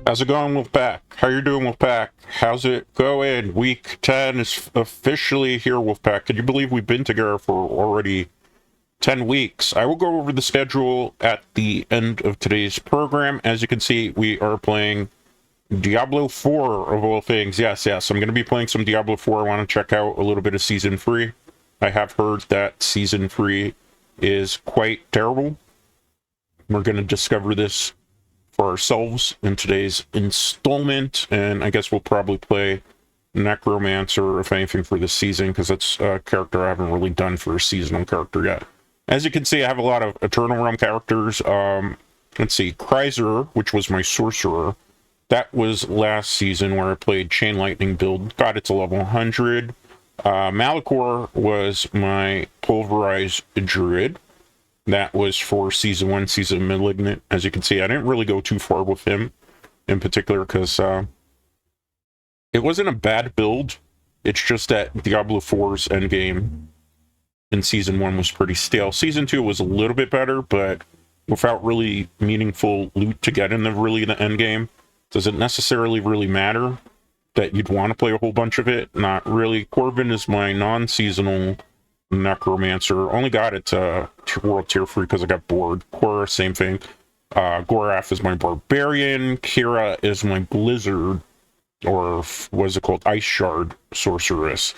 How's it going, Wolfpack? How you doing, Wolfpack? How's it going? Week 10 is officially here, Wolfpack. Can you believe we've been together for already 10 weeks? I will go over the schedule at the end of today's program. As you can see, we are playing Diablo 4 of all things. Yes, I'm going to be playing some Diablo 4. I want to check out a little bit of Season 3. I have heard that Season 3 is quite terrible. We're going to discover this for ourselves in today's installment, and I guess we'll probably play Necromancer, if anything, for this season, because that's a character I haven't really done for a seasonal character yet. As you can see, I have a lot of Eternal Realm characters. Let's see, Kreiser, which was my sorcerer, that was last season where I played Chain Lightning build, got it to level 100. Malachor was my Pulverized Druid. That was for Season 1, Season Malignant. As you can see, I didn't really go too far with him in particular because it wasn't a bad build. It's just that Diablo 4's endgame in Season 1 was pretty stale. Season 2 was a little bit better, but without really meaningful loot to get in the endgame, does it necessarily really matter that you'd want to play a whole bunch of it? Not really. Corbin is my non-seasonal Necromancer. Only got it to World Tier 3 because I got bored. Cora, same thing. Gorath is my Barbarian. Kira is my Blizzard, or what is it called? Ice Shard Sorceress.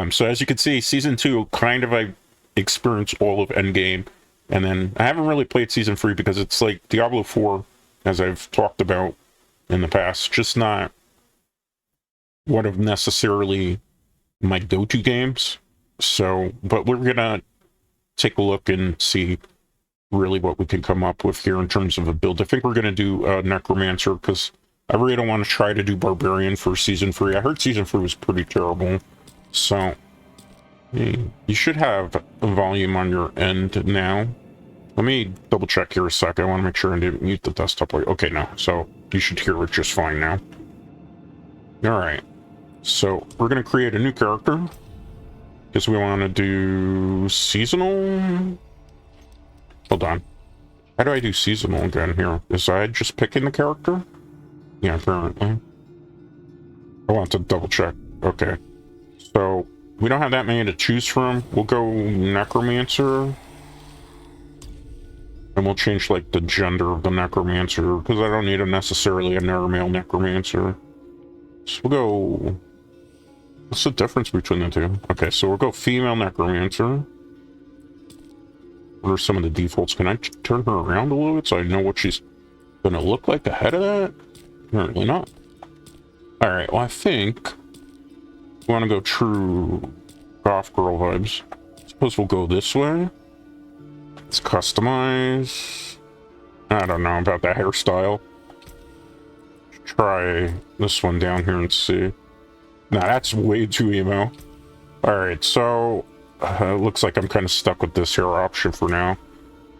So as you can see, Season 2, kind of I experienced all of Endgame. And then I haven't really played Season 3 because it's like Diablo 4, as I've talked about in the past, just not one of necessarily my go-to games. So, but we're gonna take a look and see really what we can come up with here in terms of a build. I think we're gonna do Necromancer because I really don't want to try to do Barbarian for Season 3. I heard Season 3 was pretty terrible. So, you should have a volume on your end now. Let me double check here a sec. I want to make sure I didn't mute the desktop. Okay, no. So, you should hear it just fine now. Alright. So, we're gonna create a new character. Guess we want to do seasonal. Hold on. How do I do seasonal again here? Is I just picking the character? Yeah, apparently. I want to double check. Okay. So, we don't have that many to choose from. We'll go Necromancer. And we'll change, like, the gender of the Necromancer, because I don't need necessarily a male Necromancer. So we'll go... What's the difference between the two? Okay, so we'll go female Necromancer. What are some of the defaults? Can I turn her around a little bit so I know what she's gonna look like ahead of that? Apparently not. Alright, well I think we want to go true goth girl vibes. Suppose we'll go this way. Let's customize. I don't know about that hairstyle. Try this one down here and see. Nah, that's way too emo. Alright, so looks like I'm kind of stuck with this hair option for now.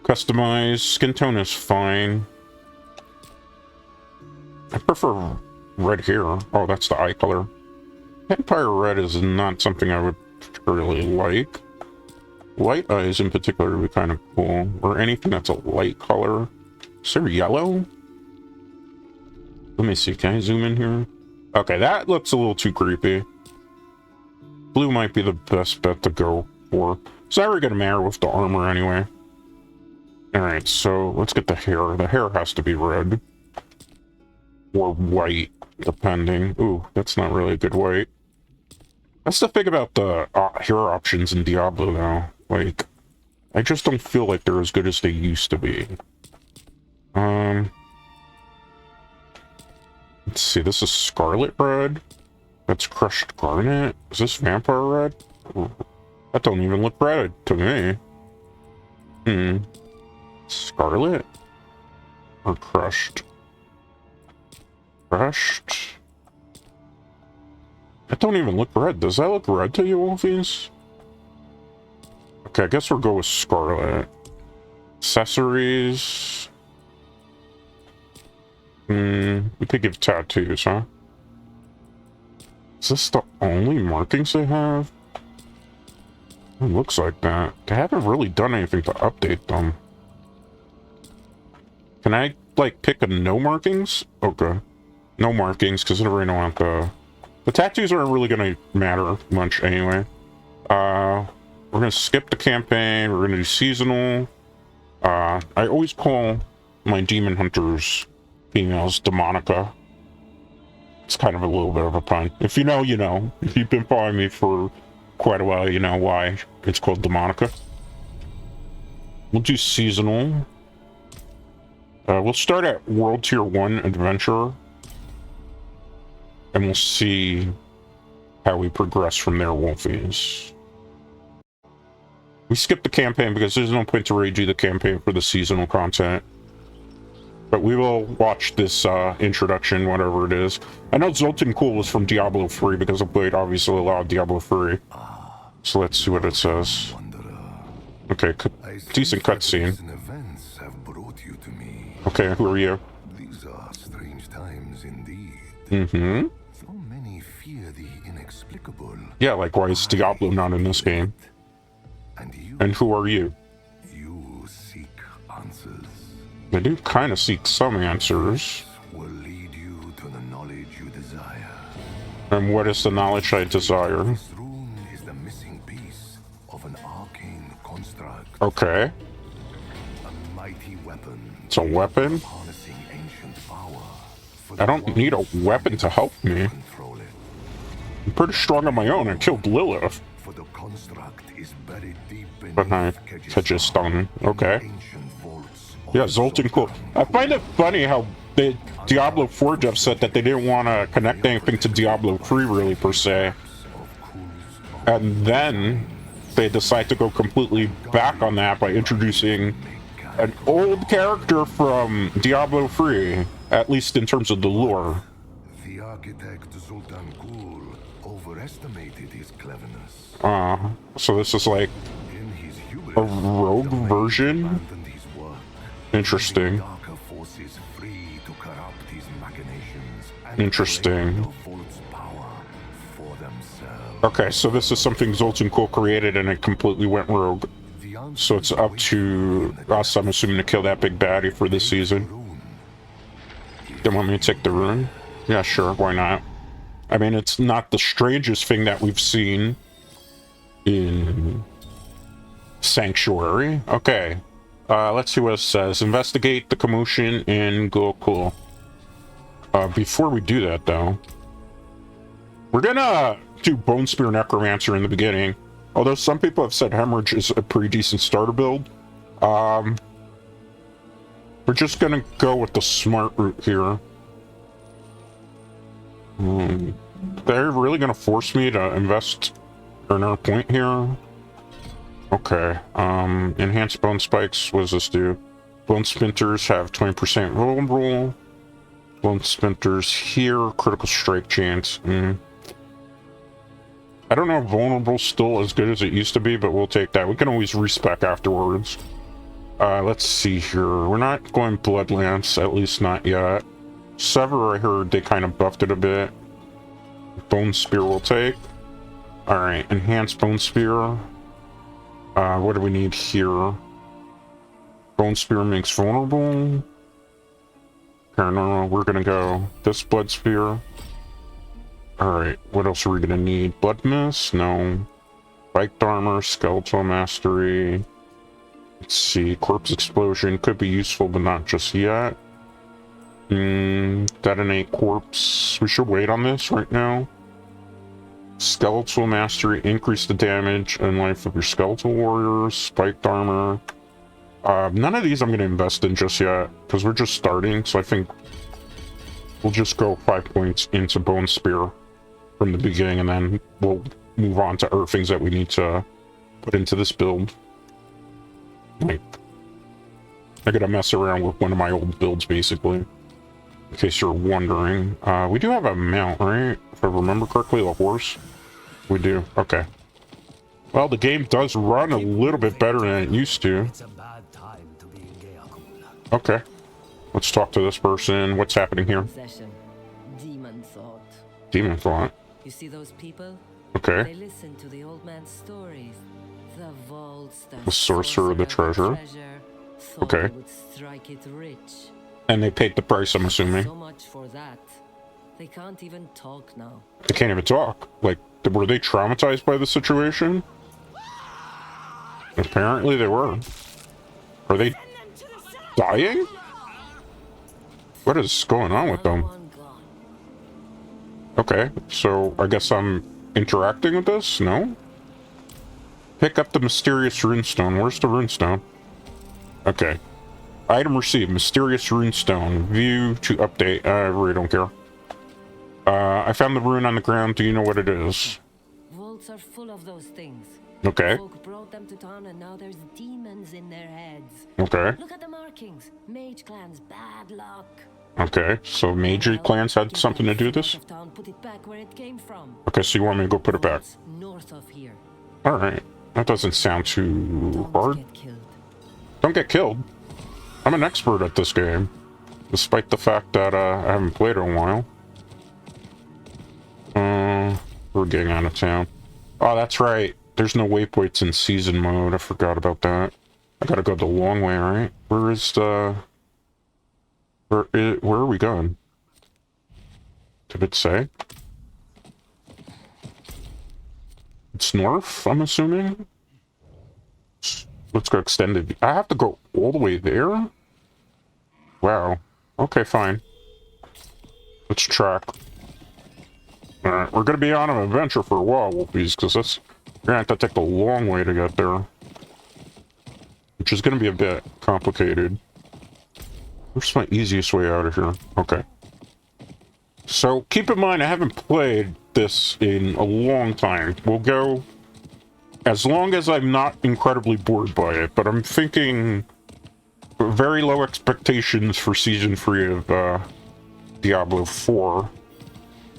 Customize. Skin tone is fine. I prefer red hair. Oh, that's the eye color. Vampire red is not something I would really like. Light eyes in particular would be kind of cool. Or anything that's a light color. Is there yellow? Let me see. Can I zoom in here? Okay, that looks a little too creepy. Blue might be the best bet to go for. So I already got a mare with the armor anyway. Alright, so let's get the hair. The hair has to be red. Or white, depending. Ooh, that's not really a good white. That's the thing about the hair options in Diablo, though. Like, I just don't feel like they're as good as they used to be. Let's see, this is Scarlet Red. That's Crushed Garnet. Is this Vampire Red? Ooh, that don't even look red to me. Scarlet? Or Crushed? Crushed? That don't even look red. Does that look red to you, Wolfies? Okay, I guess we'll go with Scarlet. Accessories... we could give tattoos, huh? Is this the only markings they have? It looks like that. They haven't really done anything to update them. Can I, like, pick a no markings? Okay. No markings, because I really don't want the tattoos aren't really going to matter much anyway. We're going to skip the campaign. We're going to do seasonal. I always call my demon hunters females Demonica. It's kind of a little bit of a pun. If you know, you know. If you've been following me for quite a while, you know why it's called Demonica. We'll do seasonal. We'll start at World Tier 1 Adventure. And we'll see how we progress from there, Wolfies. We skipped the campaign because there's no point to redo the campaign for the seasonal content. But we will watch this introduction, whatever it is. I know Zoltan Cool was from Diablo 3 because I played obviously a lot of Diablo 3. So let's see what it says. Okay, decent cutscene. Okay, who are you? These are strange times indeed. Mm-hmm. So many fear the inexplicable. Yeah, like why is Diablo not in this game? And who are you? You seek answers. I do kind of seek some answers. Will lead you to the knowledge you desire. And what is the knowledge I desire? This rune is the missing piece of an arcane construct. Okay. A mighty weapon. It's a weapon? Harnessing ancient power. I don't need a weapon to help me. I'm pretty strong on my own. I killed Lilith. For the construct is buried deep But I catch a stone. Okay. Yeah, Zoltan Cool. I find it funny how the Diablo 4 devs said that they didn't want to connect anything to Diablo 3 really per se. And then they decide to go completely back on that by introducing an old character from Diablo 3, at least in terms of the lore. The architect Zoltan Cool overestimated his cleverness. So this is like a rogue version? Interesting. Interesting. Okay, so this is something Zoltan Cool created and it completely went rogue. So it's up to us, I'm assuming, to kill that big baddie for this season. They want me to take the rune? Yeah, sure, why not? I mean, it's not the strangest thing that we've seen in Sanctuary. Okay. Let's see what it says. Investigate the commotion in Gokul. Before we do that, though, we're gonna do Bone Spear Necromancer in the beginning. Although some people have said Hemorrhage is a pretty decent starter build. We're just gonna go with the smart route here. They're really gonna force me to invest another point here. Okay, enhanced bone spikes, what does this do? Bone splinters have 20% vulnerable. Bone splinters here, critical strike chance. I don't know if vulnerable still as good as it used to be, but we'll take that. We can always respec afterwards. Let's see here. We're not going Bloodlance, at least not yet. Sever, I heard they kind of buffed it a bit. Bone Spear we'll take. Alright, enhanced Bone Spear. What do we need here? Bone Spear makes vulnerable. Paranormal, we're gonna go this Blood Spear. Alright, what else are we gonna need? Blood Mist? No. Spiked Armor, Skeletal Mastery. Let's see, Corpse Explosion could be useful, but not just yet. Detonate Corpse. We should wait on this right now. Skeletal Mastery, increase the damage and life of your Skeletal Warriors. Spiked Armor. None of these I'm going to invest in just yet, because we're just starting, so I think we'll just go 5 points into Bone Spear from the beginning, and then we'll move on to other things that we need to put into this build. Like, I gotta mess around with one of my old builds, basically, in case you're wondering. We do have a mount, right? If I remember correctly, a horse. We do. Okay. Well, the game does run a little bit better than it used to. Okay. Let's talk to this person. What's happening here? Demon thought. Demon thought. You see those people? Okay. They listen to the old man's stories. The vaults, The sorcerer of the treasure. Okay. Would strike it rich. And they paid the price, I'm assuming. So much for that. They can't even talk now. They can't even talk. Like, were they traumatized by the situation? Apparently they were. Are they dying? What is going on with them? One gone. Okay, so I guess I'm interacting with this? No? Pick up the mysterious runestone. Where's the runestone? Okay. Item received. Mysterious runestone. View to update. I really don't care. I found the rune on the ground. Do you know what it is? Vaults are full of those things. Okay. Folk brought them to town and now there's demons in their heads. Okay. Look at the markings. Mage clan's bad luck. Okay, so major clans had something to do with this? Town, put it back where it came from. Okay, so you want me to go put it back? North of here. Alright. That doesn't sound too Don't hard. get killed. Don't get killed. I'm an expert at this game. Despite the fact that I haven't played it in a while. We're getting out of town. Oh, that's right. There's no waypoints in season mode. I forgot about that. I gotta go the long way, right? Where is the... where are we going? Did it say? It's north, I'm assuming? Let's go extended. I have to go all the way there? Wow. Okay, fine. Let's track. Alright, we're gonna be on an adventure for a while, Wolfies, because that's... we're gonna have to take a long way to get there. Which is gonna be a bit complicated. Where's my easiest way out of here? Okay. So, keep in mind, I haven't played this in a long time. We'll go as long as I'm not incredibly bored by it, but I'm thinking very low expectations for Season 3 of Diablo 4.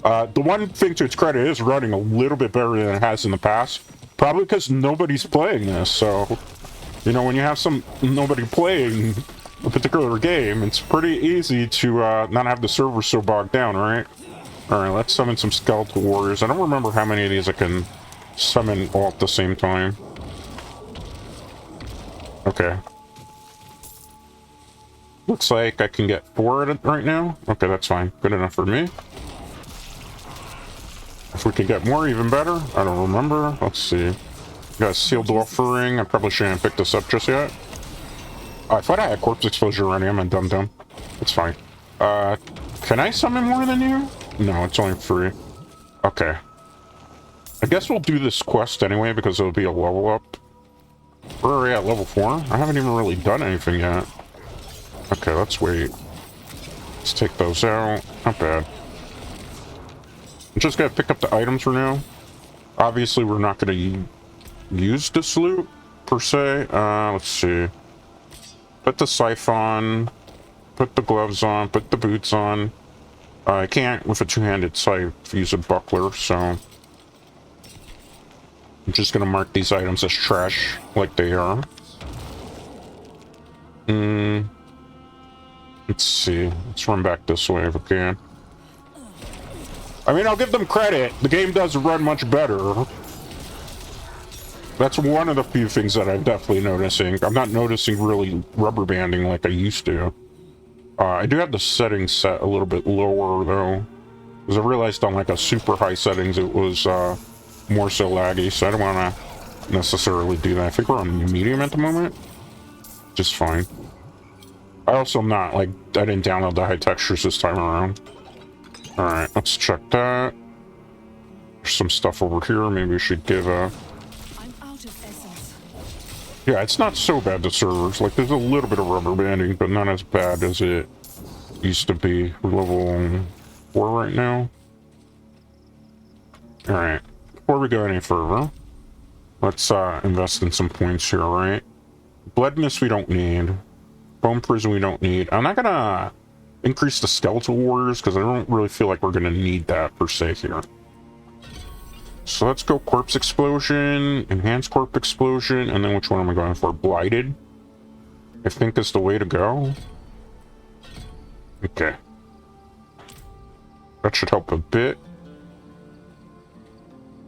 The one thing to its credit is running a little bit better than it has in the past. Probably because nobody's playing this, so... you know, when you have nobody playing a particular game, it's pretty easy to not have the server so bogged down, right? Alright, let's summon some skeletal warriors. I don't remember how many of these I can summon all at the same time. Okay. Looks like I can get 4 at it right now. Okay, that's fine. Good enough for me. If we can get more, even better. I don't remember. Let's see. Got a sealed offering. I probably shouldn't pick this up just yet. Oh, I thought I had corpse exposure already. I'm a dum-dum. It's fine. Can I summon more than you? No, it's only 3. Okay. I guess we'll do this quest anyway because it'll be a level up. Where are we at? Level 4? I haven't even really done anything yet. Okay, let's wait. Let's take those out. Not bad. I'm just gonna pick up the items for now. Obviously, we're not gonna use this loot, per se. Let's see. Put the scythe on. Put the gloves on. Put the boots on. I can't, with a two-handed scythe, use a buckler, so... I'm just gonna mark these items as trash, like they are. Let's see. Let's run back this way if we can. I mean, I'll give them credit. The game does run much better. That's one of the few things that I'm definitely noticing. I'm not noticing really rubber banding like I used to. I do have the settings set a little bit lower, though. Because I realized on, like, a super high settings, it was, more so laggy, so I don't want to necessarily do that. I think we're on medium at the moment. Just fine. I also am not, like, I didn't download the high textures this time around. Alright, let's check that. There's some stuff over here. Maybe we should give a... I'm out of essence. Yeah, it's not so bad, the servers. Like, there's a little bit of rubber banding, but not as bad as it used to be. We're level 4 right now. Alright. Before we go any further, let's invest in some points here, right? Blood Mist we don't need. Bone Prison we don't need. I'm not gonna increase the Skeletal Warriors, because I don't really feel like we're gonna need that, per se, here. So let's go Corpse Explosion, Enhanced Corpse Explosion, and then which one am I going for? Blighted? I think is the way to go. Okay. That should help a bit.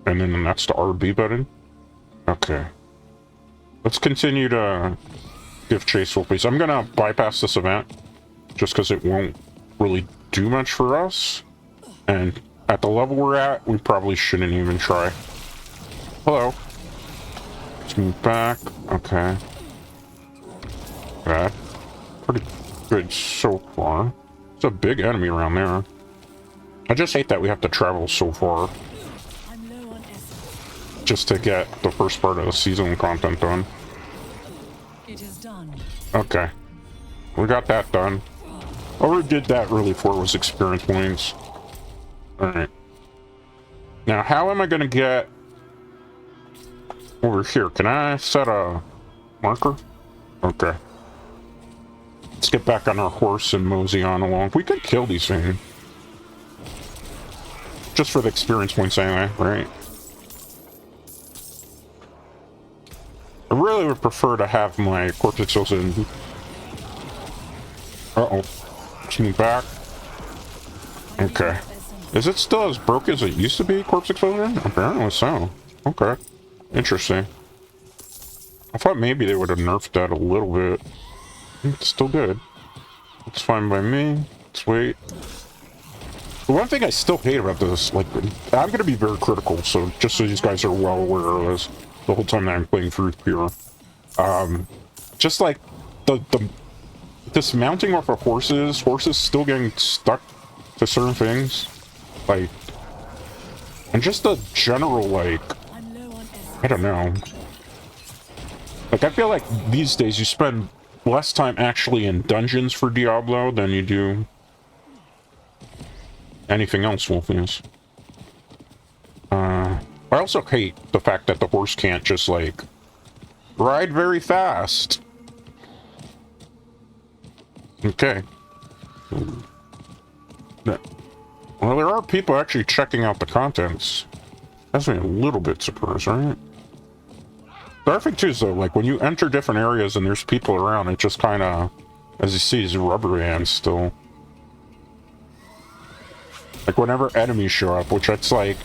And then that's the RB button. Okay. Let's continue to give chase, please. I'm gonna bypass this event, just because it won't really do much for us. And at the level we're at, we probably shouldn't even try. Hello. Let's move back. Okay. Bad. Pretty good so far. It's a big enemy around there. I just hate that we have to travel so far I'm low on essence. just to get the first part of the season content done. It is done. Okay. We got that done. All we did that really for was experience points. Alright. Now, how am I going to get over here? Can I set a marker? Okay. Let's get back on our horse and mosey on along. We could kill these things. Just for the experience points anyway, right? I really would prefer to have my corpse explosion. Uh-oh. Let's move back. Okay. Is it still as broke as it used to be, corpse explosion? Apparently so. Okay. Interesting. I thought maybe they would have nerfed that a little bit. It's still good. It's fine by me. Let's wait. The one thing I still hate about this, like, I'm going to be very critical, so just so these guys are well aware of this the whole time that I'm playing through here. Just like the dismounting off of horses still getting stuck to certain things, like, and just the general, like, I'm low on essence. I don't know. Like, I feel like these days you spend less time actually in dungeons for Diablo than you do anything else, Wolfies. I also hate the fact that the horse can't just, like, ride very fast. Okay. Well, there are people actually checking out the contents. That's me a little bit surprised, right? The other thing too is though, like when you enter different areas and there's people around, it just kind of, as you see, is rubber bands still. Like whenever enemies show up, which it's like,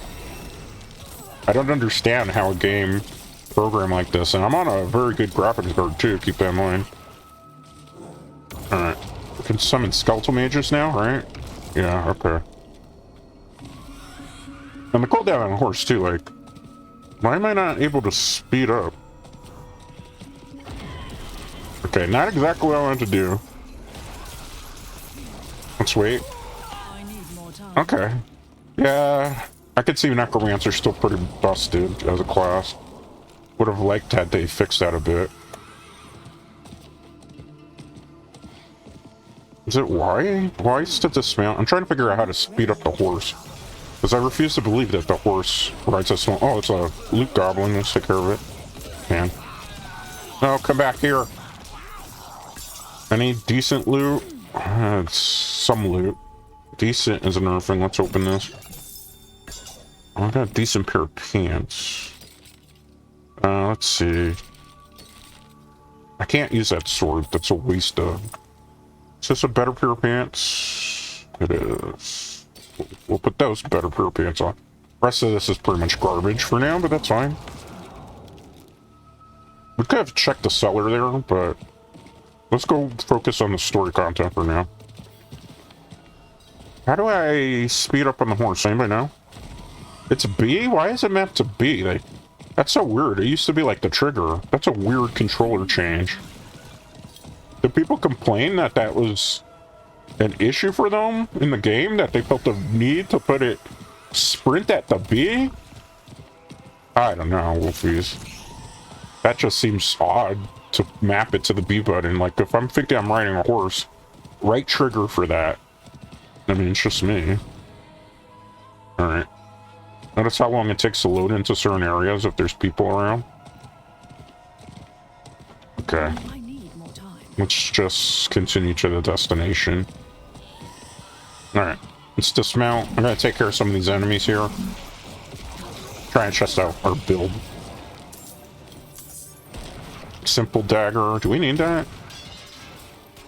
I don't understand how a game program like this, and I'm on a very good graphics card too, keep that in mind. Alright, we can summon skeletal mages now, right? Yeah, okay. And the cooldown on a horse too, like, why am I not able to speed up? Okay, not exactly what I wanted to do. Let's wait. I need more time. Okay. Yeah, I could see Necromancer's still pretty busted as a class. Would have liked had they fixed that a bit. Is it Y? Y is to dismount? I'm trying to figure out how to speed up the horse. Because I refuse to believe that the horse rides a small... Oh, it's a loot goblin. Let's take care of it. Man. No, come back here. Any decent loot? It's some loot. Decent is an nerfing. Let's open this. Oh, I got a decent pair of pants. Let's see. I can't use that sword. That's a waste of... Is this a better pair of pants? It is. We'll put those better pair of pants on. Rest of this is pretty much garbage for now, but that's fine. We could have checked the cellar there, but let's go focus on the story content for now. How do I speed up on the horse? Anybody know? It's B? Why is it mapped to B? Like, that's so weird. It used to be like the trigger. That's a weird controller change. Did people complain that that was an issue for them in the game? That they felt the need to put it sprint at the B? I don't know, Wolfies. That just seems odd to map it to the B button. Like, if I'm thinking I'm riding a horse, right trigger for that. I mean, it's just me. Alright. Notice how long it takes to load into certain areas if there's people around. Okay. I need more time. Let's just continue to the destination. Alright. Let's dismount. I'm gonna take care of some of these enemies here. Try and test out our build. Simple dagger. Do we need that?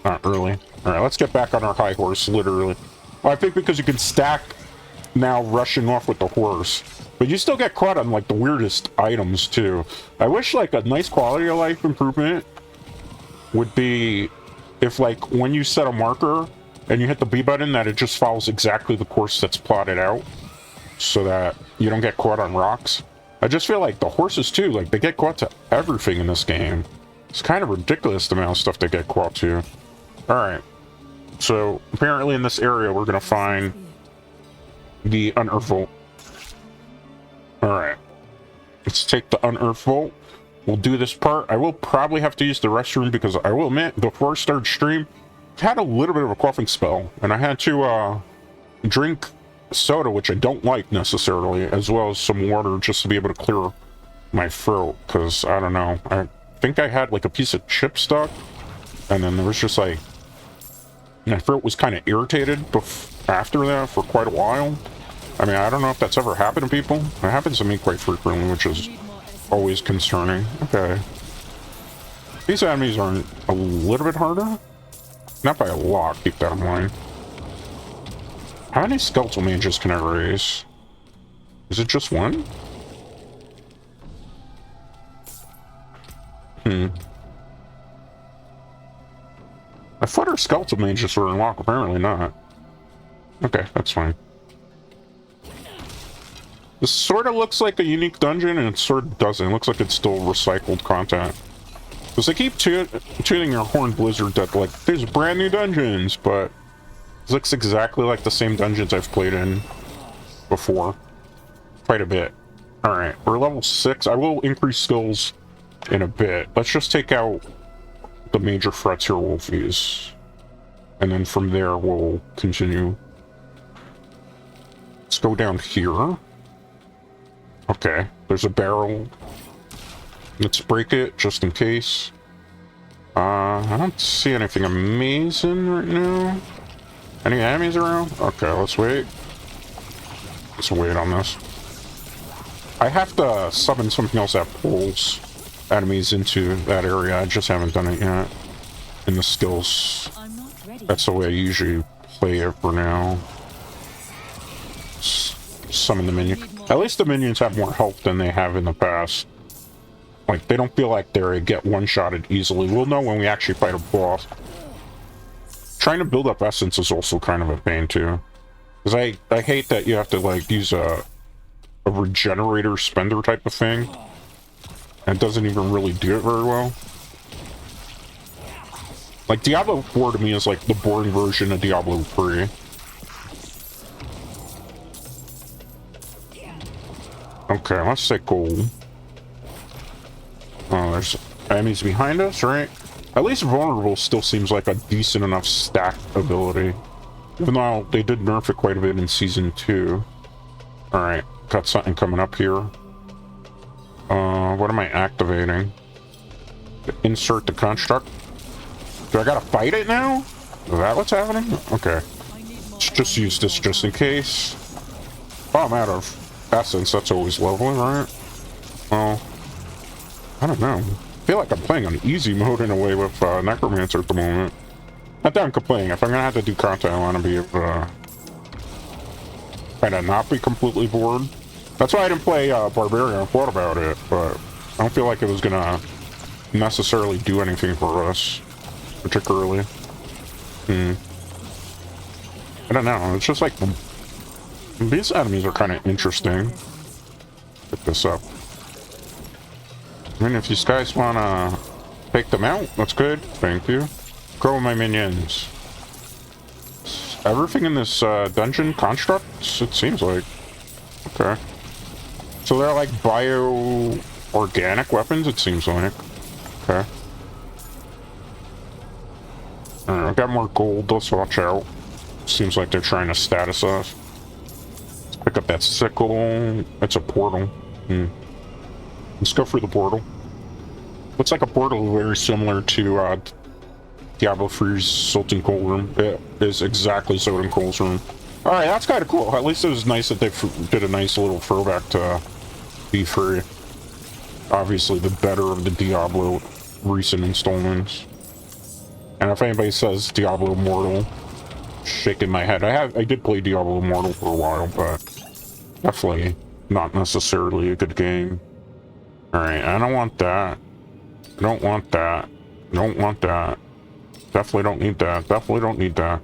Not really. Alright, let's get back on our high horse, literally. Well, I think because you can stack now rushing off with the horse. But you still get caught on, like, the weirdest items, too. I wish, like, a nice quality of life improvement would be if, like, when you set a marker, and you hit the B button, that it just follows exactly the course that's plotted out, so that you don't get caught on rocks. I just feel like the horses too, like they get caught to everything in this game. It's kind of ridiculous the amount of stuff they get caught to. Alright, so apparently in this area we're gonna find the unearthed vault. Alright, let's take the unearthed vault. We'll do this part. I will probably have to use the restroom because I will admit, before I started stream, I had a little bit of a coughing spell, and I had to drink soda, which I don't like necessarily, as well as some water just to be able to clear my throat, because I don't know, I think I had like a piece of chip stuck, and then there was just like, my throat was kind of irritated after that for quite a while. I mean, I don't know if that's ever happened to people. It happens to me quite frequently, which is always concerning. Okay. These enemies are a little bit harder. Not by a lot, keep that in mind. How many skeletal mages can I raise? Is it just one? I thought our skeletal mages were unlocked, apparently not. Okay, that's fine. This sort of looks like a unique dungeon, and it sort of doesn't. It looks like it's still recycled content. Because they keep tuning their horn Blizzard that, like, there's brand new dungeons, but it looks exactly like the same dungeons I've played in before. Quite a bit. Alright, we're level 6. I will increase skills in a bit. Let's just take out the major threats here, Wolfies. And then from there, we'll continue. Let's go down here. Okay, there's a barrel. Let's break it, just in case. I don't see anything amazing right now. Any enemies around? Okay, let's wait. Let's wait on this. I have to summon something else that pulls enemies into that area. I just haven't done it yet. In the skills. That's the way I usually play it for now. Summon the minion. At least the minions have more health than they have in the past. Like, they don't feel like they get one-shotted easily. We'll know when we actually fight a boss. Trying to build up essence is also kind of a pain, too. Because I hate that you have to, like, use a regenerator spender type of thing. And it doesn't even really do it very well. Like, Diablo 4 to me is like the boring version of Diablo 3. Okay, let's take gold. Oh, there's enemies behind us, right? At least vulnerable still seems like a decent enough stack ability. Even though they did nerf it quite a bit in Season 2. Alright, got something coming up here. What am I activating? Insert the construct. Do I gotta fight it now? Is that what's happening? Okay. Let's just use this just in case. Oh, I'm out of essence. That's always lovely, right? Well, I don't know. I feel like I'm playing on easy mode in a way with Necromancer at the moment. Not that I'm complaining. If I'm gonna have to do content, I want to be kind of not be completely bored. That's why I didn't play Barbarian. I thought about it, but I don't feel like it was gonna necessarily do anything for us, particularly. I don't know. It's just like these enemies are kind of interesting. Pick this up. I mean, if you guys want to take them out, that's good. Thank you. Grow my minions. Everything in this dungeon constructs, it seems like. Okay. So they're like bio-organic weapons, it seems like. Okay. Alright, I've got more gold. Let's watch out. Seems like they're trying to status us. Let's pick up that sickle. It's a portal. Let's go through the portal. Looks like a portal very similar to Diablo 3's Sultan Cold Room. It is exactly Sultan Cold's room. Alright, that's kind of cool. At least it was nice that they did a nice little throwback to B3. Obviously the better of the Diablo recent installments. And if anybody says Diablo Immortal, shaking my head. I did play Diablo Immortal for a while, but definitely not necessarily a good game. Alright, I don't want that. I don't want that. Don't want that. Definitely don't need that. Definitely don't need that.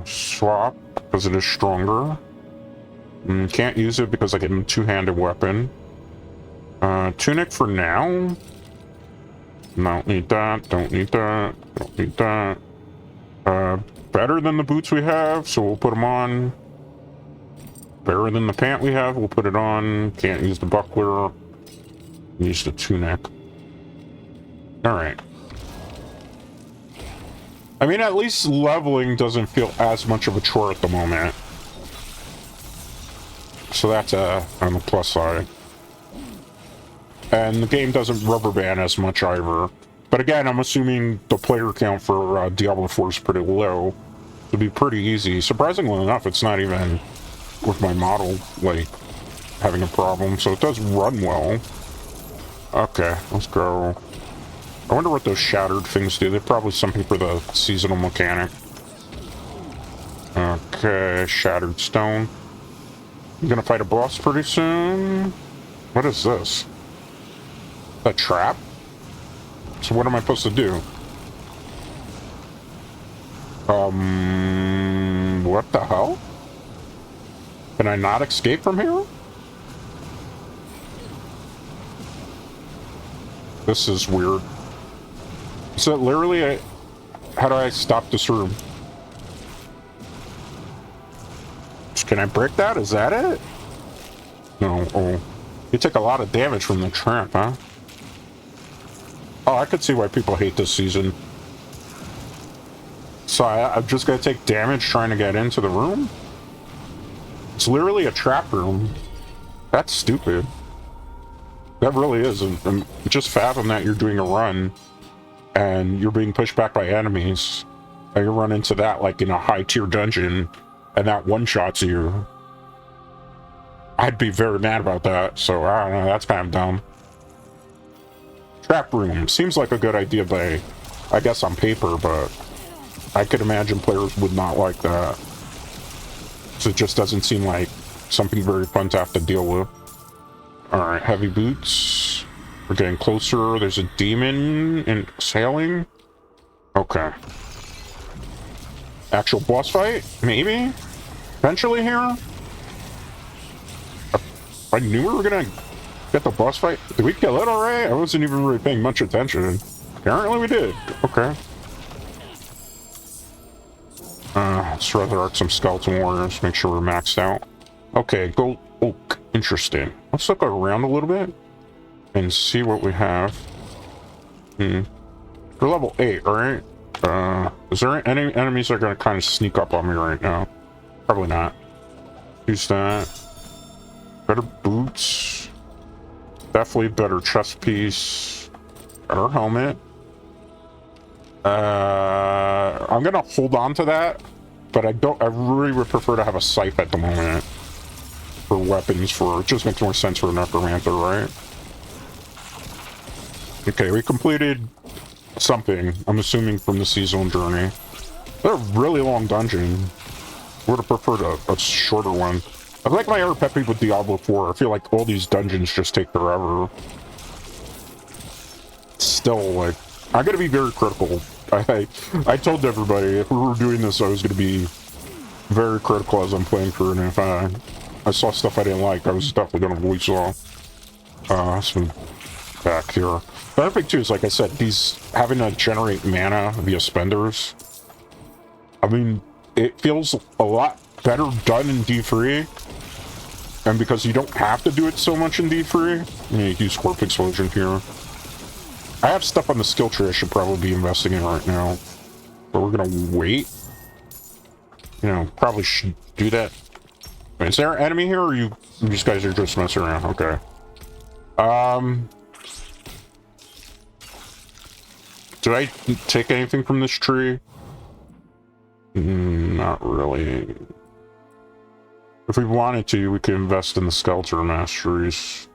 swap because it is stronger. Can't use it because I get a two-handed weapon. Tunic for now. Don't need that, don't need that, don't need that. Better than the boots we have, so we'll put them on. Better than the pant we have, we'll put it on. Can't use the buckler. Use the tunic. Alright. I mean, at least leveling doesn't feel as much of a chore at the moment. So that's on the plus side. And the game doesn't rubber band as much either. But again, I'm assuming the player count for Diablo 4 is pretty low. It'd be pretty easy. Surprisingly enough, it's not even with my model, like, having a problem. So it does run well. Okay, let's go. I wonder what those shattered things do. They're probably something for the seasonal mechanic. Okay, shattered stone. I'm gonna fight a boss pretty soon. What is this? A trap? So what am I supposed to do? What the hell? Can I not escape from here? This is weird. So literally, how do I stop this room? Can I break that? Is that it? No. Oh. You take a lot of damage from the trap, huh? Oh, I could see why people hate this season. So I'm just gonna take damage trying to get into the room? It's literally a trap room. That's stupid. That really is. And just fathom that you're doing a run and you're being pushed back by enemies. And you run into that like in a high tier dungeon and that one-shots you. I'd be very mad about that. So I don't know, that's kind of dumb. Trap room seems like a good idea, but I guess on paper, but I could imagine players would not like that. So it just doesn't seem like something very fun to have to deal with. Alright, heavy boots. We're getting closer. There's a demon in sailing. Okay. Actual boss fight? Maybe? Eventually here? I knew we were gonna get the boss fight. Did we kill it alright? I wasn't even really paying much attention. Apparently we did. Okay. Let's resurrect some skeleton warriors. Make sure we're maxed out. Okay, gold oak. Interesting. Let's look around a little bit and see what we have. We're level 8, right? Is there any enemies that are gonna kind of sneak up on me right now? Probably not. Use that. Better boots. Definitely better chest piece. Better helmet. I'm gonna hold on to that, but I really would prefer to have a scythe at the moment for weapons. It just makes more sense for a necromancer, right? Okay, we completed something, I'm assuming from the seasonal journey. They're a really long dungeon. Would have preferred a shorter one. I like my other pet peeve with Diablo 4. I feel like all these dungeons just take forever. Still, like, I gotta be very critical. I told everybody if we were doing this, I was gonna be very critical as I'm playing through, and if I saw stuff I didn't like, I was definitely gonna voice off. Some back here. The other thing too is, like I said, having to generate mana via spenders. I mean, it feels a lot better done in D3, and because you don't have to do it so much in D3, I'm gonna use Corp Explosion here. I have stuff on the skill tree I should probably be investing in right now, but we're gonna wait. You know, probably should do that. Wait, is there an enemy here, or you guys are just messing around? Okay. Did I take anything from this tree? Not really. If we wanted to, we could invest in the Skeletor Masteries.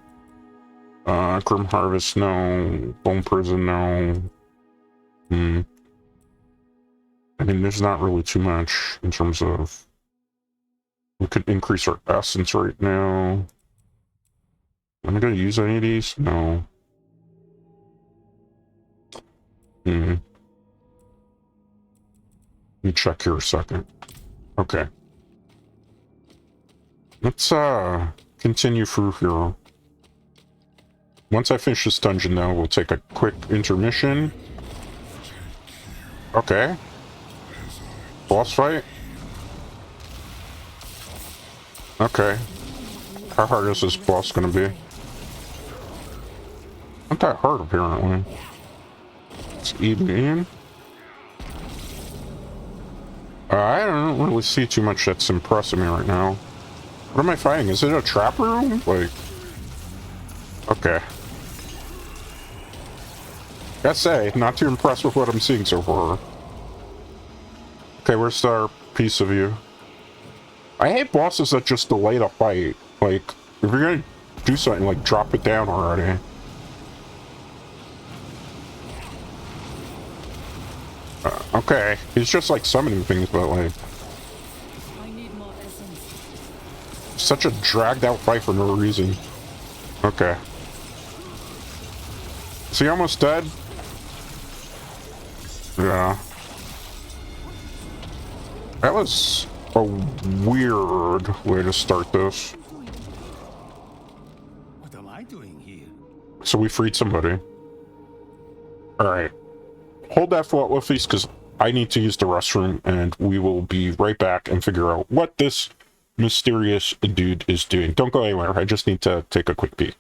Grim Harvest, no. Bone Prison, no. I mean, there's not really too much in terms of... We could increase our essence right now. Am I gonna use any of these? No. Let me check here a second. Okay. Let's, continue through here. Once I finish this dungeon, though, we'll take a quick intermission. Okay. Boss fight? Okay. How hard is this boss gonna be? Not that hard, apparently. It's even. I don't really see too much that's impressing me right now. What am I fighting? Is it a trap room? Like... Okay. Gotta say, not too impressed with what I'm seeing so far. Okay, where's our piece of you? I hate bosses that just delay the fight. Like, if you're gonna do something, like, drop it down already. Okay, he's just, like, summoning things, but, like... I need more essence. Such a dragged-out fight for no reason. Okay. Is he almost dead? Yeah. That was a weird way to start this. What am I doing here? So we freed somebody. Alright. Hold that thought, Wolfies, because I need to use the restroom, and we will be right back and figure out what this mysterious dude is doing. Don't go anywhere. I just need to take a quick pee.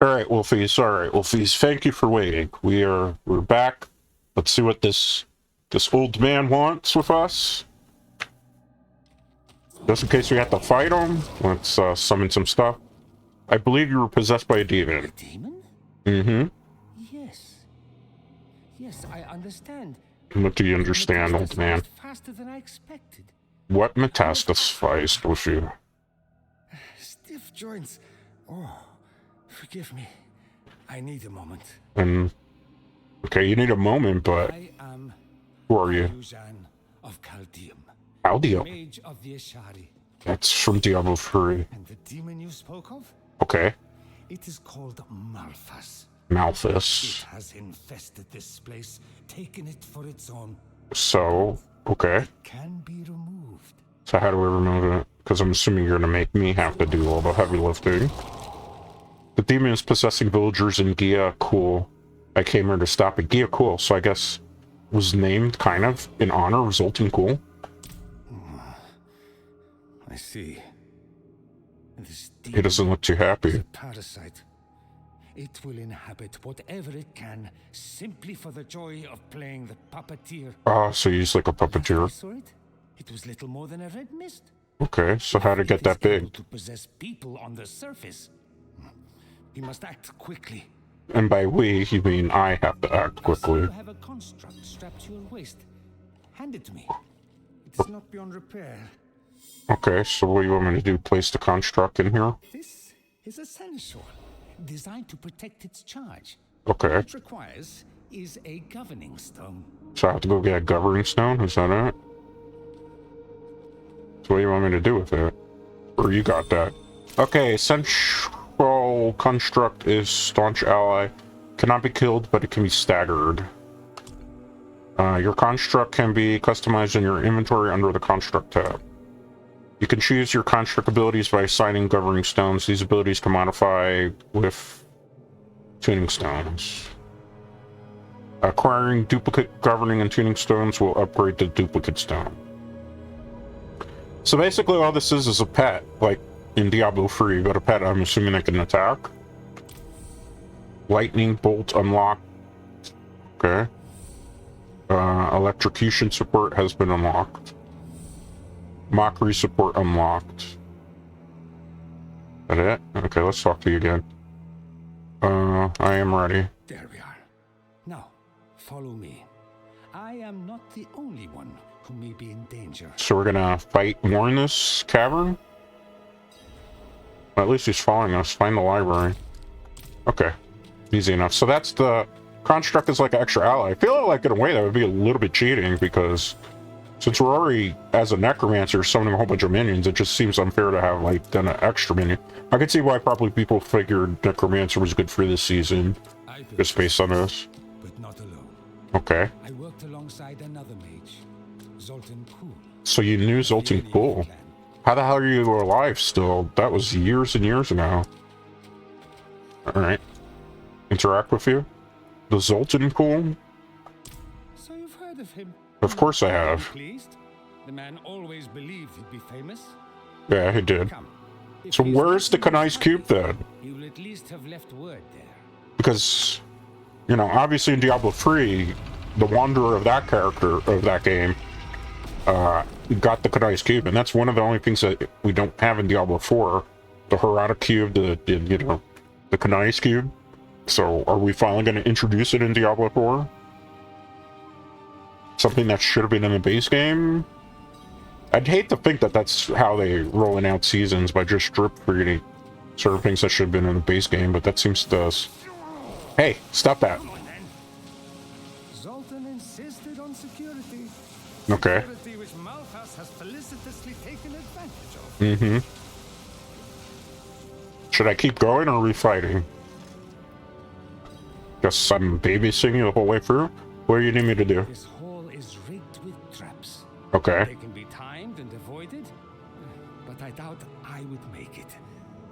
Alright, Wolfies. Alright, Wolfies. Thank you for waiting. We're back. Let's see what this old man wants with us. Just in case we have to fight him, let's summon some stuff. I believe you were possessed by a demon. A demon? Mm-hmm. Yes. Yes, I understand. What do you understand, old man? Faster than I expected. What metastasized with you? Stiff joints. Oh, forgive me. I need a moment. And okay, you need a moment, but I am who are you? Yuuzhan of Chaldeum, Aldio. mage of the Ashari. That's from Diablo IV. And the demon you spoke of? Okay. It is called Malphas. Malphas. It has infested this place, taken it for its own. So, okay. It can be removed. So how do we remove it? Because I'm assuming you're gonna make me have to do all the heavy lifting. The demon is possessing villagers in Gia. Cool. I came here to stop it. Gia Cool. So I guess was named kind of in honor of Zoltan Cool. I see. This He doesn't look too is happy. a parasite. It will inhabit whatever it can, simply for the joy of playing the puppeteer. Oh, so he's like a Last I puppeteer. saw it was little more than a red mist. Okay, so how to get that It is able big? to possess people on the surface. We must act quickly. And by we, you mean I have to act I see quickly. you have a construct strapped to your waist. Hand it to me. It's not beyond repair. Okay, so what do you want me to do? Place the construct in here? This is essential, designed to protect its charge. Okay, What it requires is a governing stone. so I have to go get a governing stone? Is that it? So what do you want me to do with it? Or you got that? Okay, central construct is staunch ally. Cannot be killed, but it can be staggered. Your construct can be customized in your inventory under the construct tab. You can choose your construct abilities by assigning governing stones. These abilities can modify with tuning stones. Acquiring duplicate governing and tuning stones will upgrade the duplicate stone. So basically all this is a pet. Like in Diablo 3, you got a pet, I'm assuming they can attack. Lightning bolt unlocked. Okay. Electrocution support has been unlocked. Mockery support unlocked. That it? Okay, let's talk to you again. I am ready. There we are. Now, follow me. I am not the only one who may be in danger. So we're gonna fight more in this cavern? Well, at least he's following us. Find the library. Okay. Easy enough. So that's the construct is like an extra ally. I feel like in a way that would be a little bit cheating because since we're already, as a necromancer, summoning a whole bunch of minions, it just seems unfair to have like done an extra minion. I could see why probably people figured necromancer was good for this season, just based on this. But not alone. Okay. I worked alongside another mage, Zoltan Cool. So you knew Zoltan Cool. How the hell are you alive still? That was years and years ago. Alright. Interact with you? The Zoltan Cool? So you've heard of him? Of course I have. Pleased? The man always believed he'd be famous. Yeah, he did. Come. If So he's where's the left in Kanai's cube then? He will at least have left word there. Because, you know, obviously in Diablo 3, the wanderer of that character, of that game, got the Kanai's cube, and that's one of the only things that we don't have in Diablo 4. The Harada cube, the Kanai's cube. So are we finally going to introduce it in Diablo 4? Something that should have been in the base game? I'd hate to think that that's how they rolling out seasons, by just strip creating certain things that should have been in the base game, but that seems to us. Hey, stop that. Zoltan insisted on security. Okay. Security which Malphas has felicitously taken advantage of. Mm-hmm. Should I keep going or are we fighting? Guess I'm babysitting you the whole way through? What do you need me to do? This hall is rigged with traps. Okay. They can be timed and avoided, but I doubt I would make it.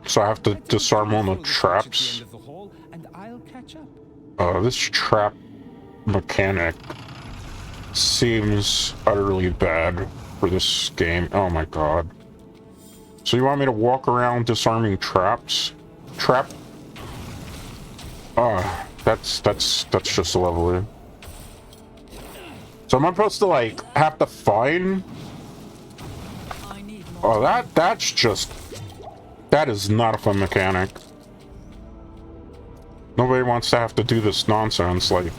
So I have to I think disarm all you the throw the torch traps? at the end of the hall, and I'll catch up. This trap mechanic seems utterly bad for this game. Oh my god. So you want me to walk around disarming traps? That's just a level. So am I supposed to like have to find? I need more. Oh, that is not a fun mechanic. Nobody wants to have to do this nonsense. Like,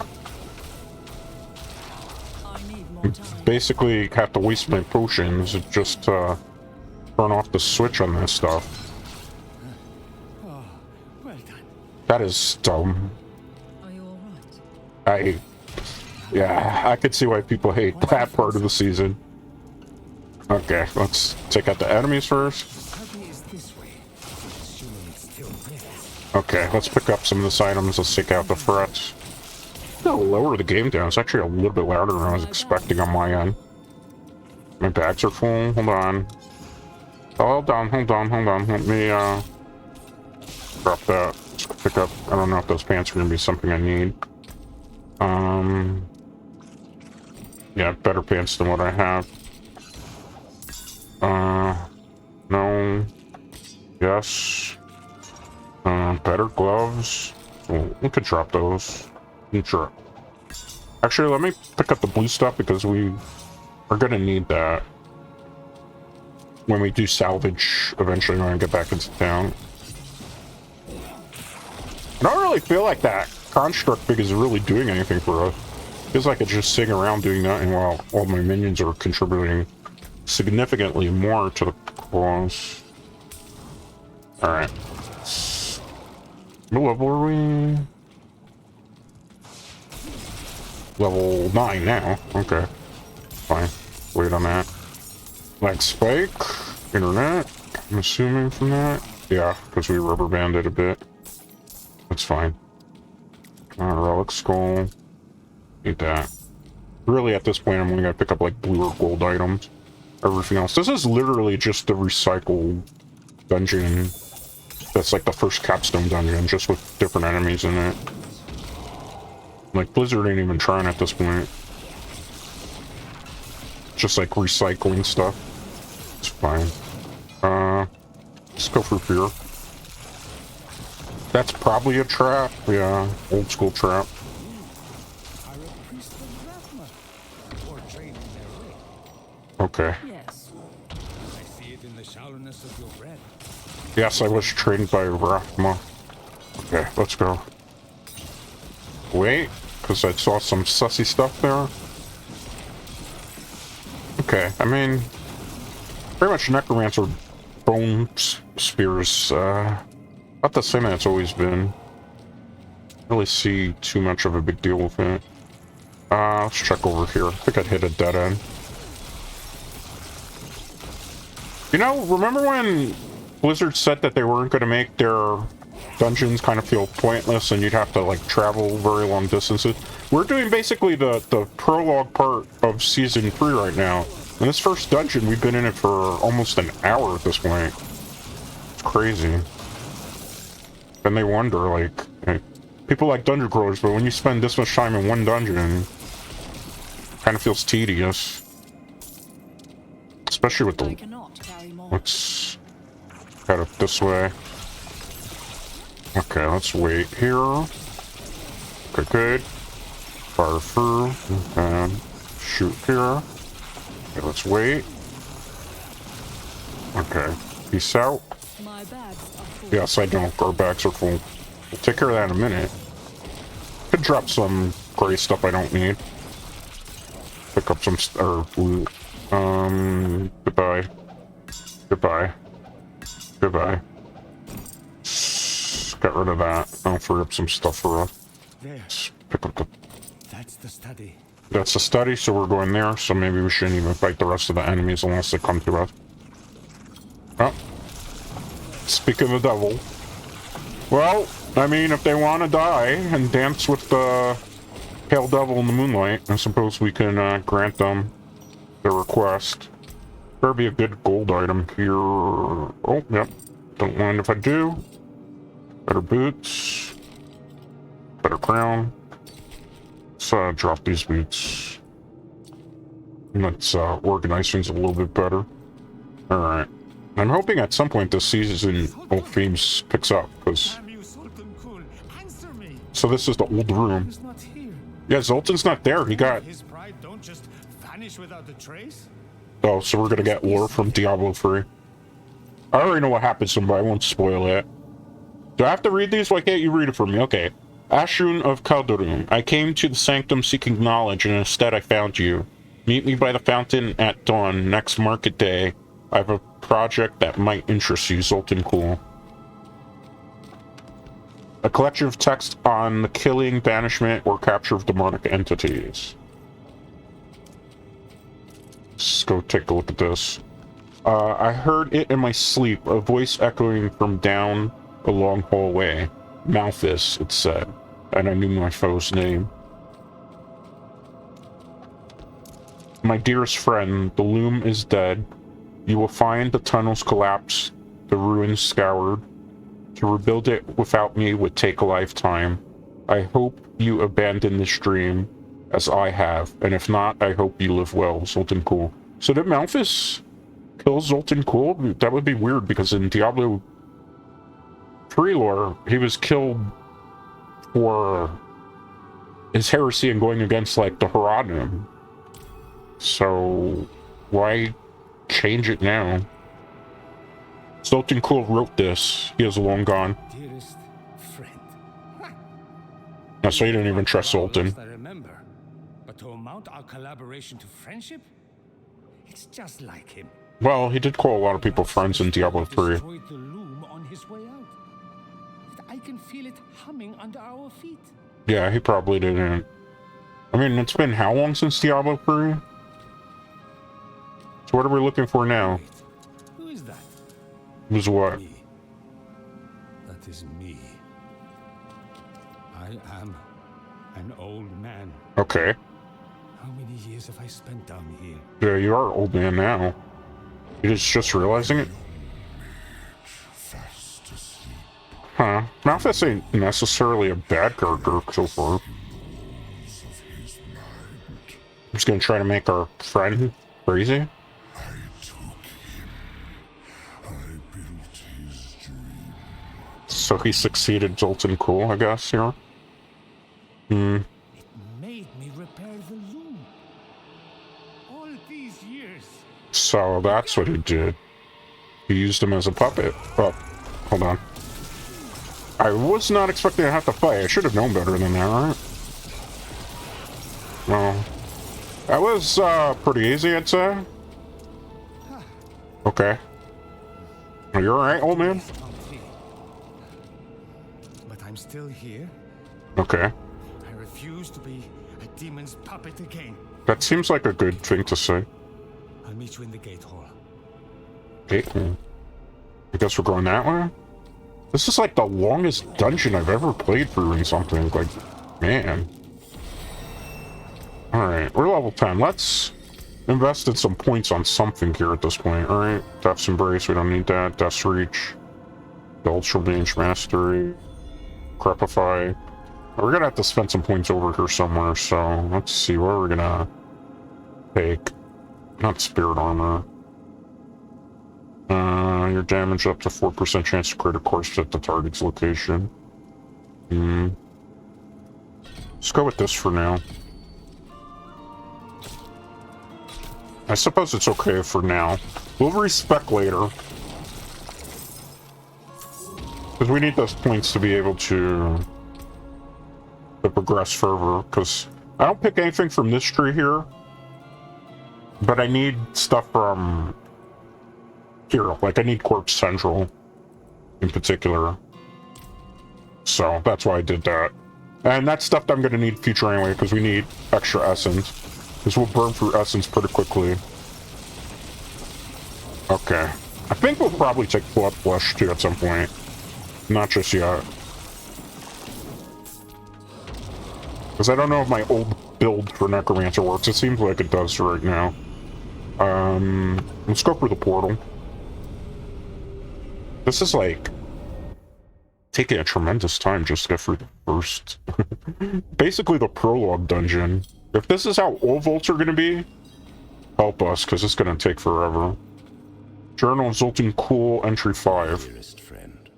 I need more time. basically have to waste my potions just to turn off the switch on this stuff. Well done. That is dumb. Are you all right? Yeah, I could see why people hate that part of the season. Okay, let's take out the enemies first. Study is this way. Assuming it's still there. Okay, let's pick up some of this items. Let's take out the threats. I'll lower the game down. It's actually a little bit louder than I was expecting on my end. My bags are full. Hold on. Hold on. Let me, drop that. Let's pick up. I don't know if those pants are going to be something I need. Yeah, better pants than what I have. No. Yes. Better gloves. Oh, we could drop those. Sure. Actually, let me pick up the blue stuff because we are gonna need that when we do salvage eventually when I get back into town. I don't really feel like that construct big is really doing anything for us. Feels like it's just sitting around doing nothing while all my minions are contributing significantly more to the cause. Alright. What level are we? Level 9 now. Okay. Fine. Wait on that. Lag spike. Internet. I'm assuming from that. Yeah, because we rubber banded a bit. That's fine. Relic skull. Need that. Really, at this point, I'm only gonna pick up like blue or gold items. Everything else. This is literally just the recycled dungeon. That's like the first capstone dungeon, just with different enemies in it. Like, Blizzard ain't even trying at this point. Just like recycling stuff. It's fine. Let's go through here. That's probably a trap. Yeah, old school trap. Are a priest of Rathma, or trained in their way. Okay. Yes. I see it in the shallowness of your bread. Yes, I was trained by Rathma. Okay, let's go. Wait, because I saw some sussy stuff there. Okay, I mean, pretty much Necromancer bone spears, about the same as it's always been. Don't really see too much of a big deal with it. Let's check over here. I think I'd hit a dead end. You know, remember when Blizzard said that they weren't going to make their dungeons kind of feel pointless and you'd have to, like, travel very long distances? We're doing basically the prologue part of Season 3 right now. In this first dungeon, we've been in it for almost an hour at this point. It's crazy. And they wonder, like, hey, people like dungeon crawlers, but when you spend this much time in one dungeon, it kind of feels tedious. Especially with I the... cannot carry more. Let's head up this way. Okay, let's wait here. Okay, good. Fire through. And shoot here. Okay, let's wait. Okay, peace out. My bags are full. Yes, I know. Our bags are full. We'll take care of that in a minute. Could drop some gray stuff I don't need. Pick up some blue. Goodbye. Goodbye. Goodbye. Get rid of that. I'll free up some stuff for us. There. Let's pick up the... That's the study. That's the study, so we're going there, so maybe we shouldn't even fight the rest of the enemies unless they come to us. Oh. Speak of the devil. Well, I mean, if they want to die and dance with the Pale Devil in the Moonlight, I suppose we can grant them their request. Better be a good gold item here. Oh, yep. Don't mind if I do. Better boots. Better crown. Let's drop these boots. Let's organize things a little bit better. Alright. I'm hoping at some point this season Old Themes picks up, because... Damn you, Sultan Kul. Answer me. So this is the old room. He's not here. Yeah, Zoltan's not there. He got... His pride don't just vanish without a trace. Oh, so we're gonna get lore from Diablo 3. I already know what happens to him, but I won't spoil it. Do I have to read these? Why can't you read it for me? Okay. Ashun of Kaldurum. I came to the sanctum seeking knowledge, and instead I found you. Meet me by the fountain at dawn next market day. I have a project that might interest you, Zoltan Cool. A collection of text on the killing, banishment, or capture of demonic entities. Let's go take a look at this. I heard it in my sleep, a voice echoing from down a long hallway. Malthus, it said, and I knew my foe's name. My dearest friend, the loom is dead. You will find the tunnels collapsed, the ruins scoured. To rebuild it without me would take a lifetime. I hope you abandon this dream, as I have, and if not, I hope you live well, Zoltan Cool. So did Malthus kill Zoltan Cool? That would be weird, because in Diablo 3 lore, he was killed for his heresy and going against, like, the Haranim. So, why change it now? Zoltan Cool wrote this. He is long gone. Dearest friend. No, so you didn't even trust Zoltan. I remember. But to amount our collaboration to friendship? It's just like him. Well, he did call a lot of people friends in Diablo 3. Destroyed the loom on his way out. But I can feel it humming under our feet. Yeah, he probably didn't. I mean, it's been how long since Diablo 3? So what are we looking for now? Wait, who is that? Was what? Me. That is me. I am an old man. Okay. How many years have I spent down here? Yeah, you are an old man now. You're just realizing it? Huh. Malthus ain't necessarily a bad character so far. He's gonna try to make our friend crazy? So he succeeded Zoltan Cool, I guess, here? Hmm. It made me repair the loom. All these years. So that's what he did. He used him as a puppet. Oh, hold on. I was not expecting to have to fight. I should have known better than that, right? Well, that was pretty easy, I'd say. Okay. Are you alright, old man? But I'm still here. Okay. I refuse to be a demon's puppet again. That seems like a good thing to say. I'll meet you in the gate hall. Okay. I guess we're going that way? This is like the longest dungeon I've ever played through in something. Like, man. Alright, we're level 10. Let's invest in some points on something here at this point. Alright, Death's Embrace, we don't need that. Death's Reach. The Ultra Mage Mastery. Crepify. We're gonna have to spend some points over here somewhere, so let's see what we're gonna take. Not Spirit Armor. Your damage up to 4% chance to crit a course at the target's location. Let's go with this for now. I suppose it's okay for now. We'll respec later. Because we need those points to be able to progress further. Because I don't pick anything from this tree here. But I need stuff from here. Like, I need Corpse Central in particular. So that's why I did that. And that's stuff that I'm going to need future anyway, because we need extra essence. Because we'll burn through essence pretty quickly. Okay. I think we'll probably take Blood Flesh too at some point. Not just yet. Because I don't know if my old build for Necromancer works. It seems like it does right now. Let's go for the portal. This is like taking a tremendous time just to get through the first. Basically the prologue dungeon. If this is all vaults are going to be, help us, because it's going to take forever. Journal of Zoltan Cool, entry 5. Dearest friend,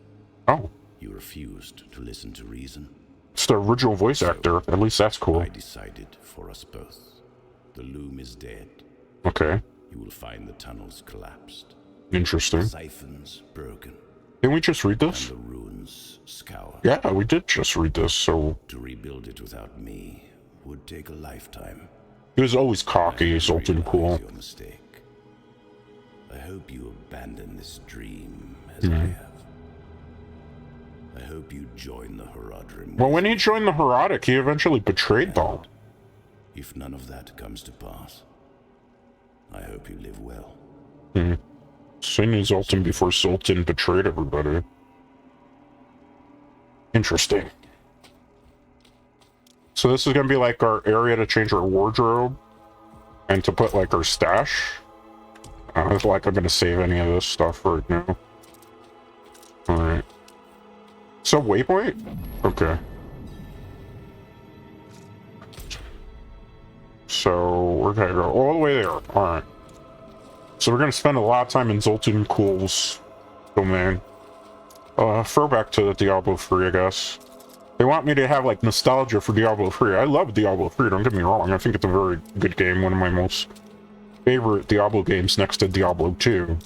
Oh. you refused to listen to reason. It's the original voice actor. At least that's cool. I decided for us both. The loom is dead. Okay. You will find the tunnels collapsed. Interesting. Siphons broken. Didn't we just read this? And the ruins scoured. Yeah, we did just read this, so... To rebuild it without me would take a lifetime. He was always cocky, Zoltan cool. Your mistake. I hope you abandon this dream as I have. I hope you join the Haradrim. Well, when he joined the Herodic, he eventually betrayed them. If none of that comes to pass, I hope you live well. Seen Zoltan before Zoltan betrayed everybody. Interesting. So this is gonna be like our area to change our wardrobe and to put like our stash. I don't feel like I'm gonna save any of this stuff right now. Alright. So waypoint? Okay. So we're gonna go all the way there. Alright. So we're gonna spend a lot of time in Zoltan Cool's domain. Throwback to Diablo 3, I guess. They want me to have like nostalgia for Diablo 3. I love Diablo 3, don't get me wrong. I think it's a very good game, one of my most favorite Diablo games next to Diablo 2.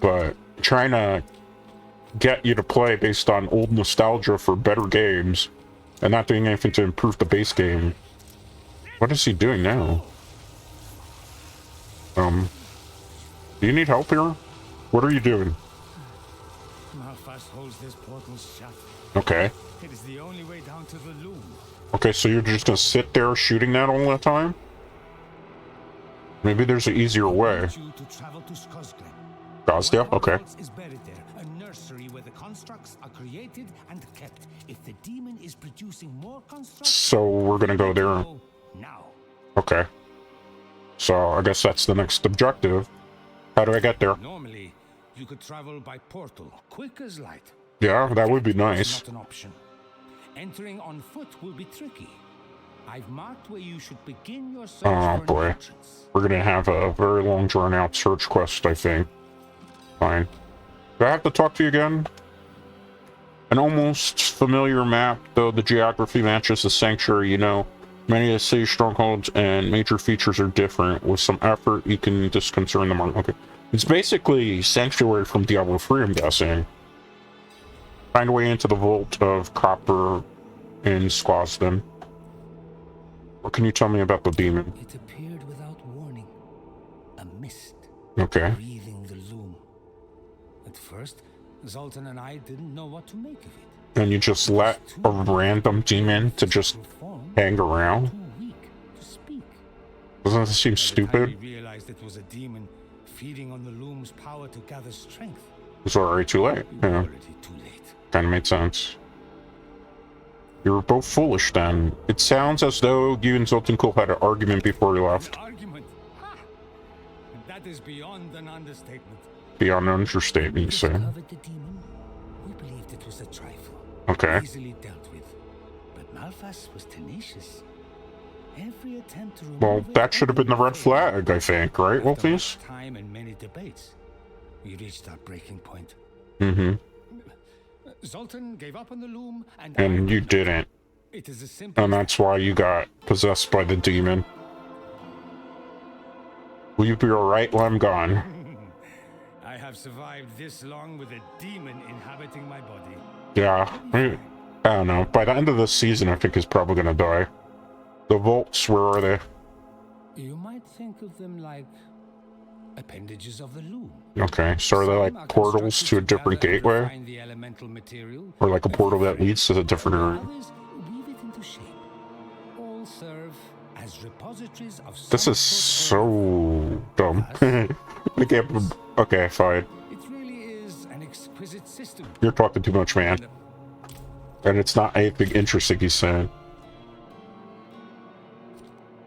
But trying to get you to play based on old nostalgia for better games and not doing anything to improve the base game. What is he doing now? Do you need help here? What are you doing? Malphas holds this portal shut. Okay. It is the only way down to the loom. Okay, so you're just gonna sit there shooting that all the time? Maybe there's an easier way. You to travel to Skosglen. Gosdale? Okay. Is buried there, a nursery where the constructs are created and kept. If the demon is producing more constructs, So we're gonna go there. go now. Okay. So I guess that's the next objective. How do I get there? Normally, you could travel by portal, quick as light. Yeah, that would be It's nice. not an option. Entering on foot will be tricky. I've marked where you should begin your search Oh for an boy. entrance. We're gonna have a very long drawn out search quest, I think. Fine. Do I have to talk to you again? An almost familiar map, though the geography matches the sanctuary, you know. Many of the city strongholds and major features are different. With some effort, you can disconcern them. Okay. It's basically Sanctuary from Diablo 3, I'm guessing. Find a way into the Vault of Copper in Squasden. What can you tell me about the demon? It appeared without warning. A mist. Okay. Breathing the loom. At first, Zoltan and I didn't know what to make of it. And you just let a random demon to just hang around? Too weak to speak. Doesn't that seem By the time stupid? we realized it was a demon feeding on the loom's power to gather strength. It's already too late. We were Yeah, already too late. kind of made sense. You were both foolish then. It sounds as though you and Zoltan Cool had an argument before you left. An argument? Ha! That is beyond an understatement. Beyond understatement, you say. Discovered the demon. We believed it was a trifle. Okay. Easily dealt with. But Malphas was tenacious. Every attempt to remove Well, it that should have been the red failed. flag, I think, right, After Wolfies? much time and many debates, we reached our breaking point. Mm-hmm. Zoltan gave up on the loom, and And I you did not. didn't. It is as simple And as that's why you got possessed by the demon. Will you be alright when I'm gone? I have survived this long with a demon inhabiting my body. Yeah. I don't know. By the end of this season, I think he's probably gonna die. The vaults, where are they? You might think of them like appendages of the loom. Okay, so are they like Some are portals constructed to a different gather and gateway? refine the elemental material, Or like a portal that leads to a different area? others weave it into shape. All serve as repositories of This some is sort of- so dumb. I can't... Okay, fine. It really is an exquisite system. You're talking too much, man. And it's not anything interesting he's saying.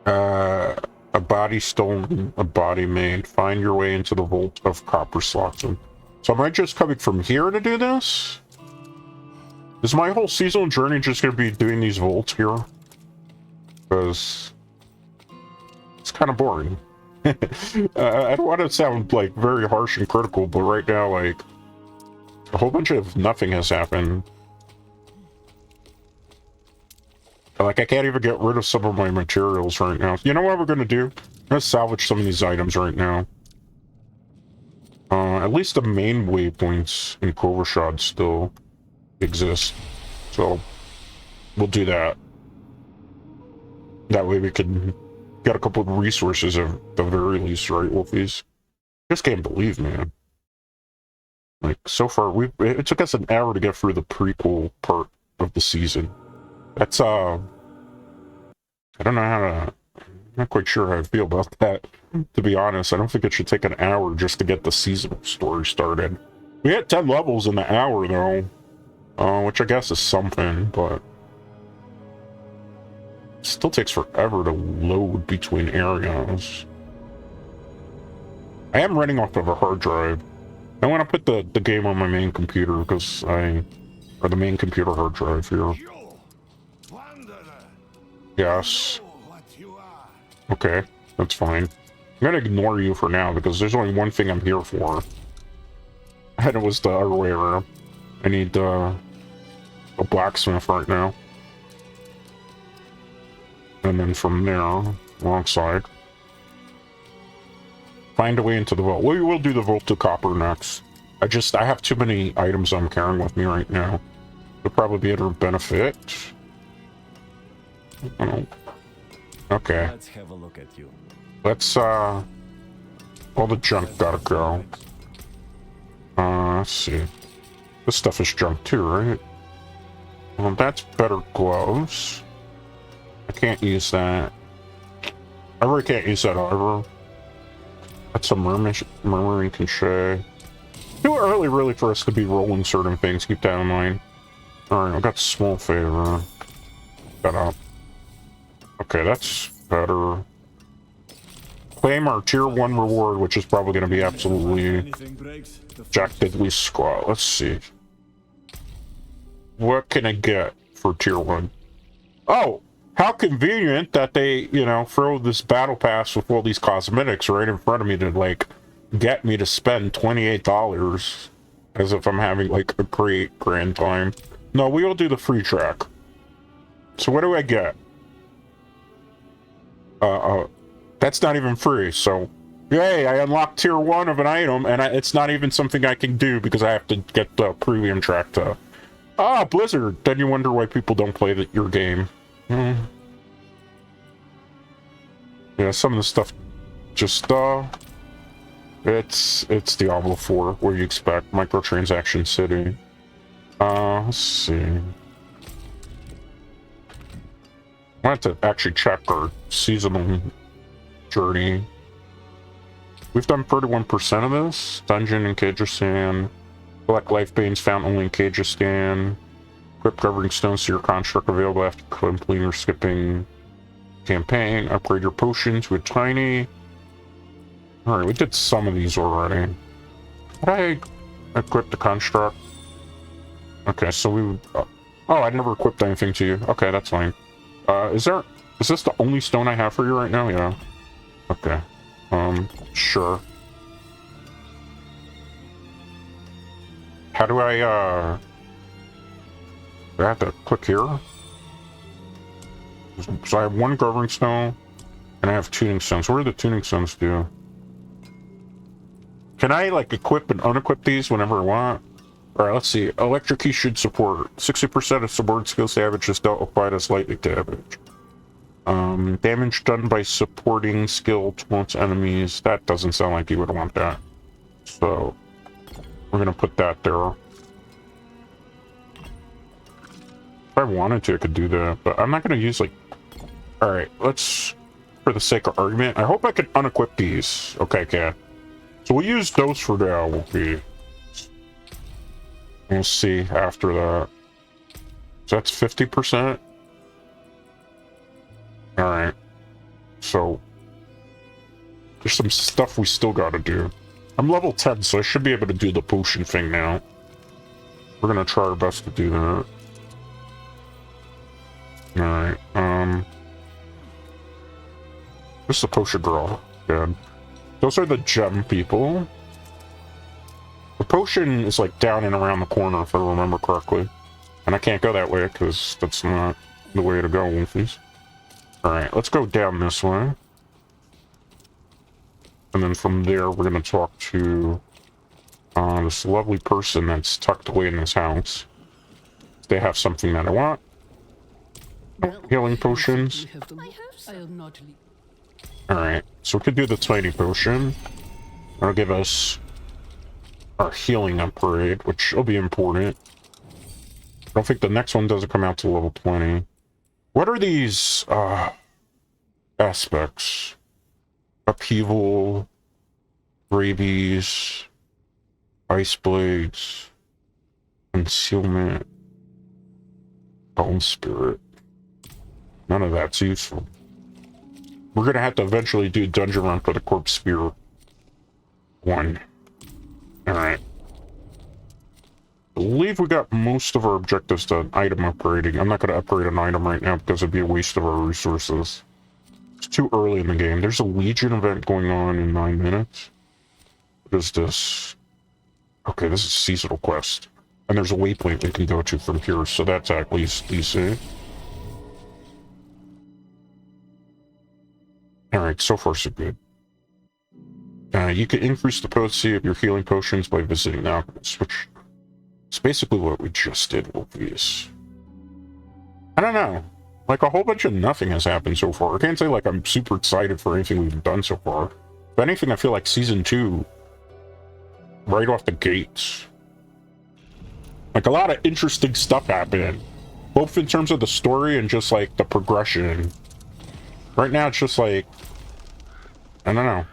A body stolen, a body made. Find your way into the vault of Copper Slotten. So am I just coming from here to do this? Is my whole seasonal journey just going to be doing these vaults here? Because it's kind of boring. I don't want to sound like very harsh and critical, but right now, like, a whole bunch of nothing has happened. Like, I can't even get rid of some of my materials right now. You know what we're gonna do? I'm gonna salvage some of these items right now. At least the main waypoints in Kovershad still exist. So, we'll do that. That way we can get a couple of resources at the very least, right, Wolfies? Just can't believe, man. Like, so far, it took us an hour to get through the prequel part of the season. That's, I don't know how to... I'm not quite sure how I feel about that, to be honest. I don't think it should take an hour just to get the seasonal story started. We had 10 levels in the hour, though, which I guess is something, but... It still takes forever to load between areas. I am running off of a hard drive. I want to put the game on my main computer because or the main computer hard drive here. Yes. Okay, that's fine. I'm gonna ignore you for now because there's only one thing I'm here for. And it was the other way around. I need a blacksmith right now. And then from there, wrong side. Find a way into the vault. We will do the vault to copper next. I have too many items I'm carrying with me right now. It'll probably be able to benefit. Oh. Okay. Let's have a look at you. Let's, all the junk gotta go. Let's see. This stuff is junk too, right? Well, that's better gloves. I can't use that. I really can't use that either. That's a murmuring cliche. Too early, really, for us to be rolling certain things. Keep that in mind. Alright, I got small favor. Shut up. Okay, that's better. Claim our tier 1 reward, which is probably going to be absolutely Jack Diddley Squat. Let's see. What can I get for tier 1? Oh! How convenient that they, you know, throw this battle pass with all these cosmetics right in front of me to, like, get me to spend $28 as if I'm having, like, a great grand time. No, we will do the free track. So what do I get? That's not even free, so... Yay, I unlocked tier 1 of an item, and it's not even something I can do because I have to get the premium track to... Ah, Blizzard! Then you wonder why people don't play your game. Yeah, some of the stuff just, it's Diablo 4, what do you expect? Microtransaction City. Let's see. I have to actually check our seasonal journey. We've done 31% of this. Dungeon in Kyrgyzstan. Collect life beans found only in Kyrgyzstan. Equip governing stones to your construct available after completing or skipping campaign. Upgrade your potions with tiny. Alright, we did some of these already. Did I equip the construct? Okay, so we would... oh, I never equipped anything to you. Okay, that's fine. Is this the only stone I have for you right now? Yeah. Okay. Sure. How do I have to click here? So I have one governing stone, and I have tuning stones. What do the tuning stones do? Can I, like, equip and unequip these whenever I want? Alright, let's see. Electric key should support 60% of support skills damage is dealt applied as lightning damage. Damage done by supporting skill towards enemies. That doesn't sound like you would want that. So, we're gonna put that there. If I wanted to, I could do that, but I'm not gonna use, like... Alright, let's... For the sake of argument, I hope I can unequip these. Okay, can. So we'll use those for now, we'll see after that. So that's 50%. Alright. So there's some stuff we still gotta do. I'm level 10, so I should be able to do the potion thing now. We're gonna try our best to do that. Alright, this is the potion girl. Good. Those are the gem people. The potion is like down and around the corner, if I remember correctly. And I can't go that way, because that's not... the way to go, Wolfies. Alright, let's go down this way. And then from there, we're going to talk to this lovely person that's tucked away in this house. They have something that I want. Healing potions. Alright, so we could do the tiny potion. That'll give us our healing upgrade, which will be important. I don't think the next one doesn't come out to level 20. What are these aspects? Upheaval, rabies, ice blades, concealment, bone spirit. None of that's useful. We're gonna have to eventually do dungeon run for the corpse spear 1. Alright. I believe we got most of our objectives done. Item upgrading. I'm not gonna upgrade an item right now because it'd be a waste of our resources. It's too early in the game. There's a Legion event going on in 9 minutes. What is this? Okay, this is seasonal quest. And there's a waypoint we can go to from here, so that's at least decent. Alright, so far so good. You can increase the potency of your healing potions by visiting the alchemist, which is basically what we just did with these. I don't know. Like, a whole bunch of nothing has happened so far. I can't say, like, I'm super excited for anything we've done so far. If anything, I feel like Season 2, right off the gates. Like, a lot of interesting stuff happened. Both in terms of the story and just, like, the progression. Right now, it's just, like, I don't know.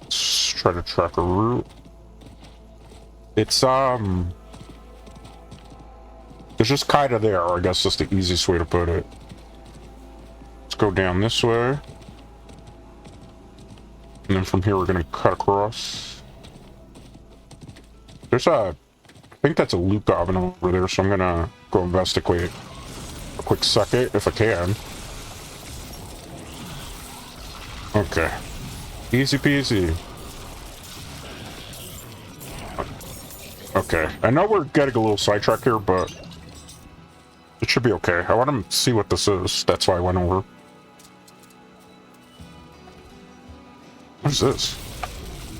Let's try to track a route. It's, it's just kind of there, I guess that's the easiest way to put it. Let's go down this way. And then from here, we're going to cut across. There's I think that's a loot goblin over there, so I'm going to go investigate a quick second, if I can. Okay. Easy peasy. Okay. I know we're getting a little sidetracked here, but it should be okay. I want to see what this is. That's why I went over. What is this?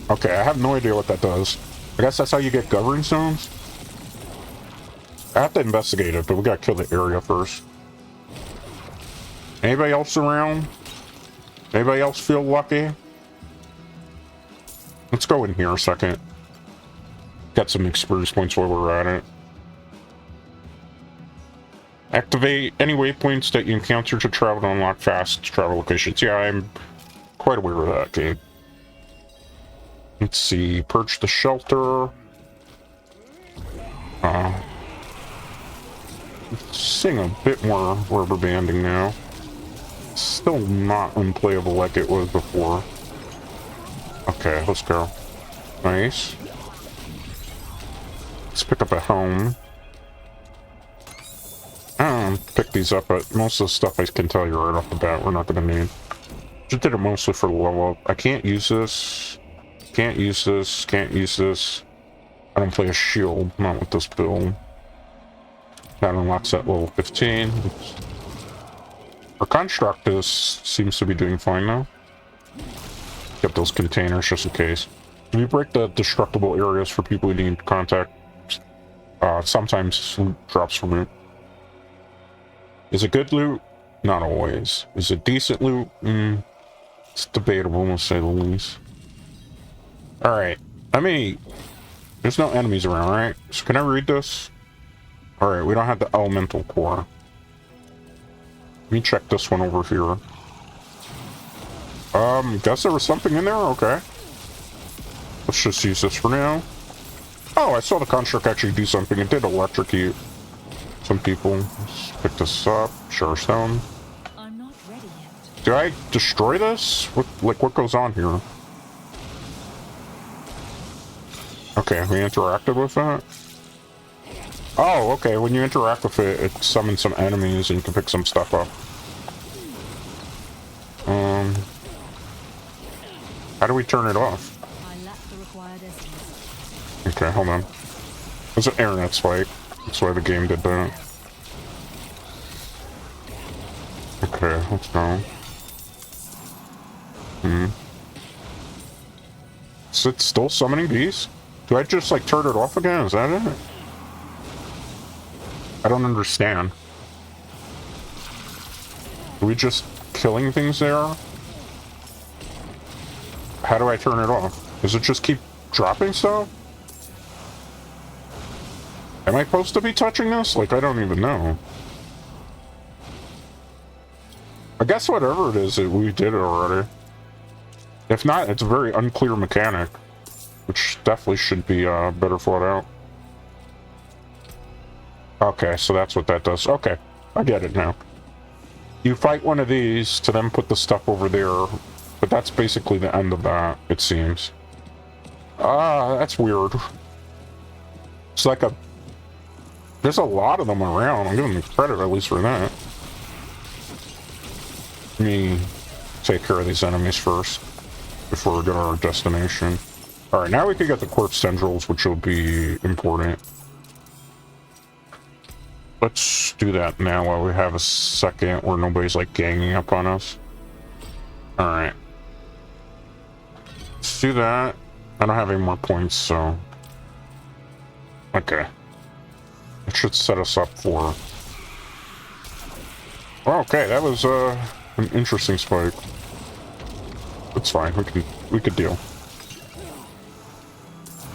Okay, I have no idea what that does. I guess that's how you get governing stones? I have to investigate it, but we gotta kill the area first. Anybody else around? Anybody else feel lucky? Let's go in here a second. Get some experience points while we're at it. Activate any waypoints that you encounter to travel to unlock fast travel locations. Yeah, I'm quite aware of that game. Let's see. Purge the shelter. Sing a bit more rubber banding now. Still not unplayable like it was before. Okay, let's go. Nice. Let's pick up a helm. I don't pick these up, but most of the stuff I can tell you right off the bat we're not going to need. Just did it mostly for the level up. I can't use this. Can't use this. Can't use this. I don't play a shield. Not with this build. That unlocks at level 15. Our construct seems to be doing fine now. Get those containers just in case. If you break the destructible areas for people who need contact, sometimes loot drops from it. Is it good loot? Not always. Is it decent loot? It's debatable, to say the least. Alright. There's no enemies around, right? So can I read this? Alright, we don't have the elemental core. Let me check this one over here. Guess there was something in there? Okay. Let's just use this for now. Oh, I saw the construct actually do something. It did electrocute some people. Let's pick this up. Sure stone. I'm not ready yet. Do I destroy this? What goes on here? Okay, we interacted with that? Oh, okay, when you interact with it, it summons some enemies and you can pick some stuff up. How do we turn it off? I lack the required essence. Okay, hold on. There's an internet spike. That's why the game did that. Okay, let's go. Is it still summoning bees? Do I just, like, turn it off again? Is that it? I don't understand. Are we just killing things there? How do I turn it off? Does it just keep dropping stuff? Am I supposed to be touching this? Like, I don't even know. I guess whatever it is, we did it already. If not, it's a very unclear mechanic, which definitely should be better thought out. Okay, so that's what that does. Okay, I get it now. You fight one of these to then put the stuff over there, but that's basically the end of that, it seems. Ah, that's weird. It's like a... There's a lot of them around. I'm giving them credit at least for that. Let me take care of these enemies first before we get our destination. Alright, now we can get the quartz tendrils, which will be important. Let's do that now while we have a second where nobody's like ganging up on us. Alright. Let's do that. I don't have any more points, so... Okay. It should set us up for... Okay, that was an interesting spike. It's fine, we could deal.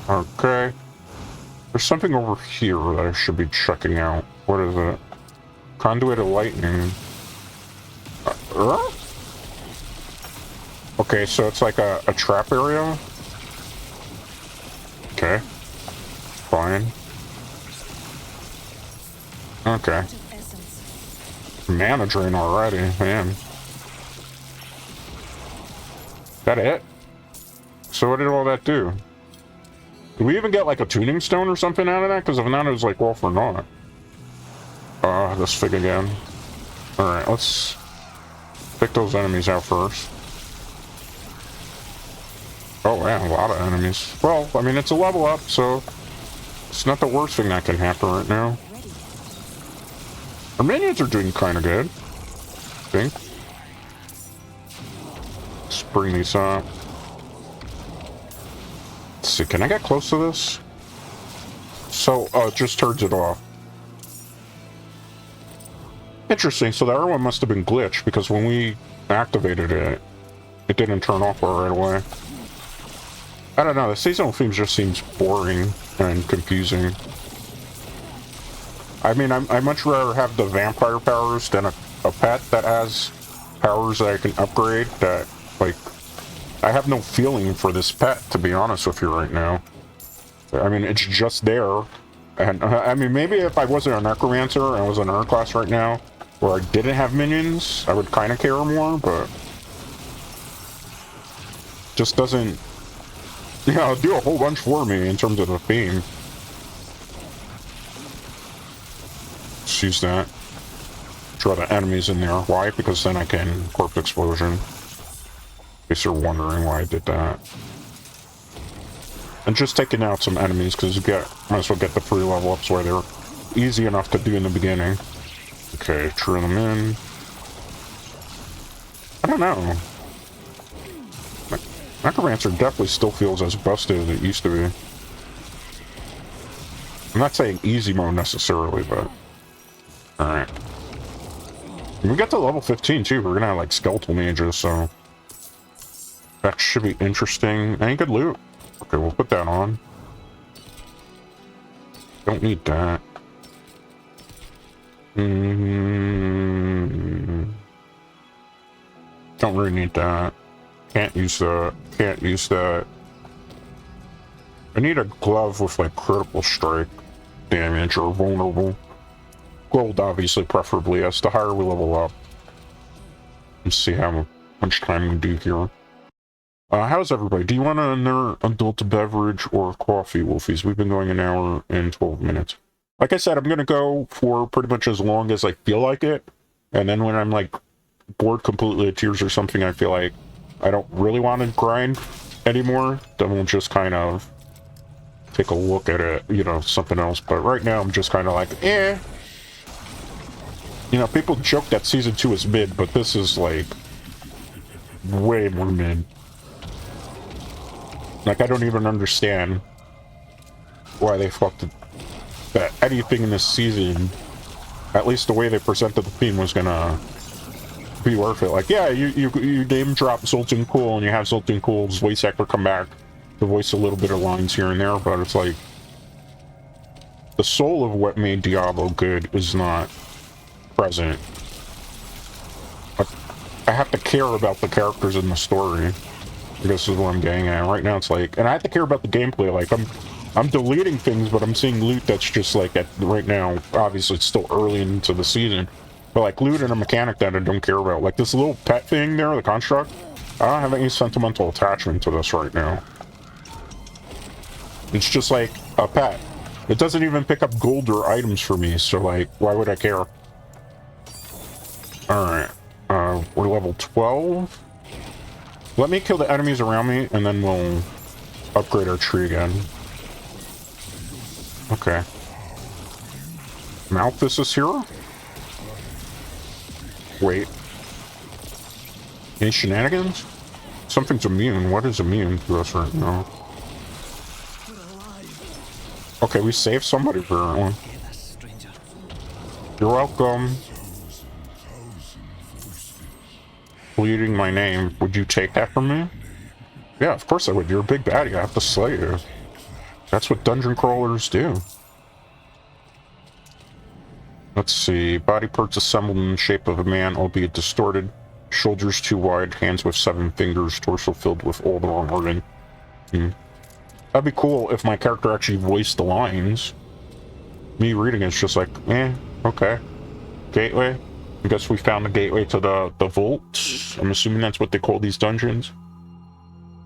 Okay. There's something over here that I should be checking out. What is it? Conduit of lightning. Okay, so it's like a trap area? Okay. Fine. Okay. Mana drain already, man. That it? So what did all that do? Did we even get like a tuning stone or something out of that? Because if not, it was like all for naught. This fig again. Alright, let's pick those enemies out first. Oh yeah, a lot of enemies. Well, I mean, it's a level up, so it's not the worst thing that can happen right now. Our minions are doing kind of good, I think. Let's bring these up. Let's see, can I get close to this? So, it just turns it off. Interesting, so the other one must have been glitched, because when we activated it, it didn't turn off right away. I don't know, the seasonal themes just seems boring and confusing. I mean, I much rather have the vampire powers than a pet that has powers that I can upgrade that, like... I have no feeling for this pet, to be honest with you right now. I mean, it's just there. And, I mean, maybe if I wasn't a necromancer and I was an Earth class right now, where I didn't have minions, I would kind of care more, but... Just doesn't... You know, do a whole bunch for me in terms of the theme. Let's use that. Draw the enemies in there. Why? Because then I can corpse explosion. In case you're wondering why I did that. And just taking out some enemies, because you might as well get the free level ups where they're easy enough to do in the beginning. Okay, turn them in. I don't know. Necromancer definitely still feels as busted as it used to be. I'm not saying easy mode necessarily, but... Alright. When we get to level 15 too, we're gonna have like skeletal mages, so... That should be interesting. Any good loot? Okay, we'll put that on. Don't need that. Don't really need that. Can't use that. Can't use that. I need a glove with like critical strike damage or vulnerable. Gold, obviously, preferably, as the higher we level up. Let's see how much time we do here. How's everybody? Do you want another adult beverage or coffee, Wolfies? We've been going an hour and 12 minutes. Like I said, I'm going to go for pretty much as long as I feel like it. And then when I'm like bored completely of tears or something, I feel like I don't really want to grind anymore, then we'll just kind of take a look at it, you know, something else. But right now I'm just kind of like, eh. You know, people joke that season 2 is mid, but this is like way more mid. Like, I don't even understand why they fucked it. That anything in this season, at least the way they presented the theme, was gonna be worth it. Like, yeah, you name drop Zoltan Cool, and you have Zoltan Cool's voice actor come back to voice a little bit of lines here and there, but it's like the soul of what made Diablo good is not present. I have to care about the characters in the story. This is what I'm getting at. Right now it's like, and I have to care about the gameplay. Like, I'm deleting things, but I'm seeing loot that's just like, right now, obviously it's still early into the season, but like loot and a mechanic that I don't care about. Like this little pet thing there, the construct, I don't have any sentimental attachment to this right now. It's just like a pet. It doesn't even pick up gold or items for me, so like, why would I care? Alright, we're level 12. Let me kill the enemies around me, and then we'll upgrade our tree again. Okay. Malthus is here? Wait. Any shenanigans? Something's immune. What is immune to us right now? Okay, we saved somebody apparently. You're welcome. Bleeding my name. Would you take that from me? Yeah, of course I would. You're a big baddie. I have to slay you. That's what dungeon crawlers do. Let's see. Body parts assembled in the shape of a man, albeit distorted. Shoulders too wide, hands with 7 fingers, torso filled with all the wrong organ. That'd be cool if my character actually voiced the lines. Me reading it's just like, okay. Gateway. I guess we found the gateway to the vault. I'm assuming that's what they call these dungeons.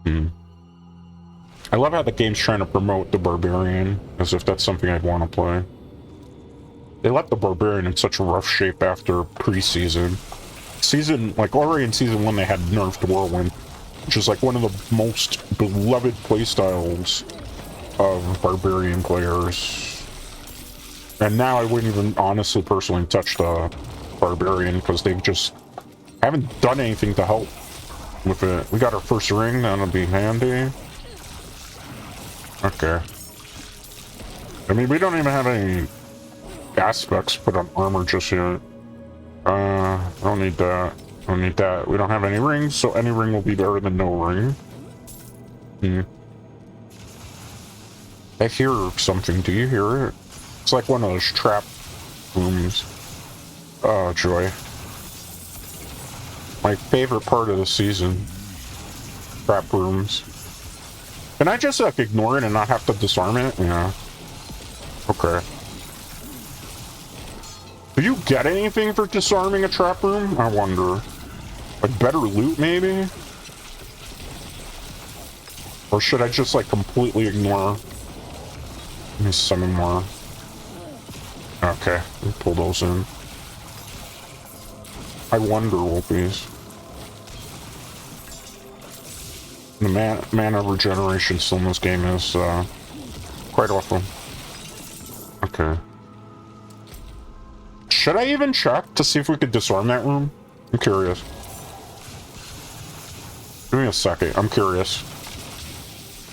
I love how the game's trying to promote the barbarian, as if that's something I'd want to play. They left the barbarian in such a rough shape after pre-season. Like already in season 1 they had nerfed Whirlwind, which is like one of the most beloved playstyles of barbarian players. And now I wouldn't even honestly personally touch the barbarian because they just haven't done anything to help with it. We got our first ring, that'll be handy. Okay. I mean, we don't even have any aspects put on armor just yet. I don't need that. I don't need that. We don't have any rings, so any ring will be better than no ring. I hear something. Do you hear it? It's like one of those trap rooms. Oh, joy. My favorite part of the season. Trap rooms. Can I just like ignore it and not have to disarm it? Yeah. Okay. Do you get anything for disarming a trap room? I wonder. Like better loot maybe? Or should I just like completely ignore? Let me summon more. Okay, we'll pull those in. I wonder, Wolpies. The mana regeneration still in this game is quite awful. Okay. Should I even check to see if we could disarm that room? I'm curious. Give me a second, I'm curious.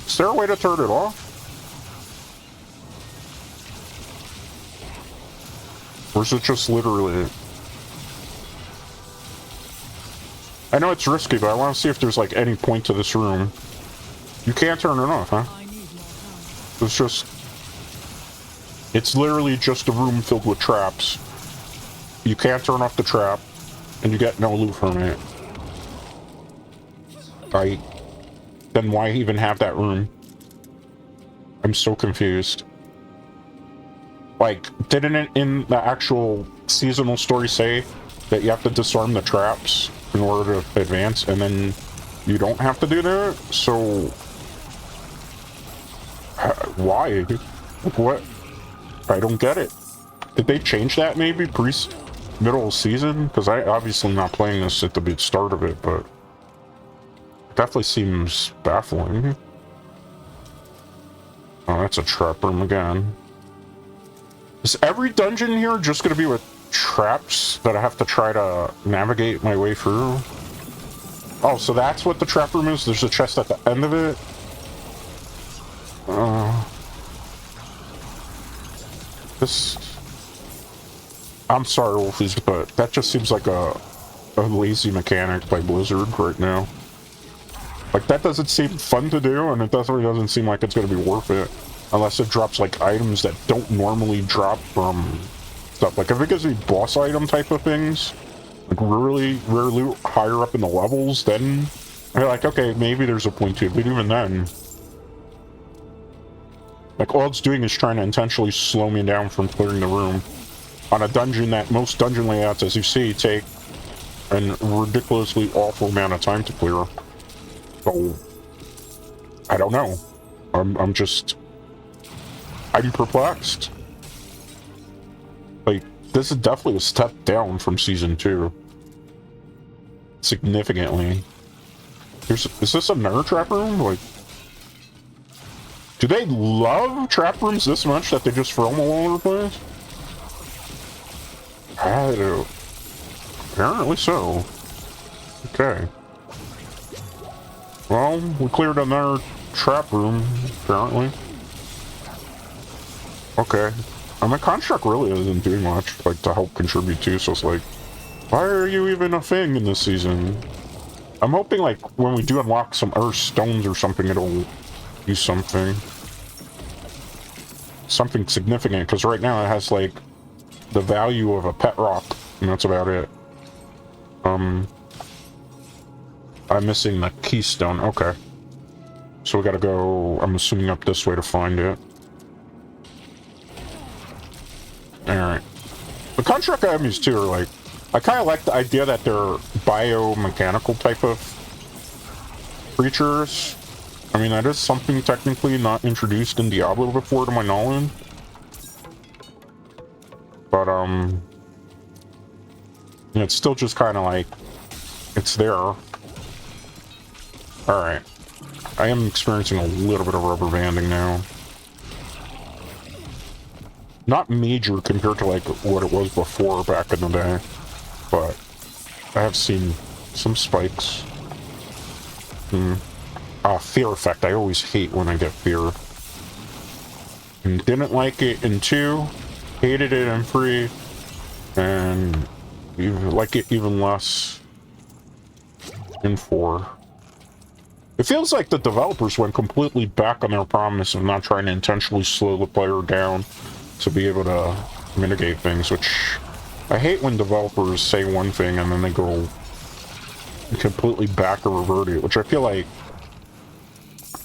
Is there a way to turn it off? Or is it just literally... I know it's risky, but I want to see if there's like any point to this room. You can't turn it off, huh? It's just... It's literally just a room filled with traps. You can't turn off the trap, and you get no loot from it. Right? Then why even have that room? I'm so confused. Like, didn't it in the actual seasonal story say that you have to disarm the traps in order to advance, and then you don't have to do that? So... why? Like, what? I don't get it. Did they change that maybe middle of season? Because I obviously not playing this at the start of it, but it definitely seems baffling. Oh, that's a trap room again. Is every dungeon here just gonna be with traps that I have to try to navigate my way through. Oh, so that's what the trap room is? There's a chest at the end of it? I'm sorry, Wolfies, but that just seems like a lazy mechanic by Blizzard right now. Like, that doesn't seem fun to do, and it definitely doesn't seem like it's going to be worth it. Unless it drops, like, items that don't normally drop from stuff. Like, if it gives me boss item type of things, like, really higher up in the levels, then you're like, okay, maybe there's a point to it. But even then, like, all it's doing is trying to intentionally slow me down from clearing the room. On a dungeon that most dungeon layouts, as you see, take a ridiculously awful amount of time to clear. So, I don't know. I'm perplexed. Like, this is definitely a step down from Season 2. Significantly. Is this another trap room? Like, do they love trap rooms this much that they just throw them all over the place? I do. Apparently so. Okay. Well, we cleared another trap room, apparently. Okay. I mean, Construct really isn't doing much, like, to help contribute to, so it's like, why are you even a thing in this season? I'm hoping, like, when we do unlock some Earth Stones or something, it'll do something. Something significant, because right now it has, like, the value of a pet rock, and that's about it. I'm missing the keystone. Okay. So we gotta go, I'm assuming, up this way to find it. Alright. The construct enemies, too, are like... I kind of like the idea that they're biomechanical type of creatures. I mean, that is something technically not introduced in Diablo before, to my knowledge. But, it's still just kind of like... It's there. Alright. I am experiencing a little bit of rubber banding now. Not major compared to, like, what it was before back in the day. But I have seen some spikes. Fear effect. I always hate when I get fear. And didn't like it in 2. Hated it in 3. And like it even less in 4. It feels like the developers went completely back on their promise of not trying to intentionally slow the player down to be able to mitigate things, which I hate when developers say one thing and then they go completely back or revert it, which I feel like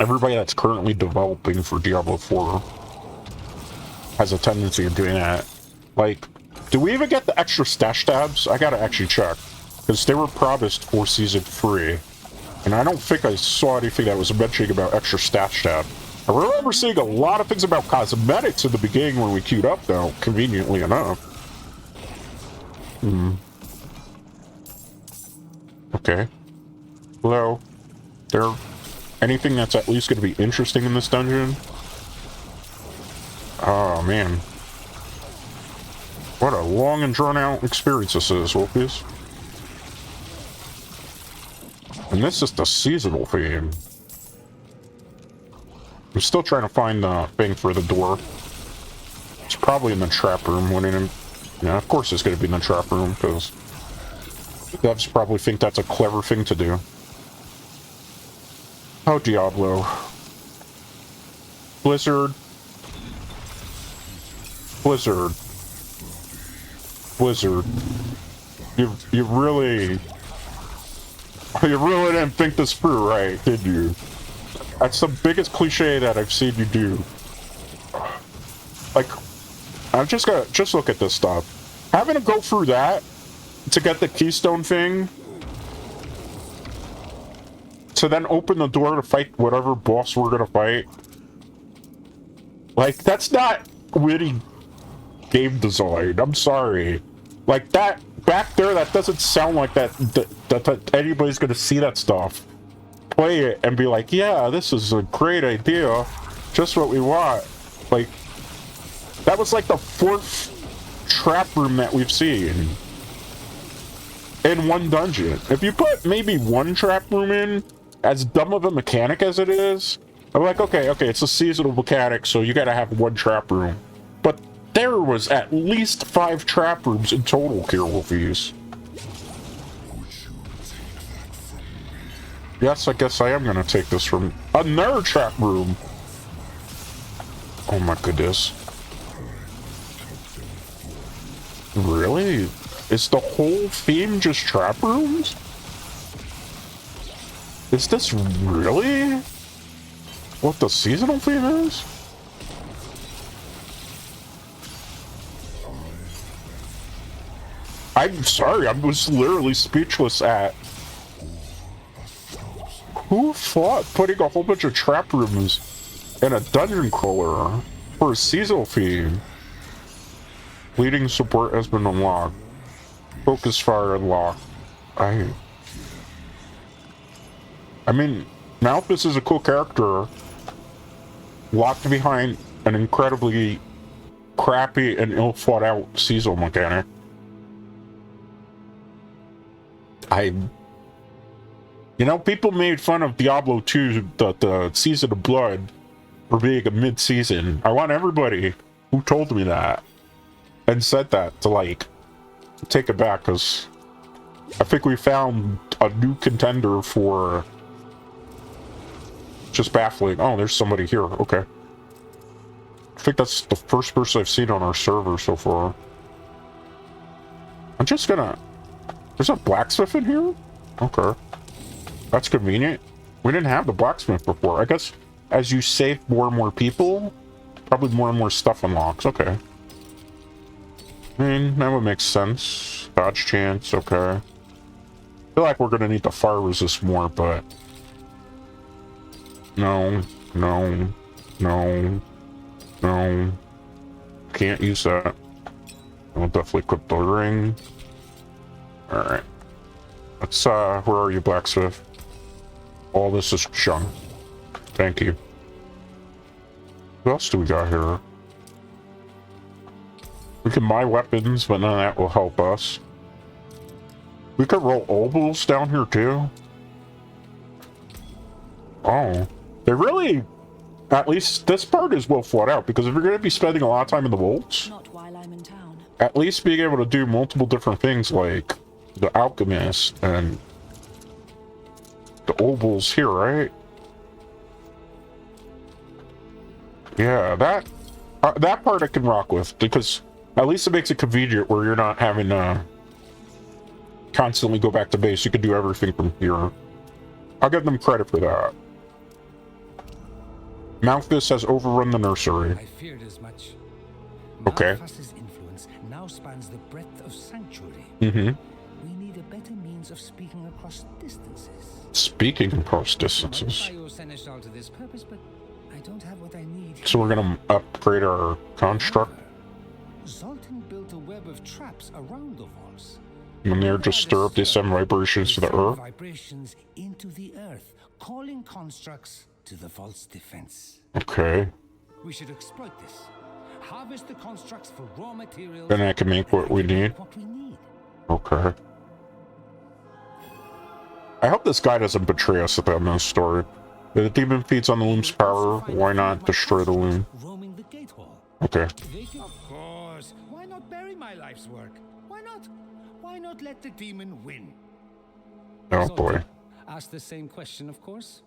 everybody that's currently developing for Diablo 4 has a tendency of doing that. Like, do we even get the extra stash tabs? I gotta actually check, because they were promised for Season 3. And I don't think I saw anything that was mentioning about extra stash tab. I remember seeing a lot of things about cosmetics in the beginning when we queued up, though, conveniently enough. Okay. Hello. There anything that's at least going to be interesting in this dungeon? Oh, man. What a long and drawn-out experience this is, Wolfies. And this is the seasonal theme. I'm still trying to find the thing for the door. It's probably in the trap room. Yeah, of course it's going to be in the trap room, because devs probably think that's a clever thing to do. Oh, Diablo. Blizzard. Blizzard. Blizzard. You really... You really didn't think this through, right, did you? That's the biggest cliche that I've seen you do. Like, I'm just look at this stuff. Having to go through that to get the keystone thing, to then open the door to fight whatever boss we're gonna fight. Like, that's not witty game design. I'm sorry. Like, that back there, that doesn't sound like that anybody's gonna see that stuff, play it, and be like, yeah, this is a great idea, just what we want. Like, that was like the 4th trap room that we've seen in one dungeon. If you put maybe one trap room in, as dumb of a mechanic as it is, I'm like, okay, it's a seasonal mechanic, so you gotta have one trap room. But there was at least 5 trap rooms in total here, Wolfies. Yes, I guess I am gonna take this from another trap room. Oh my goodness. Really? Is the whole theme just trap rooms? Is this really what the seasonal theme is? I'm sorry, I was literally speechless at who thought putting a whole bunch of trap rooms in a dungeon crawler for a seasonal theme. Leading support has been unlocked. Focus fire unlocked. I mean, Malthus is a cool character, locked behind an incredibly crappy and ill thought out seasonal mechanic. You know, people made fun of Diablo 2, the Season of Blood, for being a mid-season. I want everybody who told me that and said that to, like, take it back, because I think we found a new contender for just baffling. Oh, there's somebody here. Okay. I think that's the first person I've seen on our server so far. I'm just gonna... There's a blacksmith in here? Okay. That's convenient. We didn't have the blacksmith before. I guess as you save more and more people, probably more and more stuff unlocks. Okay. I mean, that would make sense. Dodge chance, okay. I feel like we're gonna need the fire resist more, but... No. Can't use that. I'll definitely equip the ring. Alright. Let's, where are you, blacksmith? All this is junk. Thank you. What else do we got here? We can buy weapons, but none of that will help us. We could roll obols down here, too. Oh. They really... At least this part is well thought out, because if you're going to be spending a lot of time in the vaults... Not while I'm in town. At least being able to do multiple different things, like the alchemist and the obols here, right? Yeah, that part I can rock with, because at least it makes it convenient where you're not having to constantly go back to base. You can do everything from here. I'll give them credit for that. Malthus has overrun the nursery. I feared as much. Okay. Malthus's influence now spans the breadth of Sanctuary. Mm-hmm. We need a better means of speaking across distances. Speaking across I distances. might buy your seneschal to this purpose, but I don't have what I need. So we're gonna upgrade our construct. Zoltan built a web of traps around the vaults. And they're just stir up these send vibrations to the earth. Vibrations into the earth, calling constructs to the vault's defense. Okay. We should exploit this. Harvest the constructs for raw materials. Then I can make what we need. What we need. Okay. I hope this guy doesn't betray us at the end of the story. If the demon feeds on the loom's power, why not destroy the loom? Roaming the gate hall. Okay. Of course. Why not bury my life's work? Why not? Why not let the demon win? Oh boy. Ask the same question, of course.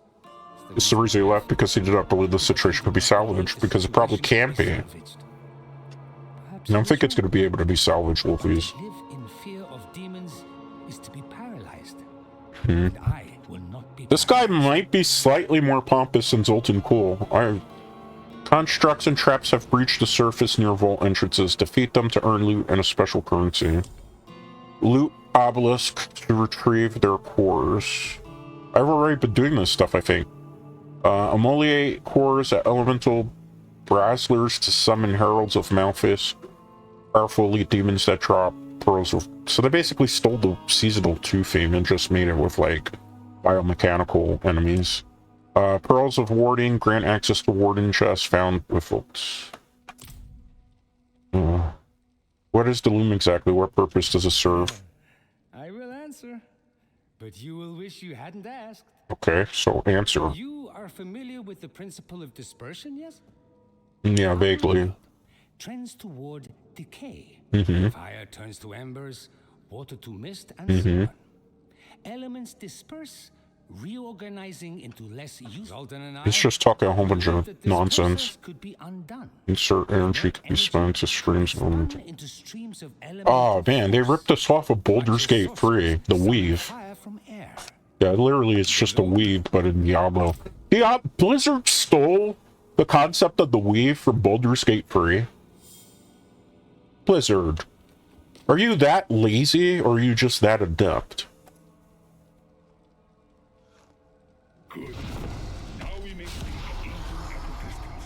It's the reason he left, because he did not believe the situation could be salvaged, because it probably can be. I don't think it's going to be able to be salvaged, Wolfies. Live in fear of demons is to be paralyzed. Hmm. And I will not be This guy paralyzed. might be slightly more pompous than Zoltan Cool. Our constructs and traps have breached the surface near vault entrances. Defeat them to earn loot and a special currency. Loot obelisk to retrieve their cores. I've already been doing this stuff, I think. Emoliate cores at elemental braslers to summon heralds of Malthus. Powerful elite demons that drop pearls of... So they basically stole the seasonal 2 theme and just made it with, like, biomechanical enemies. Pearls of warding grant access to warden chests found with folks. What is the loom exactly? What purpose does it serve? I will answer, but you will wish you hadn't asked. Okay, so answer. You are familiar with the principle of dispersion, yes? Yeah, vaguely. Trends toward decay. Mm-hmm. Fire turns to embers, water to mist, and so on. Elements disperse, reorganizing into less useful. He's just talking a whole bunch of nonsense. Could be undone. Insert energy can be spun into streams of Into streams of Oh man, they ripped us off of Baldur's Gate 3, the weave. fire from air. Yeah, literally it's just a weave, but in Diablo. Yeah, Blizzard stole the concept of the weave from Baldur's Gate 3. Blizzard, are you that lazy, or are you just that adept? Good. Now we make things easier at a distance.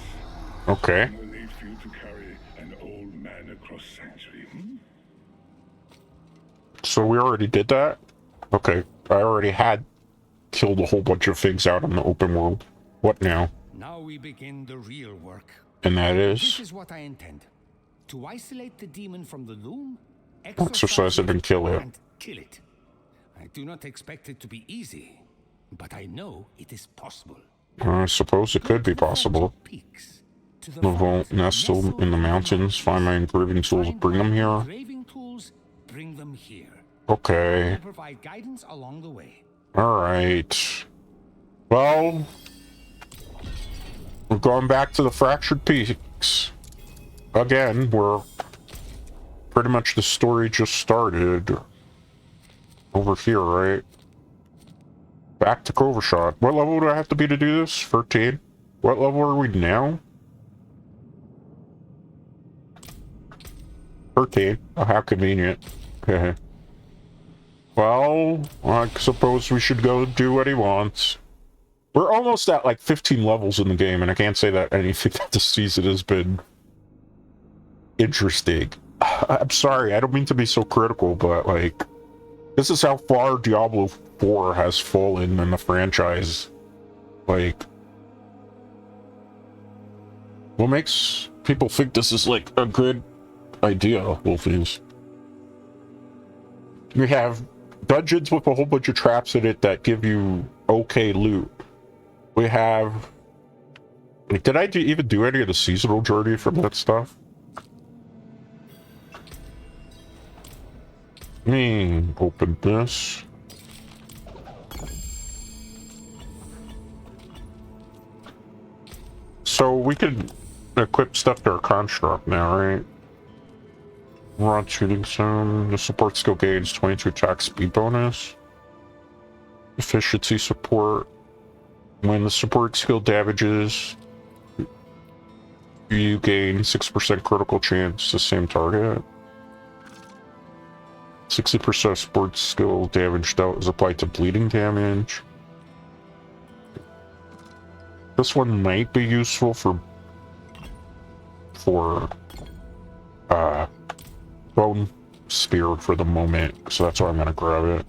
Okay. We'll need for you to carry an old man across sanctuary. So we already did that? Okay. I already had killed a whole bunch of things out in the open world. What now? Now we begin the real work. And that This is? is what I intend. To isolate the demon from the loom, Exorcise it and kill it. and kill it. I do not expect it to be easy, but I know it is possible. I suppose it could be possible. Peaks, to The vault nestled in the mountains. Find my engraving tools, bring them here. Engraving tools, bring them here. Okay. We'll provide guidance along the way. Alright. Well, we're going back to the Fractured Peaks. Again, where pretty much the story just started. Over here, right? Back to Covershot. What level do I have to be to do this? 13? What level are we now? 13. Oh, how convenient. Well, I suppose we should go do what he wants. We're almost at like 15 levels in the game, and I can't say that anything that this season has been interesting. I'm sorry, I don't mean to be so critical, but like, this is how far Diablo 4 has fallen in the franchise. Like, what makes people think this is like a good idea, Wolfies? We have dungeons with a whole bunch of traps in it that give you okay loot. We have... Like, did I even do any of the seasonal journey from that stuff? Let me open this. So we can equip stuff to our construct now, right? Raw shooting zone. The support skill gains 22 attack speed bonus. Efficiency support. When the support skill damages, you gain 6% critical chance to same target. 60% support skill damage dealt is applied to bleeding damage. This one might be useful for bone spear for the moment, so that's why I'm gonna grab it.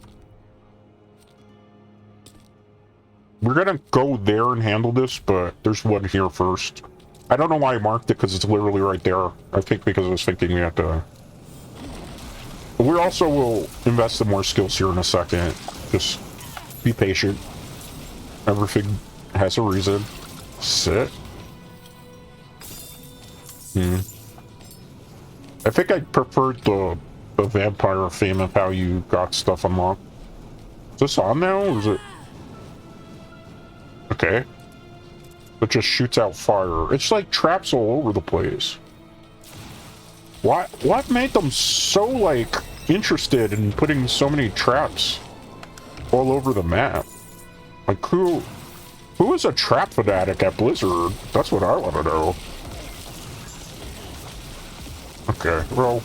We're gonna go there and handle this, but there's one here first. I don't know why I marked it, because it's literally right there. I think because I was thinking we have to... We also will invest in more skills here in a second. Just be patient. Everything has a reason. Sit. I think I preferred the vampire theme of how you got stuff unlocked. Is this on now, or is it... Okay. It just shoots out fire. It's like traps all over the place. What made them so, like, interested in putting so many traps all over the map? Like, who is a trap fanatic at Blizzard? That's what I want to know. Okay, well,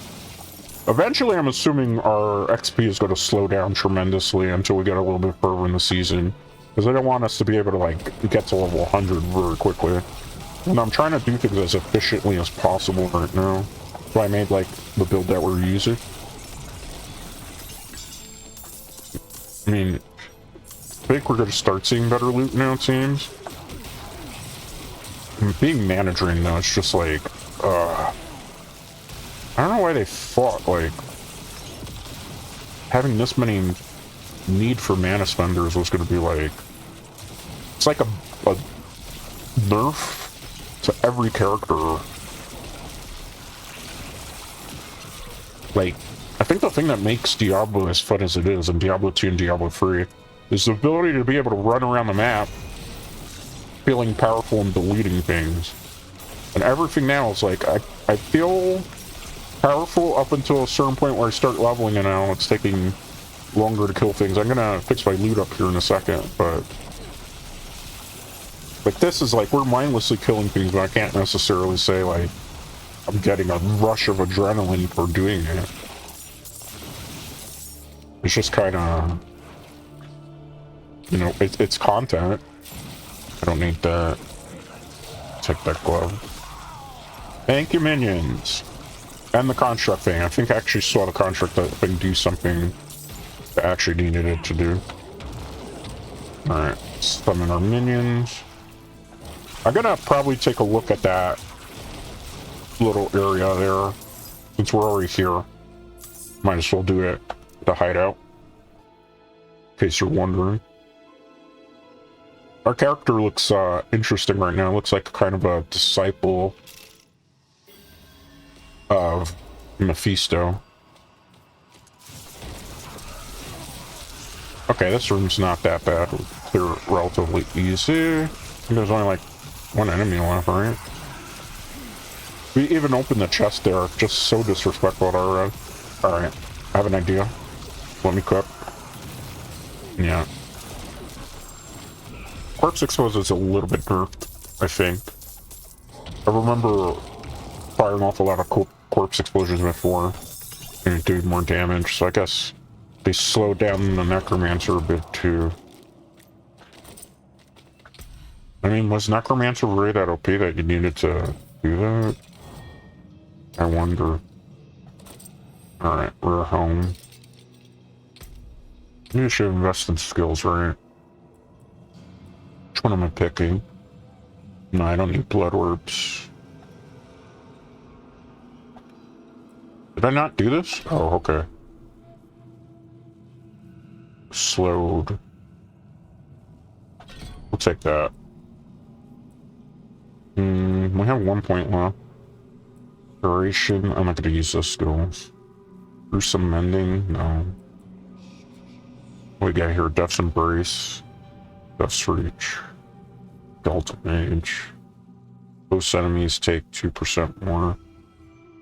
eventually I'm assuming our XP is going to slow down tremendously until we get a little bit further in the season. Because I don't want us to be able to, like, get to level 100 very quickly. And I'm trying to do things as efficiently as possible right now. So I made, like, the build that we're using. I mean, I think we're going to start seeing better loot now, it seems. Being managing, though, it's just like, I don't know why they thought, like, having this many need for mana spenders was going to be like... It's like a nerf to every character. Like, I think the thing that makes Diablo as fun as it is, and Diablo 2 and Diablo 3, is the ability to be able to run around the map feeling powerful and deleting things. And everything now is like, I feel powerful up until a certain point where I start leveling, and now it's taking longer to kill things. I'm gonna fix my loot up here in a second, but... Like, this is like, we're mindlessly killing things, but I can't necessarily say, like, I'm getting a rush of adrenaline for doing it. It's just kind of... You know, it's content. I don't need that. Take that glove. Thank you, minions. And the construct thing. I think I actually saw the construct thing do something that actually needed it to do. Alright, summon our minions. I'm gonna probably take a look at that little area there. Since we're already here, might as well do it. The hideout. In case you're wondering. Our character looks interesting right now. Looks like kind of a disciple of Mephisto. Okay, this room's not that bad. Clear it relatively easy. There's only like one enemy left, right? We even opened the chest there. Just so disrespectful at our end. Alright, I have an idea. Let me cook. Yeah. Corpse Explosion is a little bit nerfed, I think. I remember firing off a lot of corpse explosions before and it did more damage, so I guess they slowed down the Necromancer a bit too. I mean, was Necromancer really that OP that you needed to do that? I wonder. Alright, we're home. Maybe I should invest in skills, right? Which one am I picking? No, I don't need blood orbs. Did I not do this? Oh, okay. Slowed. We'll take that. We have 1 point left. Duration. I'm not going to use those skills. Gruesome mending. No. What we got here? Death's Embrace. Death's Reach. Delta Mage. Most enemies take 2% more.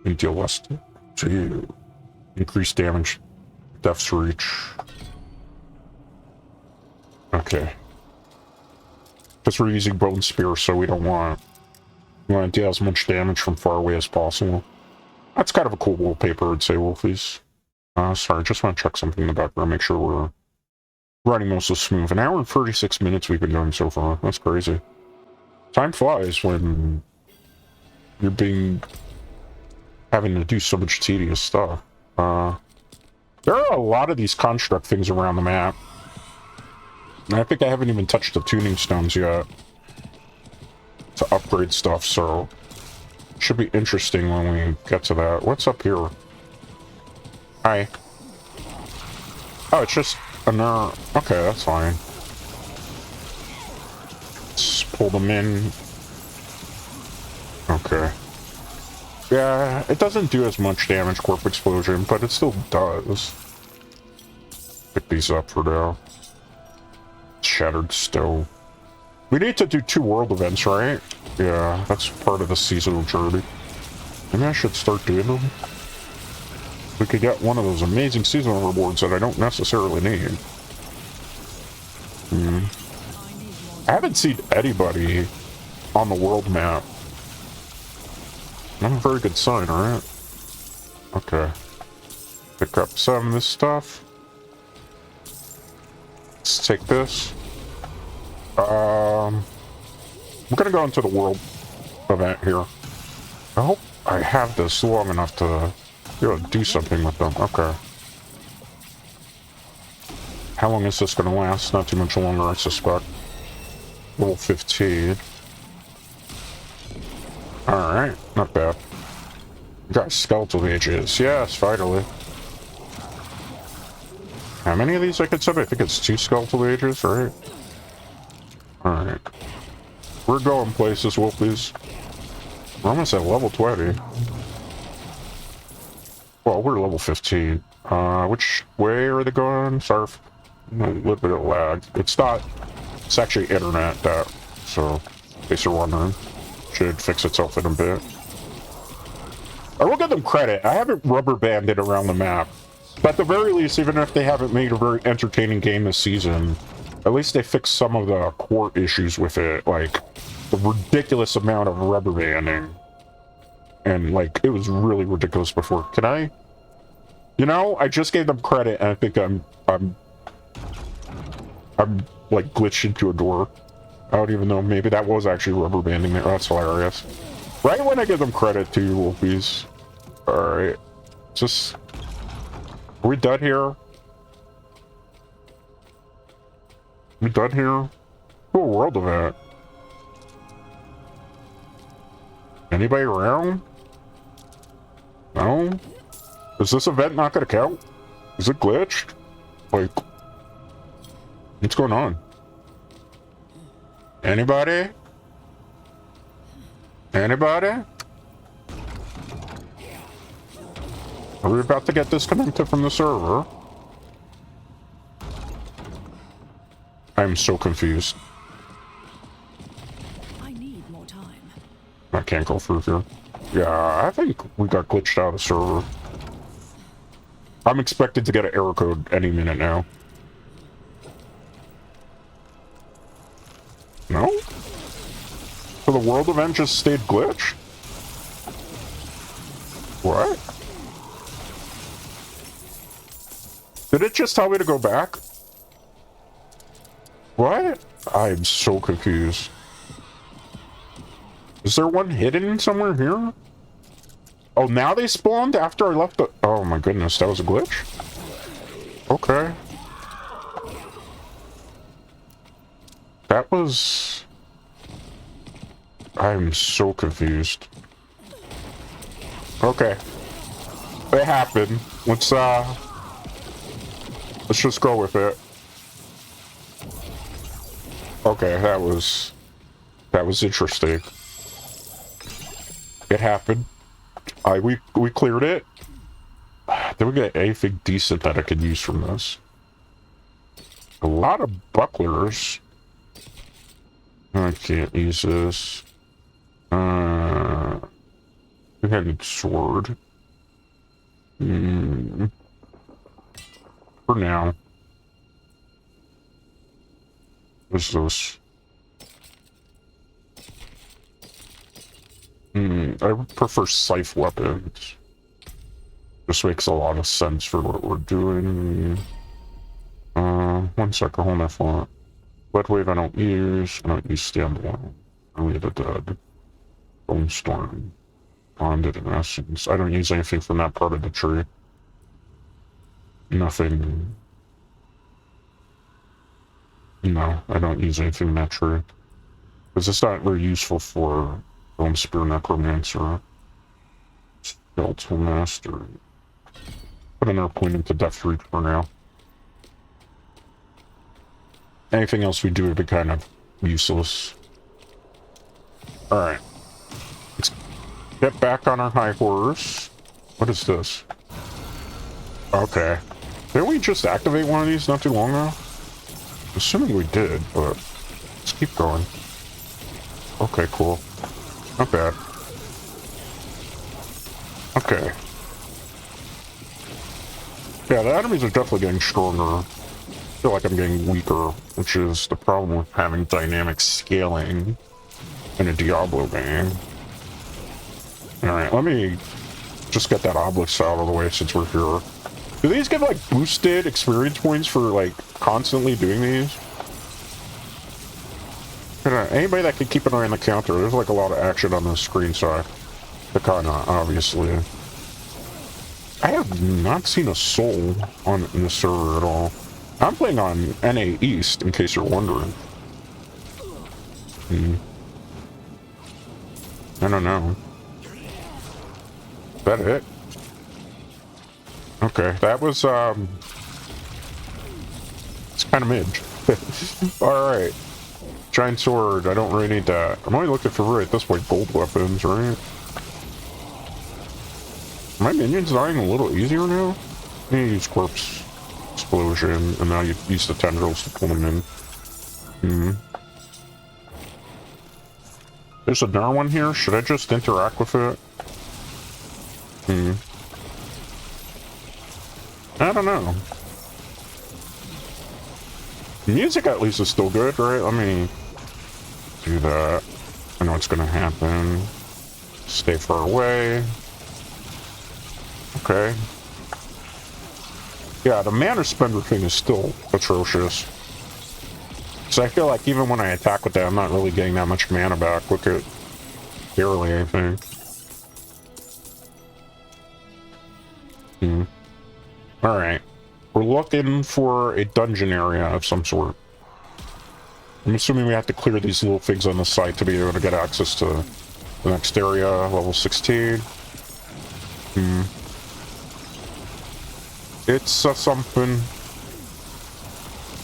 You deal less to you. Increase damage. Death's Reach. Okay. Because we're using Bone Spear, so we don't want... We want to deal as much damage from far away as possible. That's kind of a cool wallpaper, I'd say, Wolfies. Sorry, just want to check something in the background, make sure we're running mostly smooth. An hour and 36 minutes we've been going so far. That's crazy. Time flies when you're having to do so much tedious stuff. There are a lot of these construct things around the map. And I think I haven't even touched the tuning stones yet to upgrade stuff, so should be interesting when we get to that. What's up here? Hi. Oh, it's just another... Okay, that's fine. Let's pull them in. Okay. Yeah, it doesn't do as much damage, Corp Explosion, but it still does. Pick these up for now. Shattered Stove. We need to do 2 world events, right? Yeah, that's part of the seasonal journey. Maybe I should start doing them. We could get one of those amazing seasonal rewards that I don't necessarily need. I haven't seen anybody on the world map. Not a very good sign, alright? Okay. Pick up some of this stuff. Let's take this. I'm gonna go into the world event here. I hope I have this long enough to be able to do something with them. Okay. How long is this gonna last? Not too much longer, I suspect. Level 15. Alright, not bad. Got skeletal mages. Yes, finally. How many of these I could sub? I think it's 2 skeletal mages, right? Alright. We're going places, Wolfies. We're almost at level 20. Well, we're level 15. Which way are they going? Sorry, a little bit of lag. It's not... It's actually internet, that. So, in case you're wondering. Should fix itself in a bit. I will give them credit. I haven't rubber banded around the map. But at the very least, even if they haven't made a very entertaining game this season, at least they fixed some of the core issues with it, like the ridiculous amount of rubber banding. And like, it was really ridiculous before. Can I? You know, I just gave them credit, and I think I'm like glitched into a door. I don't even know. Maybe that was actually rubber banding there. Oh, that's hilarious. Right when I give them credit to you, Wolfies. Alright. Just... Are we done here? We done here? Cool world event. Anybody around? No? Is this event not gonna count? Is it glitched? Like... What's going on? Anybody? Anybody? Are we about to get disconnected from the server? I'm so confused. I need more time. I can't go through here. Yeah, I think we got glitched out of the server. I'm expected to get an error code any minute now. No? So the world event just stayed glitched? What? Did it just tell me to go back? What? I'm so confused. Is there one hidden somewhere here? Oh, now they spawned after I left the... Oh my goodness, that was a glitch? Okay. That was... I'm so confused. Okay. It happened. Let's just go with it. Okay, that was interesting. It happened. We cleared it. Did we get anything decent that I could use from this? A lot of bucklers. I can't use this. Two-handed sword. For now. What's those? I prefer scythe weapons. This makes a lot of sense for what we're doing. 1 second, hold my thought. Blood wave I don't use. I don't use standalone. Only the dead. Bone storm. Bonded in essence. I don't use anything from that part of the tree. Nothing. No, I don't use anything in that tree. Because it's not very useful for Bone Spear Necromancer. Skeletal Master. Put another point into Death Reach for now. Anything else we do would be kind of useless. Alright. Let's get back on our high horse. What is this? Okay. Didn't we just activate one of these not too long ago? Assuming we did, but let's keep going. Okay, cool. Not bad. Okay. Yeah, the enemies are definitely getting stronger. I feel like I'm getting weaker, which is the problem with having dynamic scaling in a Diablo game. Alright, let me just get that obelisk out of the way since we're here. Do these give, like, boosted experience points for, like, constantly doing these? Anybody that can keep an eye on the counter, there's, like, a lot of action on the screen, so I kind of, obviously. I have not seen a soul in the server at all. I'm playing on NA East, in case you're wondering. I don't know. Is that it? Okay, that was, it's kind of mid. Alright. Giant sword, I don't really need that. I'm only looking for, at this point, gold weapons, right? Are my minions dying a little easier now? I need to use corpse explosion, and now you use the tendrils to pull them in. There's another one here. Should I just interact with it? I don't know. Music at least is still good, right? Let me do that. I know what's gonna happen. Stay far away. Okay. Yeah, the mana spender thing is still atrocious. So I feel like even when I attack with that, I'm not really getting that much mana back. Look at barely anything. Alright. We're looking for a dungeon area of some sort. I'm assuming we have to clear these little things on the side to be able to get access to the next area, level 16. It's something.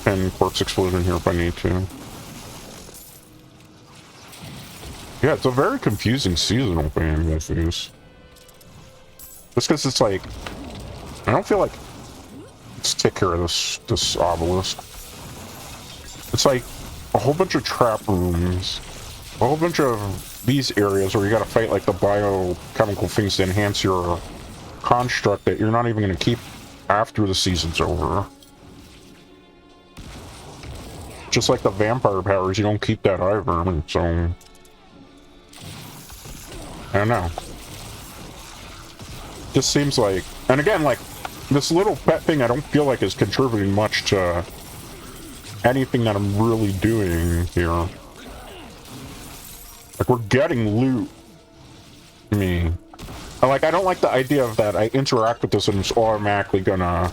And corpse explosion here if I need to. Yeah, it's a very confusing seasonal thing with these. Just because it's like, I don't feel like, let's take care of this obelisk. It's like a whole bunch of trap rooms, a whole bunch of these areas where you gotta fight like the biochemical things to enhance your construct that you're not even gonna keep after the season's over. Just like the vampire powers, you don't keep that either, so... I don't know. Just seems like... And again, like, this little pet thing I don't feel like is contributing much to anything that I'm really doing here. Like, we're getting loot. Like, I don't like the idea of that. I interact with this and it's automatically gonna,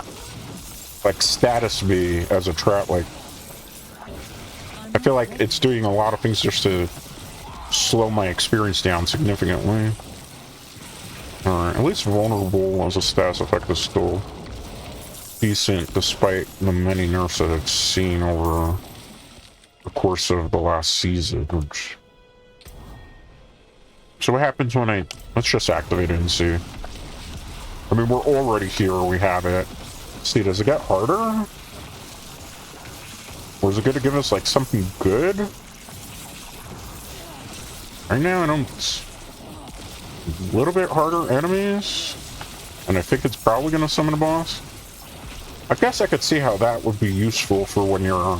like, status me as a trap. Like, I feel like it's doing a lot of things just to slow my experience down significantly. Alright, at least vulnerable as a status effect is still decent despite the many nerfs that I've seen over the course of the last season. Which... So what happens when I... Let's just activate it and see. I mean, we're already here, we have it. Let's see, does it get harder? Or is it going to give us, like, something good? Right now, I don't... A little bit harder enemies. And I think it's probably going to summon a boss. I guess I could see how that would be useful for when you're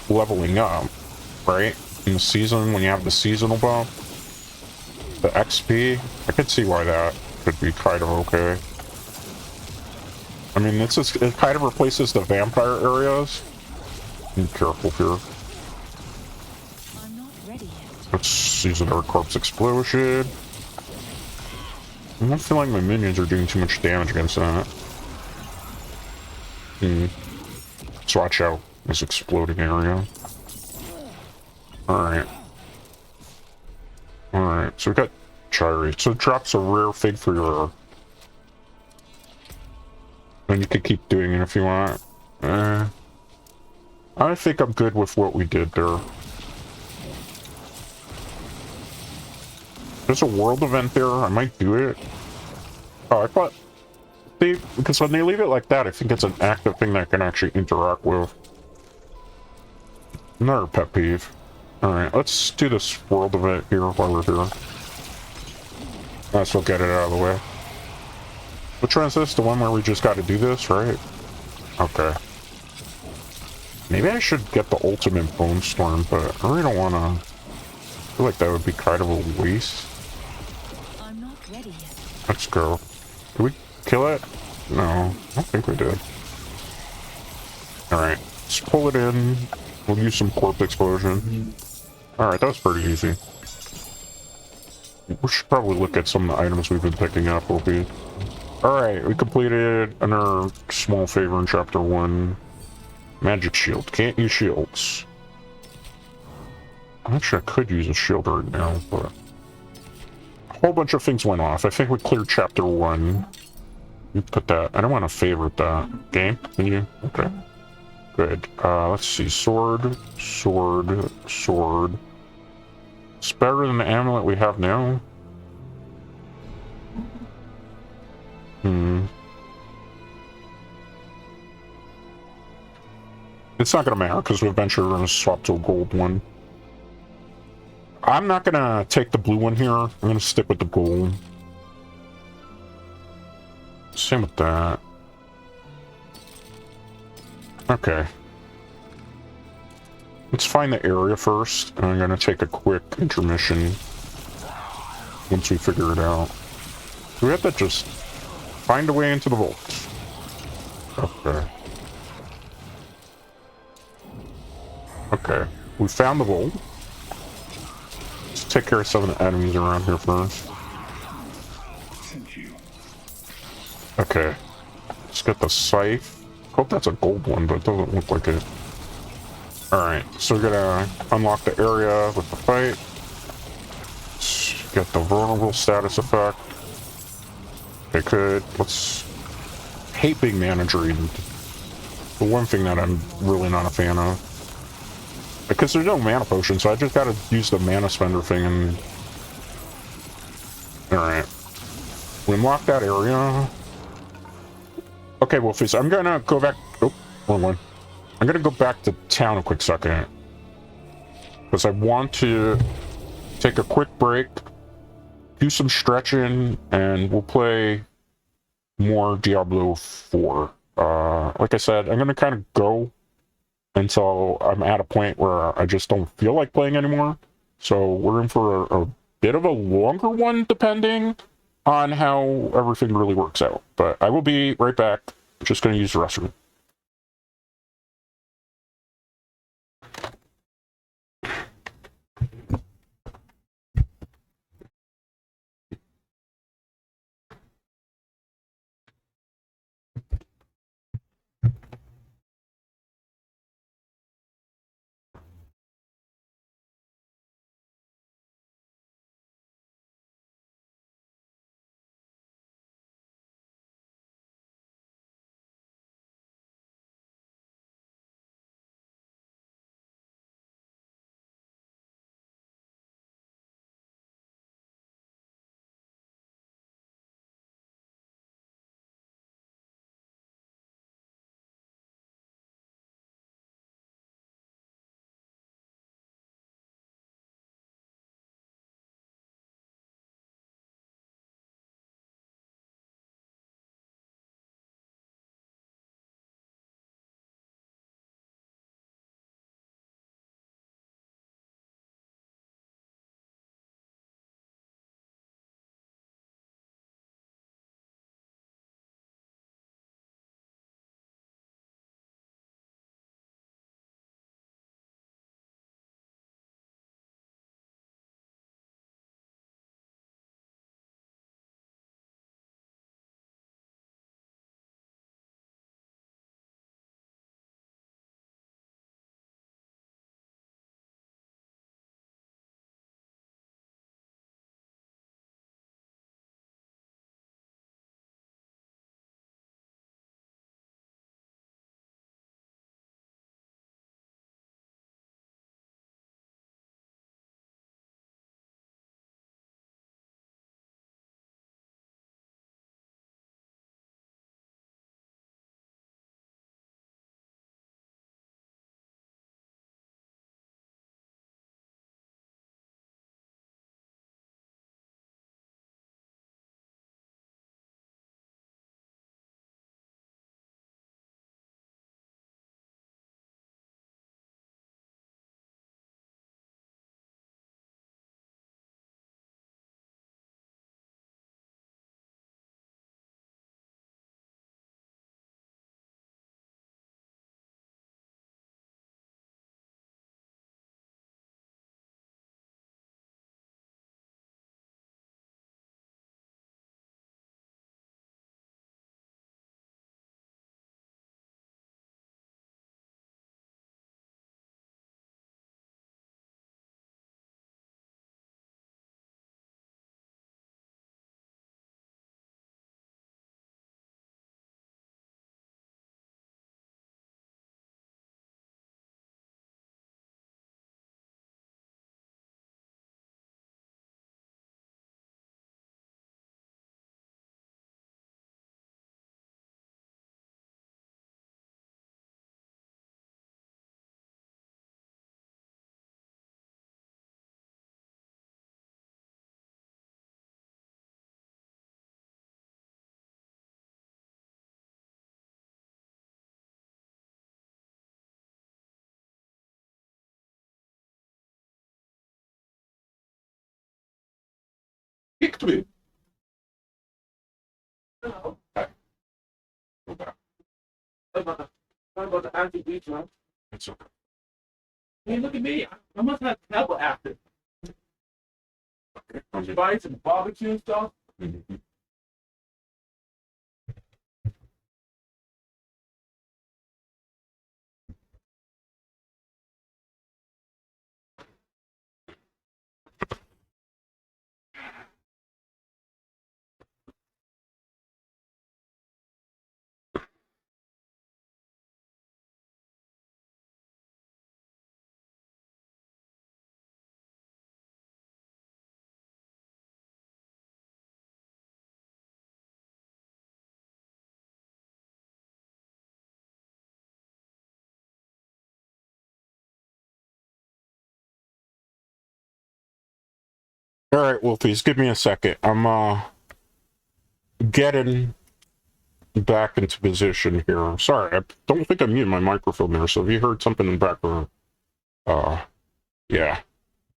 leveling up, right? In the season, when you have the seasonal buff. The XP, I could see why that could be kind of okay. I mean, it kind of replaces the vampire areas. Be careful here. I'm not ready yet. Let's use another corpse explosion. I don't feel like my minions are doing too much damage against that. So watch out, this exploding area. Alright. Alright, so we got Chiri. So it drops a rare fig for your... And you could keep doing it if you want. I think I'm good with what we did there. There's a world event there, I might do it. Oh, I thought... Because when they leave it like that, I think it's an active thing that I can actually interact with. Another pet peeve. Alright, let's do this world event here while we're here. Let's go get it out of the way. Which one is this? The one where we just got to do this, right? Okay. Maybe I should get the ultimate bone storm, but I really don't want to... I feel like that would be kind of a waste. I'm not ready yet. Let's go. Did we kill it? No, I don't think we did. Alright, let's pull it in. We'll use some corpse explosion. Alright, that was pretty easy. We should probably look at some of the items we've been picking up, Opie. Alright, we completed another small favor in Chapter 1. Magic shield. Can't use shields. Actually, I could use a shield right now, but... whole bunch of things went off. I think we cleared chapter 1. You put that. I don't want to favorite that. Game? Can you? Okay. Good. Let's see. Sword, sword, sword. It's better than the amulet we have now. It's not gonna matter, because eventually we're gonna swap to a gold one. I'm not gonna take the blue one here. I'm gonna stick with the gold. Same with that. Okay. Let's find the area first, and I'm gonna take a quick intermission once we figure it out. So we have to just find a way into the vault. Okay. Okay. We found the vault. Let's take care of some of the enemies around here first. Okay. Let's get the scythe. Hope that's a gold one, but it doesn't look like it. Alright, so we're gonna unlock the area with the fight. Let's get the vulnerable status effect. Okay, good. Let's... hate being mana drained. The one thing that I'm really not a fan of. Because there's no mana potion, so I just gotta use the mana spender thing and... Alright. We unlock that area. Okay, Wolfies, I'm gonna go back... Oh, wrong one. I'm gonna go back to town a quick second. Because I want to take a quick break, do some stretching, and we'll play more Diablo 4. Like I said, I'm gonna kind of go until I'm at a point where I just don't feel like playing anymore. So we're in for a bit of a longer one, depending on how everything really works out. But I will be right back. Just gonna use the restroom. Kicked me. Okay. Go back. What about the anti-beach, man? It's okay. Hey, look at me. I must have hella active. Okay. Bites and barbecue and stuff. Mhm. All right, Wolfies, give me a second. I'm getting back into position here. Sorry, I don't think I muted my microphone there, so if you heard something in the background, yeah,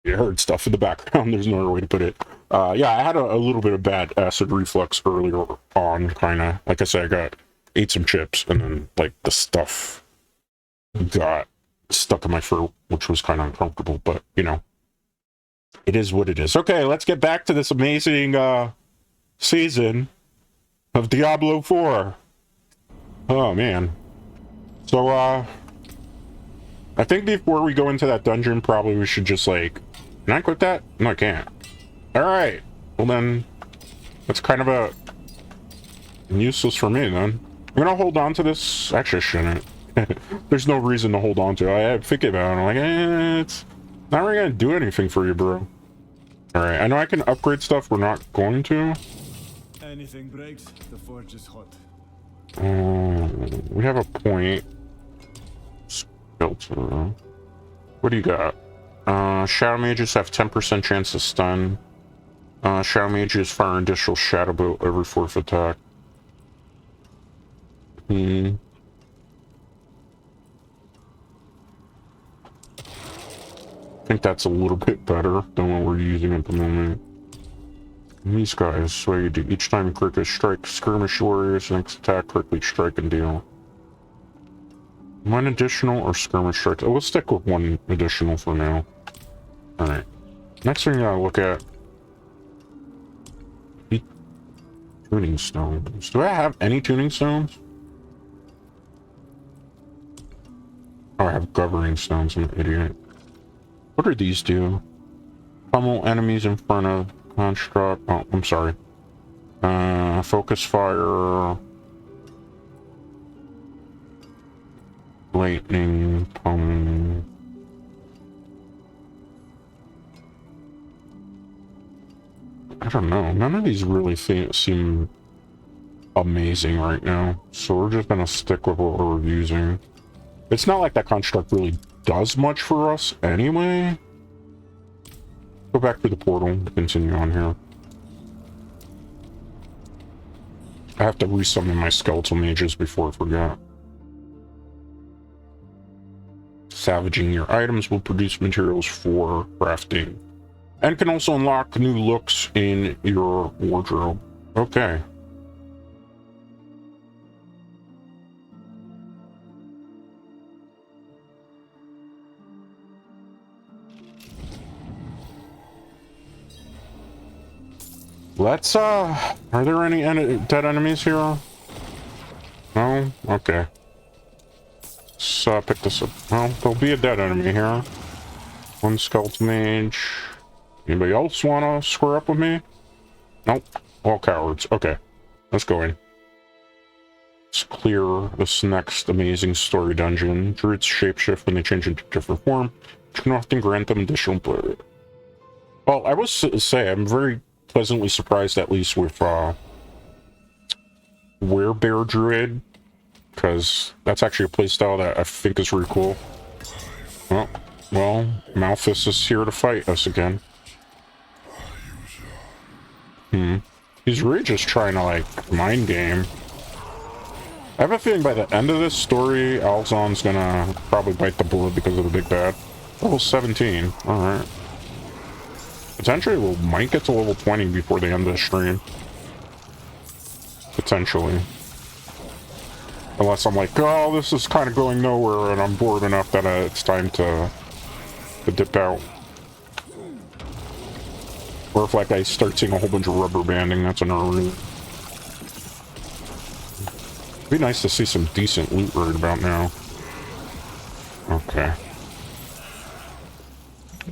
you heard stuff in the background. There's no other way to put it. Yeah, I had a little bit of bad acid reflux earlier on, kind of. Like I said, ate some chips, and then, like, the stuff got stuck in my throat, which was kind of uncomfortable, but, you know, it is what it is. Okay, let's get back to this amazing, season of Diablo 4. Oh, man. So, I think before we go into that dungeon, probably we should just, like... Can I quit that? No, I can't. Alright. Well, then... That's kind of a... useless for me, then. I'm gonna hold on to this... Actually, I shouldn't. There's no reason to hold on to it. I think about it, I'm like, it's... not really gonna do anything for you, bro. Alright, I know I can upgrade stuff, we're not going to. Anything breaks, the forge is hot. We have a point. Filter. What do you got? Shadow mages have 10% chance to stun. Shadow mages fire an additional shadow bolt every 4th attack. I think that's a little bit better than what we're using at the moment. And these guys, so you do each time you click a strike, skirmish warriors, next attack, quickly strike and deal. One additional or skirmish strike? Oh, we'll stick with one additional for now. Alright. Next thing I gotta look at. Tuning stones. Do I have any tuning stones? Oh, I have governing stones, I'm an idiot. What do these do? Pummel enemies in front of construct. Oh, I'm sorry. Focus fire. Lightning. Pummel. I don't know. None of these really seem amazing right now. So we're just gonna stick with what we're using. It's not like that construct really does much for us anyway. Go back to the portal to continue on here. I have to resummon my skeletal mages before I forget. Salvaging your items will produce materials for crafting. And can also unlock new looks in your wardrobe. Okay. Let's, are there any dead enemies here? No? Okay. So, pick this up. Well, there'll be a dead enemy here. One skeleton mage. Anybody else wanna square up with me? Nope. All cowards. Okay. Let's go in. Let's clear this next amazing story dungeon. Druids shapeshift when they change into different form, which can often grant them additional blur. Well, I will say, I'm very pleasantly surprised, at least with Werebear Druid, because that's actually a playstyle that I think is really cool. Well, Malthus is here to fight us again. He's really just trying to, like, mind game. I have a feeling by the end of this story, Alzon's gonna probably bite the bullet because of the big bad. Level 17, alright. Potentially we might get to level 20 before the end of the stream. Potentially. Unless I'm like, oh, this is kind of going nowhere and I'm bored enough that it's time to dip out. Or if like I start seeing a whole bunch of rubber banding, that's another reason. It'd be nice to see some decent loot right about now. Okay.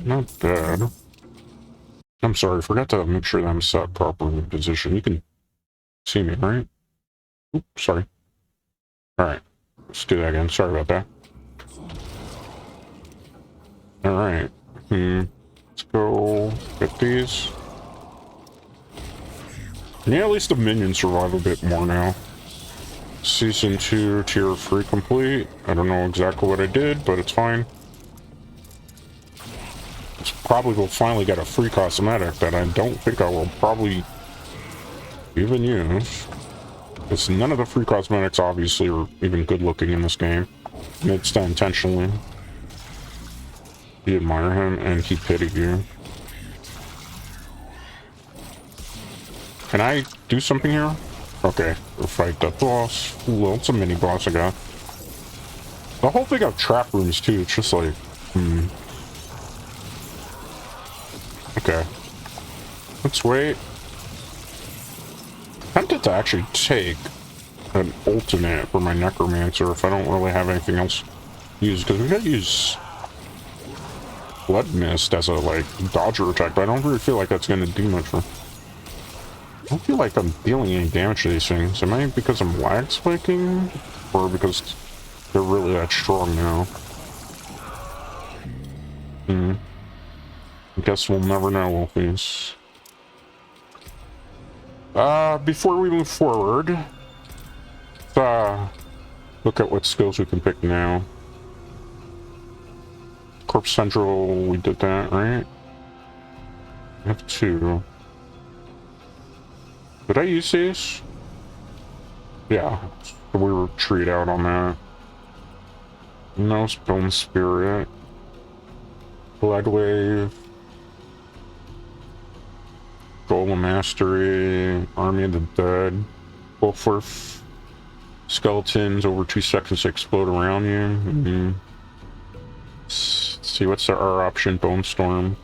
Not bad. I'm sorry, I forgot to make sure that I'm set properly in position. You can see me, right? Oops, sorry. Alright. Let's do that again. Sorry about that. Alright. Let's go get these. Yeah, at least the minions survive a bit more now. Season 2 tier 3 complete. I don't know exactly what I did, but it's fine. Probably will finally get a free cosmetic that I don't think I will probably even use. Because none of the free cosmetics obviously are even good looking in this game. And it's done intentionally. You admire him and he pitied you. Can I do something here? Okay, we'll fight the boss. Ooh, well, it's a mini boss I got. The whole thing of trap rooms too, it's just like, Okay. Let's wait. I'm tempted to actually take an ultimate for my necromancer if I don't really have anything else to use, because we gotta use blood mist as a like dodger attack, but I don't really feel like that's gonna do much for. I don't feel like I'm dealing any damage to these things. Am I because I'm lag spiking, or because they're really that strong now? I guess we'll never know, Wolfies. Before we move forward, look at what skills we can pick now. Corpse Central, we did that, right? I have 2. Did I use these? Yeah, we were treed out on that. No Bone Spirit. Blood Wave. Golem Mastery. Army of the Dead. Wolfworth. Skeletons over 2 seconds to explode around you. Let's see, what's our option? Bone Storm.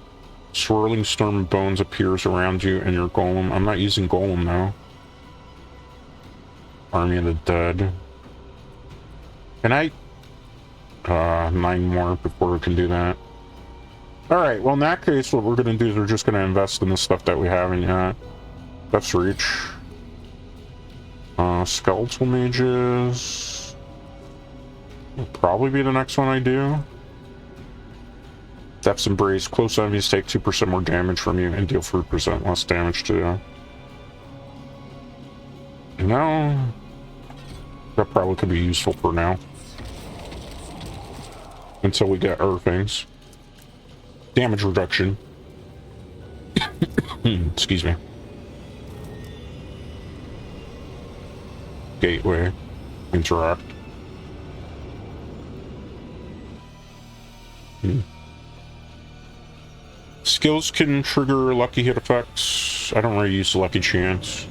Swirling storm of bones appears around you and your golem. I'm not using golem now. Army of the Dead. Can I? 9 more before we can do that. Alright, well in that case what we're going to do is we're just going to invest in the stuff that we haven't yet. That's Reach. Skeletal Mages. Will probably be the next one I do. Depth's Embrace. Close enemies take 2% more damage from you and deal 3% less damage to you. No. That probably could be useful for now. Until we get other things. Damage reduction. Excuse me. Gateway. Interact. Skills can trigger lucky hit effects. I don't really use lucky chance.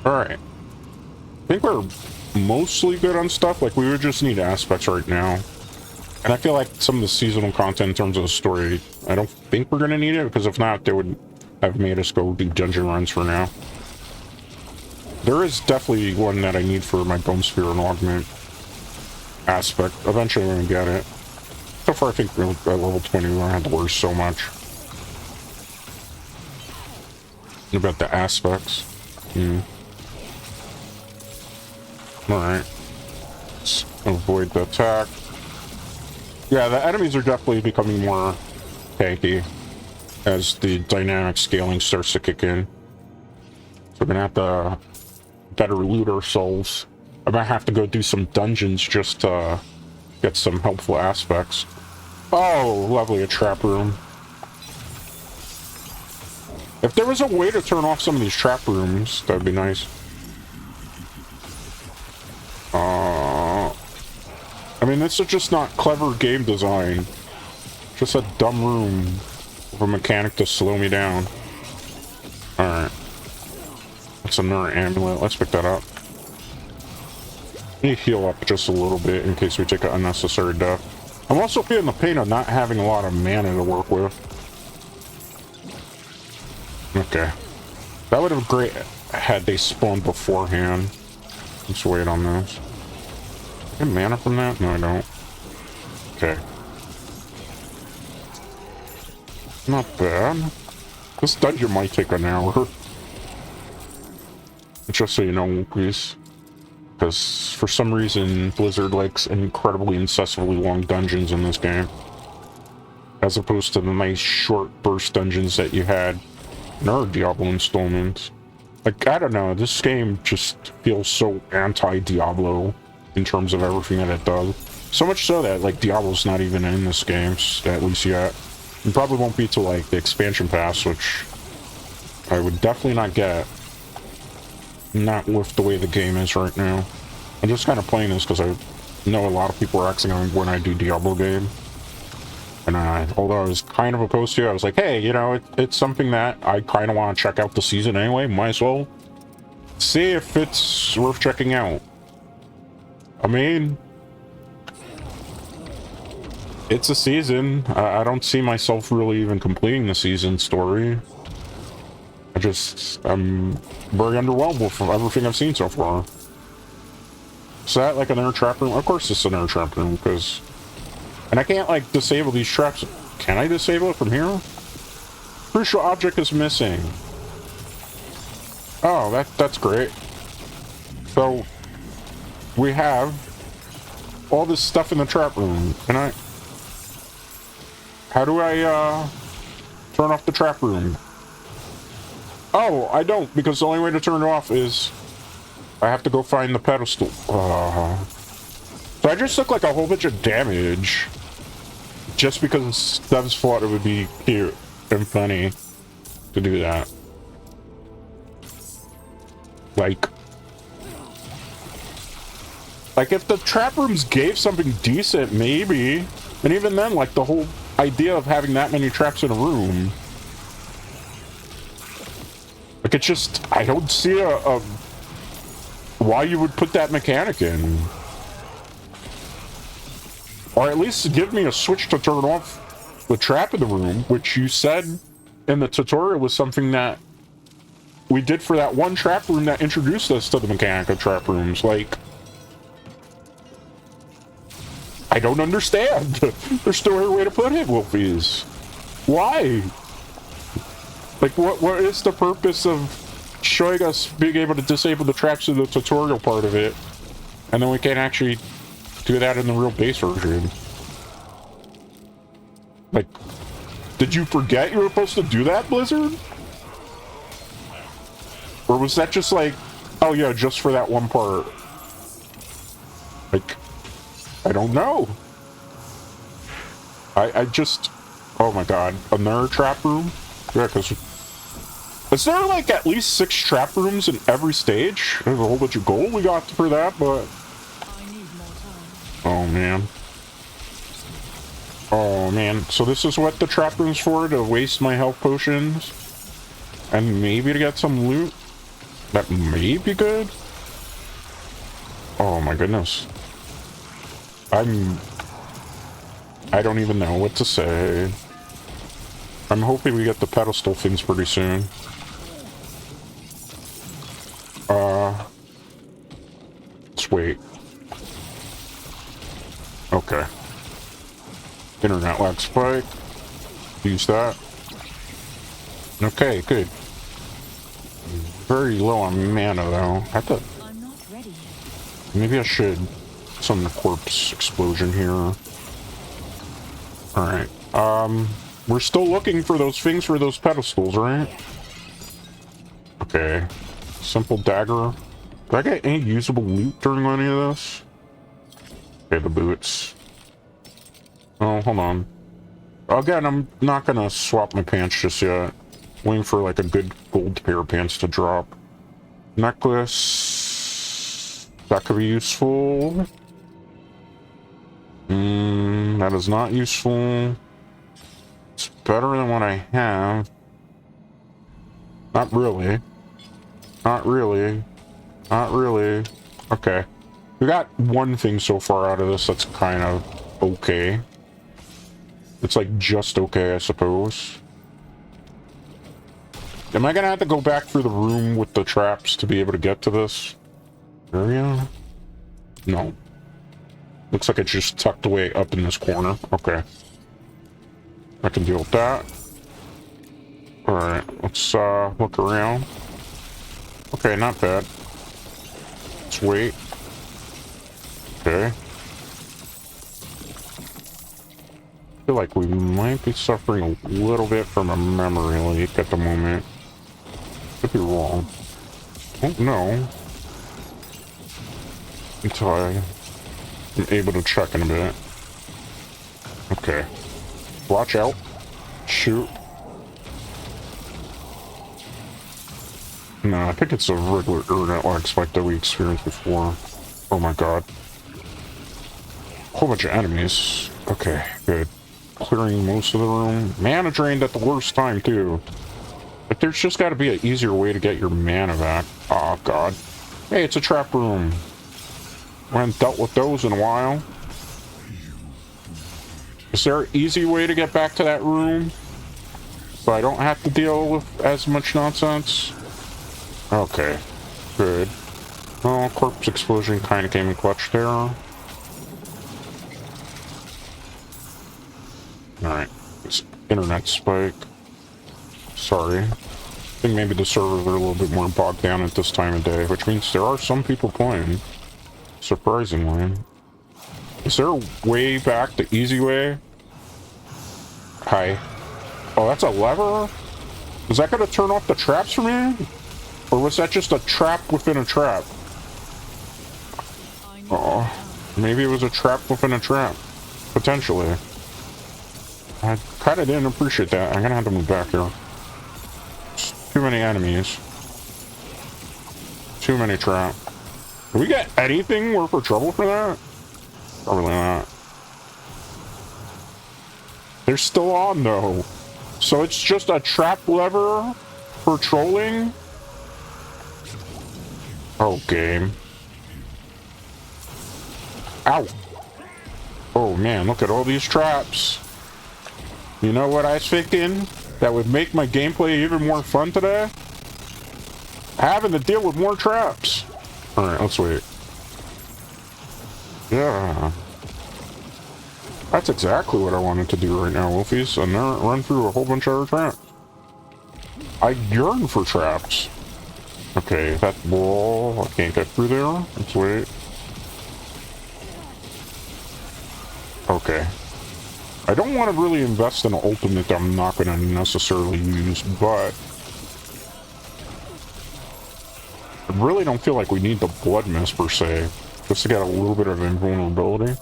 Alright. I think we're mostly good on stuff. Like, we would just need aspects right now. And I feel like some of the seasonal content in terms of the story, I don't think we're going to need it, because if not, they would have made us go do dungeon runs for now. There is definitely one that I need for my Bone Spear and Augment aspect. Eventually I'm going to get it. So far I think at level 20 we don't have to worry so much about the aspects. Alright. Let's avoid the attack. Yeah, the enemies are definitely becoming more tanky as the dynamic scaling starts to kick in. So we're gonna have to better loot ourselves. I might have to go do some dungeons just to get some helpful aspects. Oh, lovely, a trap room. If there was a way to turn off some of these trap rooms, that'd be nice. I mean, this is just not clever game design. Just a dumb room. of a mechanic to slow me down. Alright. That's another amulet. Let's pick that up. Let me heal up just a little bit in case we take an unnecessary death. I'm also feeling the pain of not having a lot of mana to work with. Okay. That would have been great had they spawned beforehand. Let's wait on this. I get mana from that? No, I don't. Okay. Not bad. This dungeon might take an hour. Just so you know, please. Because for some reason, Blizzard likes incredibly incessantly long dungeons in this game. As opposed to the nice short burst dungeons that you had in our Diablo installments. Like, I don't know, this game just feels so anti-Diablo in terms of everything that it does. So much so that, like, Diablo's not even in this game, at least yet. It probably won't be till, like, the expansion pass, which I would definitely not get. Not with the way the game is right now. I'm just kind of playing this because I know a lot of people are asking when I do Diablo game. And although I was kind of opposed to it, I was like, hey, you know, it's something that I kind of want to check out the season anyway. Might as well see if it's worth checking out. I mean, it's a season. I don't see myself really even completing the season story. I'm very underwhelmed with everything I've seen so far. Is that like another trap room? Of course it's another trap room, because... And I can't, like, disable these traps. Can I disable it from here? Crucial object is missing. Oh, that's great. So, we have all this stuff in the trap room. Can I... How do I, turn off the trap room? Oh, I don't, because the only way to turn it off is I have to go find the pedestal. So I just took like a whole bunch of damage just because Stubbs thought it would be cute and funny to do that. Like if the trap rooms gave something decent, maybe. And even then, like the whole idea of having that many traps in a room. Like, it's just, I don't see a why you would put that mechanic in. Or at least give me a switch to turn off the trap in the room, which you said in the tutorial was something that we did for that one trap room that introduced us to the mechanic of trap rooms. Like, I don't understand. There's still a way to put it, Wolfies. Why? Like, what is the purpose of showing us being able to disable the traps in the tutorial part of it, and then we can't actually do that in the real base version? Like, did you forget you were supposed to do that, Blizzard? Or was that just like, oh yeah, just for that one part? Like, I don't know. I just, oh my god, another trap room? Yeah, because is there like at least 6 trap rooms in every stage? There's a whole bunch of gold we got for that, but oh man. Oh man, so this is what the trap room's for, to waste my health potions and maybe to get some loot that may be good? Oh my goodness. I don't even know what to say. I'm hoping we get the pedestal things pretty soon. Let's wait. Okay. Internet lag spike. Use that. Okay, good. Very low on mana though. I thought I'm not ready yet. maybe I should summon the corpse explosion here. Alright. We're still looking for those things for those pedestals, right? Okay. Simple dagger. Did I get any usable loot during any of this? Okay, the boots. Oh, hold on. Again, I'm not gonna swap my pants just yet. Waiting for like a good gold pair of pants to drop. Necklace. That could be useful. That is not useful. better than what I have. Not really. Not really. Not really. Okay. We got one thing so far out of this that's kind of okay. It's like just okay, I suppose. Am I gonna have to go back through the room with the traps to be able to get to this area? No. Looks like it's just tucked away up in this corner. Okay. I can deal with that. Alright, let's look around. Okay, not bad. Let's wait. Okay. I feel like we might be suffering a little bit from a memory leak at the moment. Could be wrong. Don't know. Until I'm able to check in a bit. Okay. Watch out. Shoot. No, I think it's a regular internet lag spike that we experienced before. Oh my god. Whole bunch of enemies. Okay, good. Clearing most of the room. Mana drained at the worst time, too. But there's just got to be an easier way to get your mana back. Oh god. Hey, it's a trap room. We haven't dealt with those in a while. Is there an easy way to get back to that room so I don't have to deal with as much nonsense? Okay, good. Well, corpse explosion kind of came in clutch there. Alright, it's internet spike. Sorry. I think maybe the servers are a little bit more bogged down at this time of day, which means there are some people playing. Surprisingly. Is there a way back the easy way? Hi. Oh, that's a lever? Is that going to turn off the traps for me? Or was that just a trap within a trap? Oh, maybe it was a trap within a trap. Potentially. I kind of didn't appreciate that. I'm going to have to move back here. There's too many enemies. Too many traps. Did we get anything worth of trouble for that? Probably not. They're still on though. So it's just a trap lever for trolling? Oh, game. Ow. Oh man, look at all these traps. You know what I was thinking? That would make my gameplay even more fun today? Having to deal with more traps. Alright, let's wait. Yeah. That's exactly what I wanted to do right now, Wolfies. And run through a whole bunch of other traps. I yearn for traps. Okay, that wall, I can't get through there. Let's wait. Okay. I don't want to really invest in an ultimate that I'm not going to necessarily use, but I really don't feel like we need the blood mist per se, just to get a little bit of invulnerability.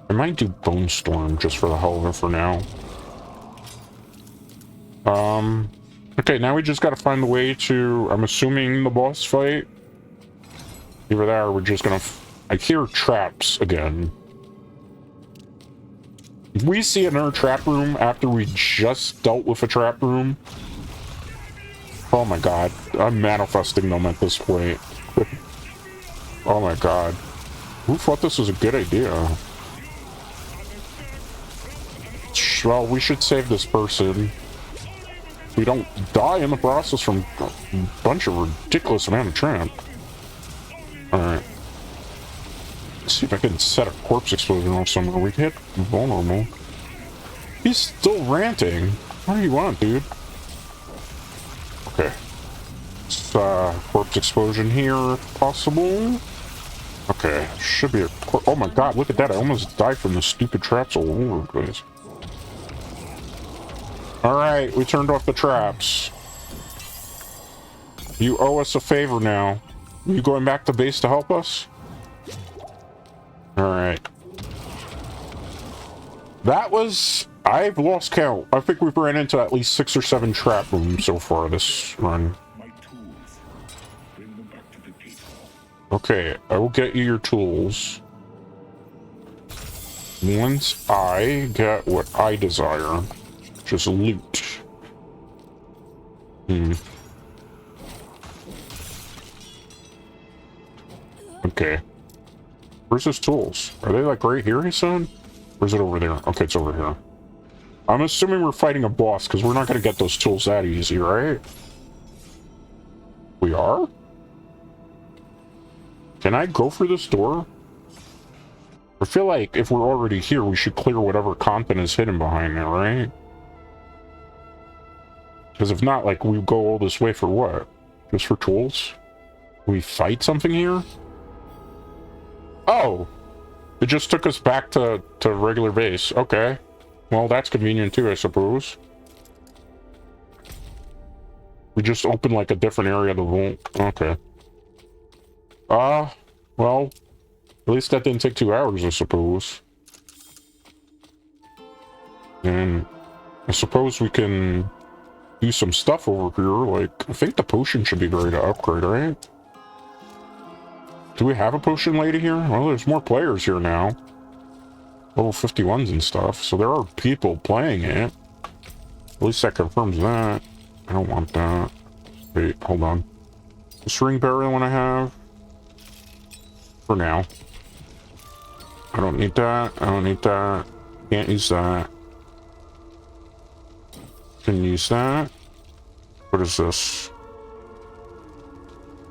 I might do Bone Storm just for the hell of it for now. Okay, now we just gotta find the way to, I'm assuming, the boss fight. Either that or we're just gonna, I hear traps again. If we see another trap room after we just dealt with a trap room, oh my god, I'm manifesting them at this point. Oh my god. Who thought this was a good idea? Well, we should save this person. We don't die in the process from a bunch of ridiculous amount of tramp. Alright. Let's see if I can set a corpse explosion off somewhere. We hit vulnerable. He's still ranting. What do you want, dude? Okay. Corpse explosion here, if possible. Okay, should be a oh my god, look at that. I almost died from the stupid traps all over the place. Alright, we turned off the traps. You owe us a favor now. You going back to base to help us? Alright. That was... I've lost count. I think we've ran into at least 6 or 7 trap rooms so far this run. Okay, I will get you your tools. Once I get what I desire. Which Just loot. Okay. Where's his tools? Are they like right here, he said? Or is it over there? Okay, it's over here. I'm assuming we're fighting a boss, because we're not going to get those tools that easy, right? We are? Can I go for this door? I feel like if we're already here, we should clear whatever content is hidden behind there, right? Because if not, like, we go all this way for what? Just for tools? Can we fight something here? Oh! It just took us back to regular base. Okay. Well, that's convenient too, I suppose. We just opened, like, a different area of the vault. Okay. Well, at least that didn't take 2 hours, I suppose. And I suppose we can do some stuff over here. Like, I think the potion should be ready to upgrade, right? Do we have a potion lady here? Well, there's more players here now. Level 51s and stuff. So there are people playing it. At least that confirms that. I don't want that. Wait, hold on. This ring barrel one I have. For now. I don't need that. I don't need that. Can't use that. Can use that. What is this?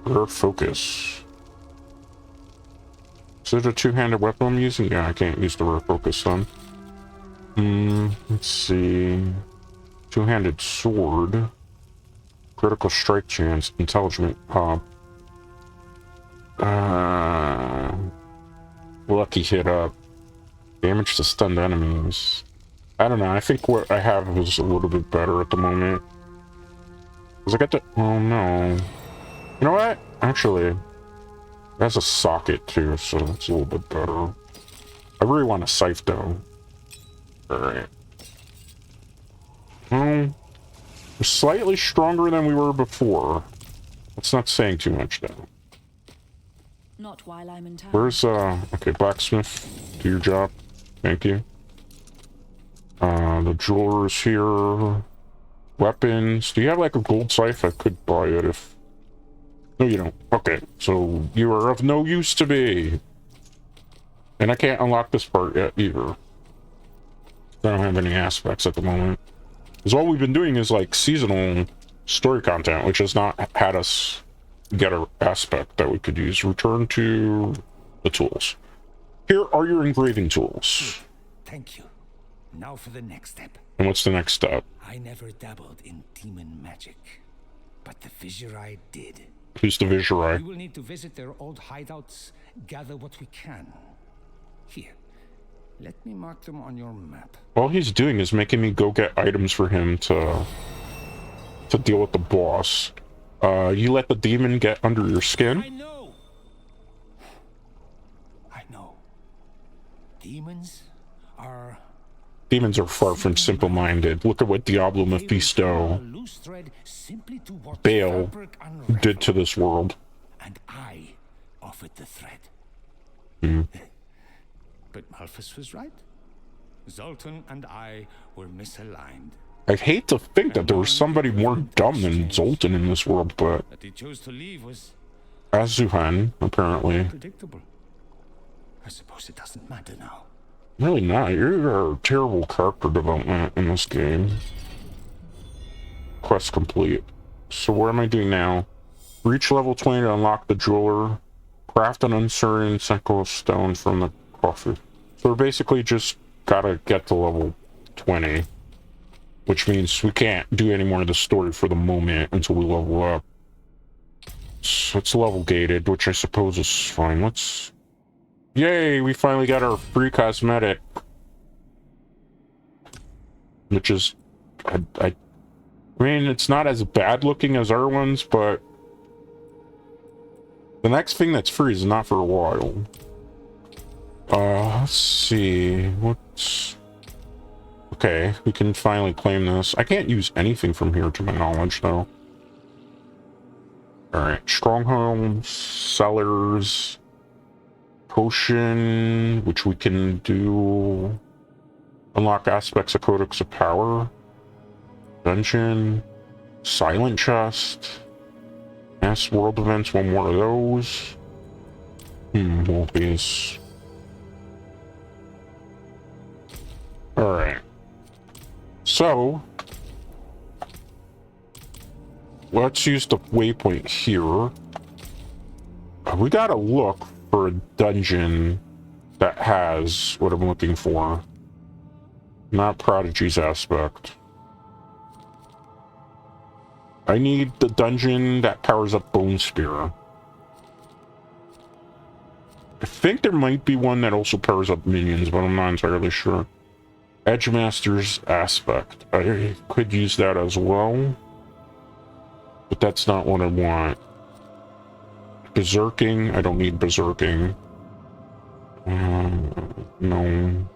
Rare focus. Is it a two-handed weapon I'm using? Yeah, I can't use the rare focus then. Let's see. Two-handed sword. Critical strike chance. Intelligent pop. Lucky hit up. Damage to stunned enemies. I don't know. I think what I have is a little bit better at the moment. Because I got to... Oh, no. You know what? Actually, it has a socket, too, so it's a little bit better. I really want a scythe, though. Alright. Well, we're slightly stronger than we were before. That's not saying too much, though. Not while I'm in town. Where's, okay, blacksmith, do your job. Thank you. The jeweler's here. Weapons. Do you have, like, a gold scythe? I could buy it if... No, you don't. Okay, so you are of no use to me. And I can't unlock this part yet, either. I don't have any aspects at the moment. Because all we've been doing is, like, seasonal story content, which has not had us get an aspect that we could use. Return to the tools. Here are your engraving tools. Thank you. Now for the next step. And what's the next step? I never dabbled in demon magic, but the Visurai did. Who's the Visurai? We will need to visit their old hideouts, gather what we can. Here, let me mark them on your map. All he's doing is making me go get items for him to deal with the boss. You let the demon get under your skin? I know. Demons are far from simple-minded. Look at what Diablo Mephisto, Baal, did to this world. And I offered the thread. But Malphus was right. Zoltan and I were misaligned. I hate to think that there was somebody more dumb than Zoltan in this world, but That he chose to leave was Azuhan, apparently. predictable. I suppose it doesn't matter now. Really not. You're a terrible character development in this game. Quest complete. So what am I doing now? Reach level 20 to unlock the jeweler. Craft an uncertain Senko stone from the coffee. So we're basically just gotta get to level 20. Which means we can't do any more of the story for the moment until we level up. So it's level gated, which I suppose is fine. Let's... Yay, we finally got our free cosmetic. Which is... I mean, it's not as bad looking as our ones, but... The next thing that's free is not for a while. Let's see... What's... Okay, we can finally claim this. I can't use anything from here to my knowledge, though. Alright, strongholds, cellars... Potion, which we can do. Unlock aspects of Codex of Power. Dungeon. Silent chest. Mass world events, one more of those. Wolfies. Alright. So, let's use the waypoint here. We gotta look for a dungeon that has what I'm looking for. Not Prodigy's aspect. I need the dungeon that powers up Bone Spear. I think there might be one that also powers up minions, but I'm not entirely sure. Edgemaster's aspect. I could use that as well. But that's not what I want. Berserking. I don't need berserking. No.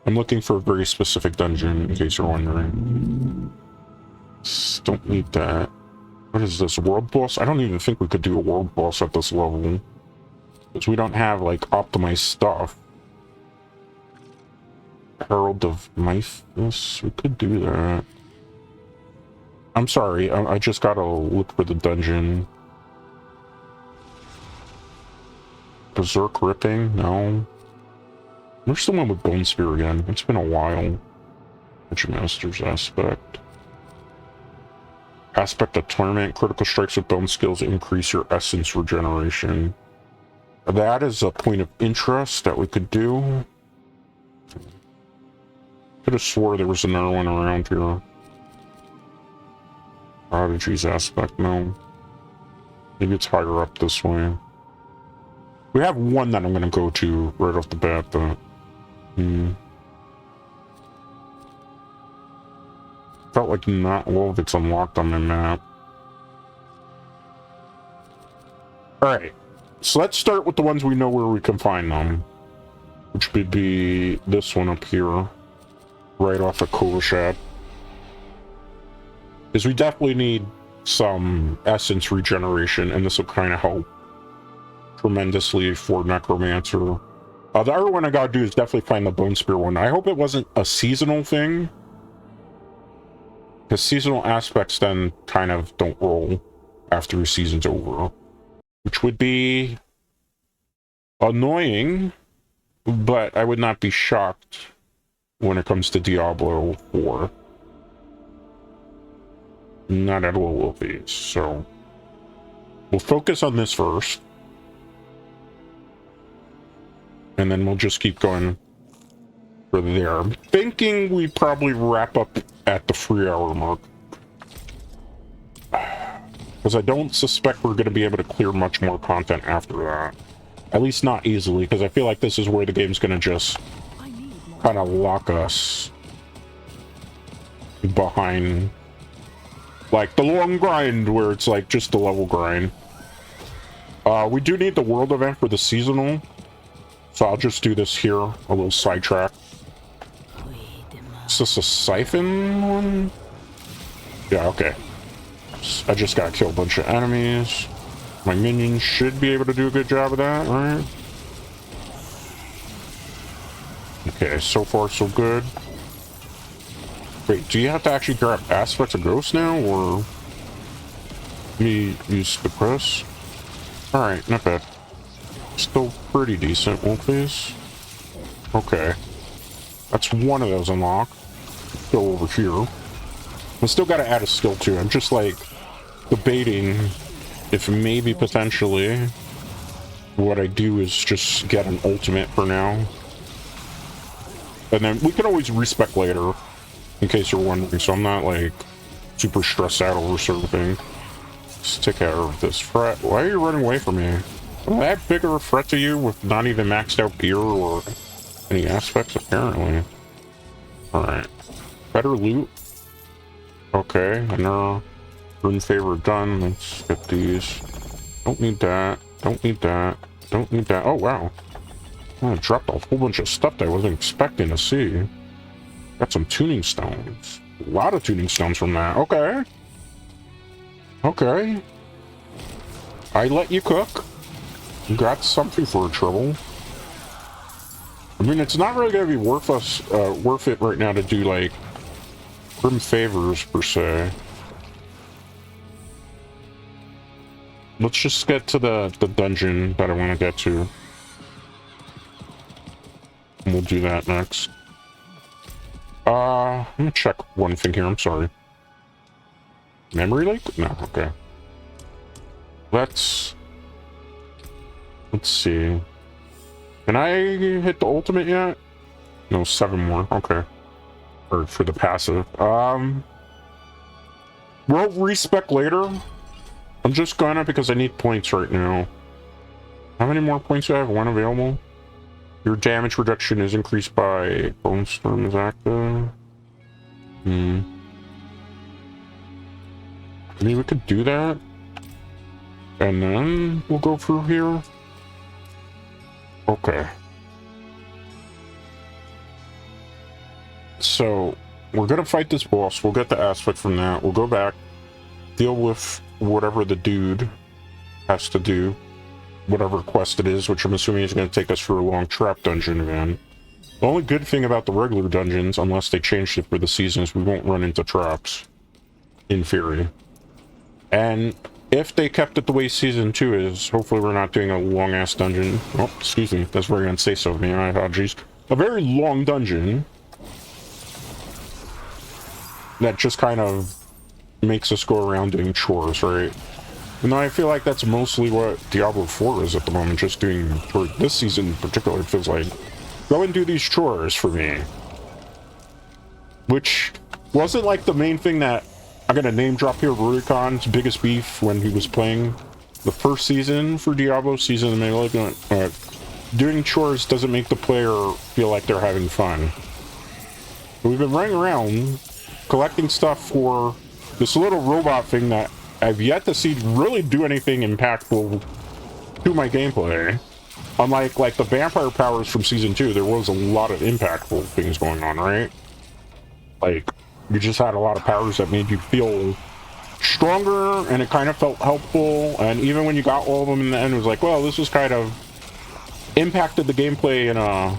I'm looking for a very specific dungeon, in case you're wondering. Don't need that. What is this, world boss? I don't even think we could do a world boss at this level. Because we don't have, like, optimized stuff. Herald of Mythos? We could do that. I'm sorry, I just gotta look for the dungeon. Berserk Ripping? No. Where's the one with Bone Spear again? It's been a while. Master's aspect. Aspect of Torment. Critical strikes with bone skills increase your essence regeneration. That is a point of interest that we could do. Could have swore there was another one around here. Prodigy's aspect, no. Maybe it's higher up this way. We have one that I'm going to go to right off the bat, though. Felt like not all of it's unlocked on the map. Alright, so let's start with the ones we know where we can find them. Which would be this one up here. Right off of Kovashad. Because we definitely need some essence regeneration, and this will kind of help tremendously for Necromancer. The other one I gotta do is definitely find the Bone Spear one. I hope it wasn't a seasonal thing. Because seasonal aspects then kind of don't roll after the season's over. Which would be annoying, but I would not be shocked when it comes to Diablo 4. Not at all will be, so we'll focus on this first. And then we'll just keep going for there. I'm thinking we probably wrap up at the 3-hour mark. Because I don't suspect we're going to be able to clear much more content after that. At least not easily, because I feel like this is where the game's going to just kind of lock us behind, like, the long grind, where it's like just the level grind. We do need the world event for the seasonal, so I'll just do this here, a little sidetrack. Is this a siphon one? Yeah, okay. I just gotta kill a bunch of enemies. My minions should be able to do a good job of that, right? Okay, so far so good. Wait, do you have to actually grab aspects of ghosts now, or me use the press? Alright, not bad. Still pretty decent, Wolfies. Okay. That's one of those unlocked. Go over here. I still gotta add a skill too. I'm just like debating if maybe potentially what I do is just get an ultimate for now. And then we can always respec later, in case you're wondering, so I'm not like super stressed out over surfing. Let's take care of this threat. Why are you running away from me? Am I that bigger a threat to you with not even maxed out gear or any aspects? Apparently. Alright. Better loot. Okay, another rune favor done. Let's get these. Don't need that. Don't need that. Don't need that. Oh, wow. I dropped a whole bunch of stuff that I wasn't expecting to see. Got some tuning stones. A lot of tuning stones from that. Okay. Okay. I let you cook. You got something for trouble. I mean, it's not really gonna be worth it right now to do like Grim favors, per se. Let's just get to the dungeon that I want to get to. And we'll do that next. Let me check one thing here, I'm sorry. Memory leak? No, okay. Let's see. Can I hit the ultimate yet? No, 7 more, okay. Or for the passive. We'll respec later. I'm just gonna because I need points right now. How many more points do I have? 1 available. Your damage reduction is increased by Bone Storm is active. I mean, we could do that. And then we'll go through here. Okay. So, we're gonna fight this boss. We'll get the aspect from that. We'll go back, deal with whatever the dude has to do. Whatever quest it is, which I'm assuming is going to take us through a long trap dungeon again. The only good thing about the regular dungeons, unless they changed it for the season, is we won't run into traps. In theory. And if they kept it the way Season 2 is, hopefully we're not doing a long-ass dungeon. Oh, excuse me, that's very unsafe of me, my apologies. A very long dungeon that just kind of makes us go around doing chores, right? And I feel like that's mostly what Diablo 4 is at the moment, just doing, for this season in particular, it feels like, go and do these chores for me. Which wasn't like the main thing that, I'm gonna name drop here, Rurikon's biggest beef when he was playing the first season for Diablo, Season of Malignant. Doing chores doesn't make the player feel like they're having fun. We've been running around, collecting stuff for this little robot thing that I've yet to see really do anything impactful to my gameplay. Unlike like the vampire powers from Season 2, there was a lot of impactful things going on, right? Like, you just had a lot of powers that made you feel stronger, and it kind of felt helpful, and even when you got all of them in the end, it was like, well, this was kind of impacted the gameplay in a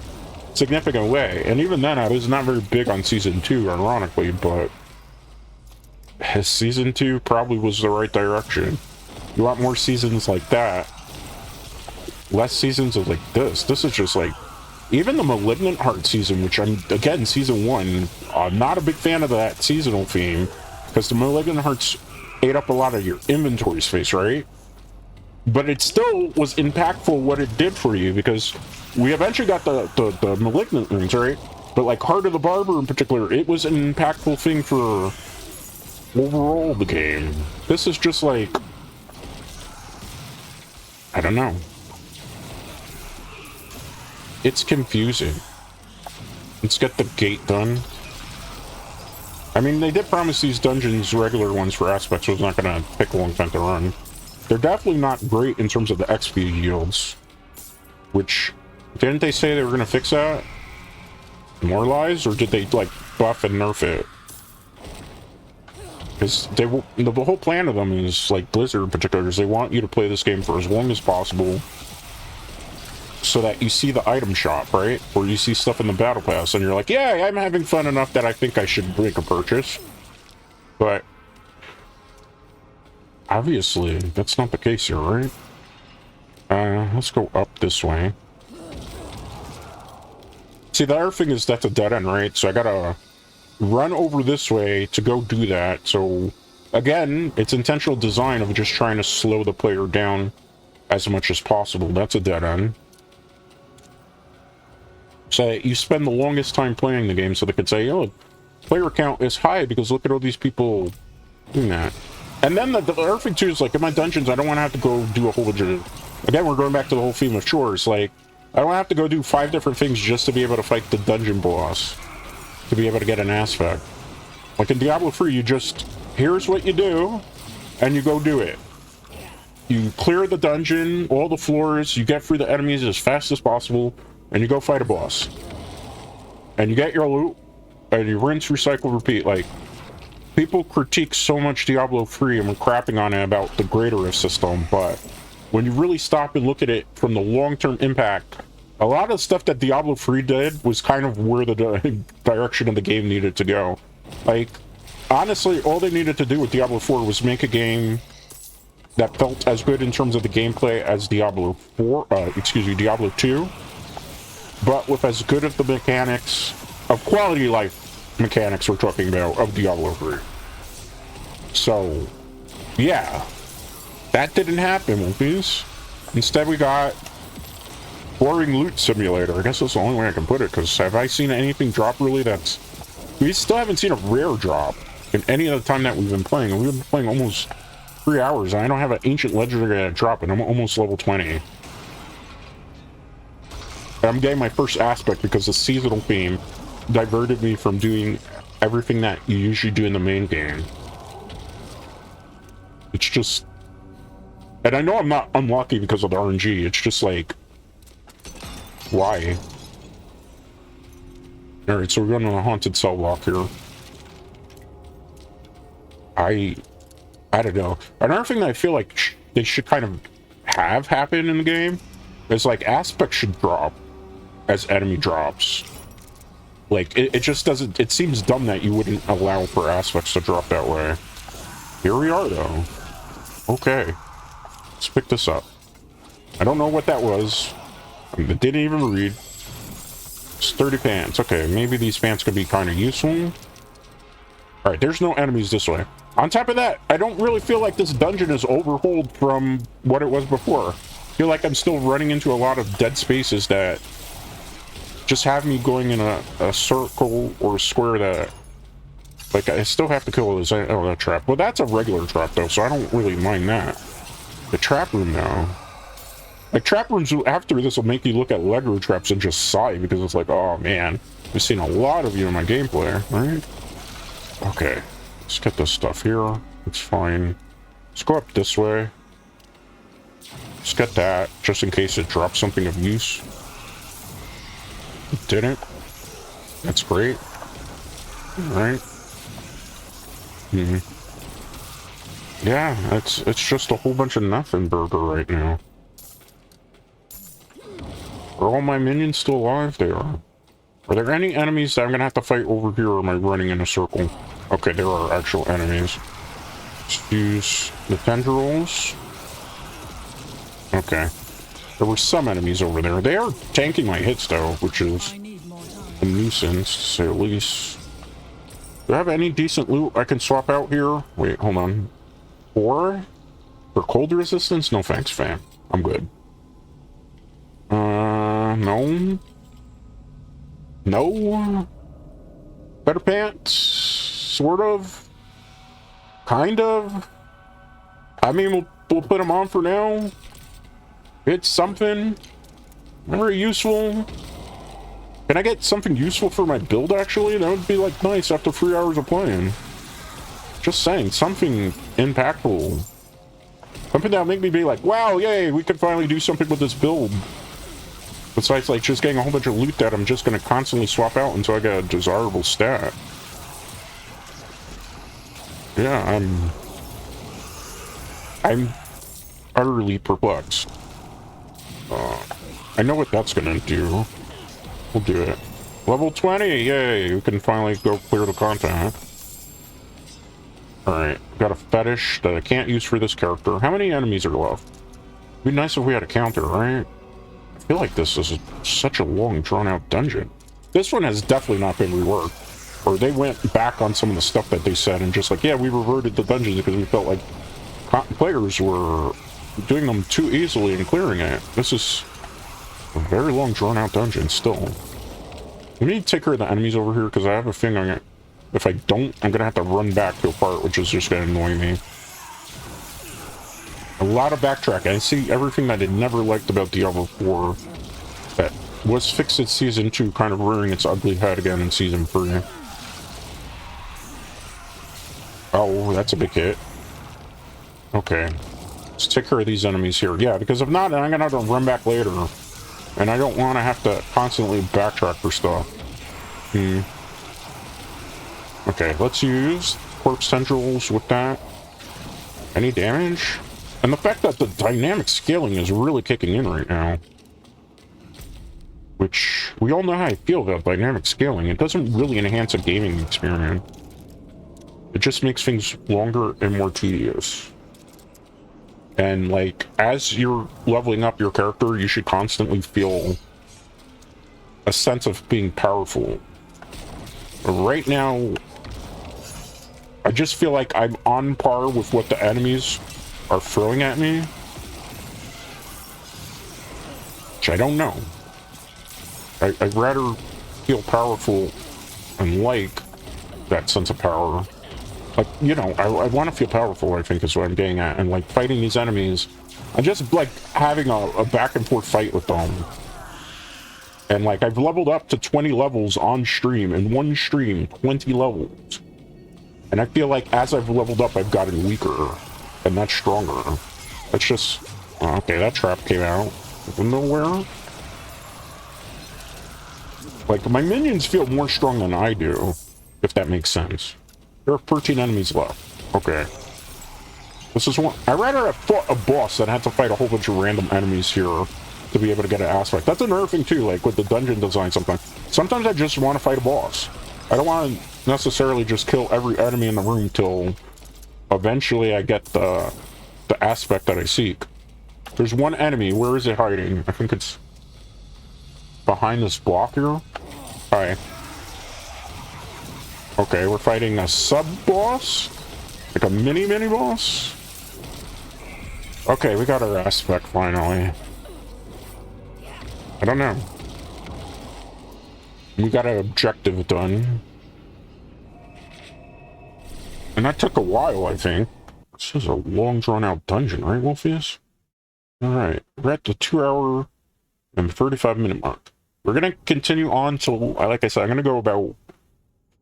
significant way. And even then, I was not very big on Season 2, ironically, but Season 2 probably was the right direction. You want more seasons like that. Less seasons of like this. This is just like, even the Malignant Heart season, which I'm, again, Season 1, I'm not a big fan of that seasonal theme, because the Malignant Hearts ate up a lot of your inventory space, right? But it still was impactful what it did for you, because we eventually got the Malignant rings, right? But like Heart of the Barber in particular, it was an impactful thing for overall the game. This is just like, I don't know. It's confusing. Let's get the gate done. I mean, they did promise these dungeons, regular ones for aspects, so it's not gonna take a long time to run. They're definitely not great in terms of the XP yields. Which, didn't they say they were gonna fix that? More lies, or did they like buff and nerf it? Because the whole plan of them is, like Blizzard in particular, is they want you to play this game for as long as possible, so that you see the item shop, right? Or you see stuff in the battle pass, and you're like, yeah, I'm having fun enough that I think I should make a purchase. But obviously, that's not the case here, right? Let's go up this way. See, the other thing is that's a dead end, right? So I gotta run over this way to go do that. So again, it's intentional design of just trying to slow the player down as much as possible. That's a dead end. So you spend the longest time playing the game so they could say, oh, player count is high because look at all these people doing that. And then the other thing too is, like, in my dungeons, I don't want to have to go do a whole bunch of, again, we're going back to the whole theme of chores. Like, I don't have to go do 5 different things just to be able to fight the dungeon boss, to be able to get an aspect. Like in Diablo 3, you just, here's what you do, and you go do it. You clear the dungeon, all the floors, you get through the enemies as fast as possible, and you go fight a boss. And you get your loot, and you rinse, recycle, repeat. Like, people critique so much Diablo 3 and we're crapping on it about the greater rift system, but when you really stop and look at it from the long-term impact, a lot of the stuff that Diablo 3 did was kind of where the direction of the game needed to go. Like, honestly, all they needed to do with Diablo 4 was make a game that felt as good in terms of the gameplay as Diablo 4, Diablo 2, but with as good of the mechanics, of quality life mechanics we're talking about, of Diablo 3. So, yeah, that didn't happen, Whoopies. Instead, we got boring loot simulator. I guess that's the only way I can put it, because have I seen anything drop really that's... We still haven't seen a rare drop in any of the time that we've been playing, and we've been playing almost 3 hours, and I don't have an ancient legendary drop, and I'm almost level 20. I'm getting my first aspect because the seasonal theme diverted me from doing everything that you usually do in the main game. It's just... And I know I'm not unlucky because of the RNG, it's just like... Why? Alright, so we're going to the haunted cell block here. I don't know. Another thing that I feel like they should kind of have happen in the game is like aspects should drop as enemy drops. Like it just doesn't. It seems dumb that you wouldn't allow for aspects to drop that way. Here we are though. Okay, let's pick this up. I don't know what that was. I didn't even read. Sturdy pants. Okay, maybe these pants could be kind of useful. All right, there's no enemies this way. On top of that, I don't really feel like this dungeon is overhauled from what it was before. I feel like I'm still running into a lot of dead spaces that just have me going in a circle or a square that, like, I still have to kill this. Oh, that trap. Well, that's a regular trap, though, so I don't really mind that. The trap room, though. Like, trap rooms after this will make you look at Lego traps and just sigh, because it's like, oh, man. I've seen a lot of you in my gameplay, right? Okay. Let's get this stuff here. It's fine. Let's go up this way. Let's get that, just in case it drops something of use. It didn't. That's great. Alright. Yeah, it's just a whole bunch of nothing burger right now. Are all my minions still alive? They are. Are there any enemies that I'm gonna have to fight over here, or am I running in a circle? Okay, there are actual enemies. Let's use the tendrils. Okay. There were some enemies over there. They are tanking my hits, though, which is a nuisance, to say the least. Do I have any decent loot I can swap out here? Wait, hold on. For cold resistance? No thanks, fam. I'm good. No. No. Better pants? Sort of. Kind of. I mean, we'll put them on for now. It's something. Very useful. Can I get something useful for my build, actually? That would be, like, nice after 3 hours of playing. Just saying, something impactful. Something that'll make me be like, wow, yay, we can finally do something with this build. Besides, like, just getting a whole bunch of loot that I'm just going to constantly swap out until I get a desirable stat. Yeah, I'm utterly perplexed. I know what that's going to do. We'll do it. Level 20, yay, we can finally go clear the content. Alright, got a fetish that I can't use for this character. How many enemies are left? It'd be nice if we had a counter, right? I feel like this is such a long, drawn-out dungeon. This one has definitely not been reworked. Or they went back on some of the stuff that they said and just like, yeah, we reverted the dungeons because we felt like players were doing them too easily and clearing it. This is a very long, drawn-out dungeon still. We need to take care of the enemies over here because I have a thing on it. If I don't, I'm going to have to run back to a part, which is just going to annoy me. A lot of backtracking. I see everything that I never liked about Diablo 4 that was fixed in Season 2 kind of rearing its ugly head again in Season 3. Oh, that's a big hit. Okay. Let's take care of these enemies here. Yeah, because if not, I'm going to have to run back later. And I don't want to have to constantly backtrack for stuff. Okay, let's use corpse tendrils with that. Any damage? And the fact that the dynamic scaling is really kicking in right now. Which, we all know how I feel about dynamic scaling. It doesn't really enhance a gaming experience. It just makes things longer and more tedious. And like, as you're leveling up your character, you should constantly feel a sense of being powerful. But right now, I just feel like I'm on par with what the enemies are throwing at me. Which I don't know. I'd rather feel powerful and like that sense of power. Like, you know, I want to feel powerful, I think is what I'm getting at. And like fighting these enemies, I'm just like having a back and forth fight with them. And like I've leveled up to 20 levels on stream. In one stream, 20 levels. And I feel like as I've leveled up, I've gotten weaker. And that's stronger. That's just... okay, that trap came out of nowhere. Like, my minions feel more strong than I do, if that makes sense. There are 13 enemies left. Okay. This is one... I'd rather have fought a boss than had to fight a whole bunch of random enemies here to be able to get an aspect. That's another thing, too, like, with the dungeon design sometimes. Sometimes I just want to fight a boss. I don't want to necessarily just kill every enemy in the room till eventually I get the aspect that I seek. There's one enemy. Where is it hiding? I think it's behind this block here. Hi. Okay, we're fighting a sub-boss? Like a mini-boss? Okay, we got our aspect finally. I don't know. We got an objective done. And that took a while, I think. This is a long, drawn-out dungeon, right, Wolfius? Alright, we're at the 2-hour and 35-minute mark. We're going to continue on till, like I said, I'm going to go about, I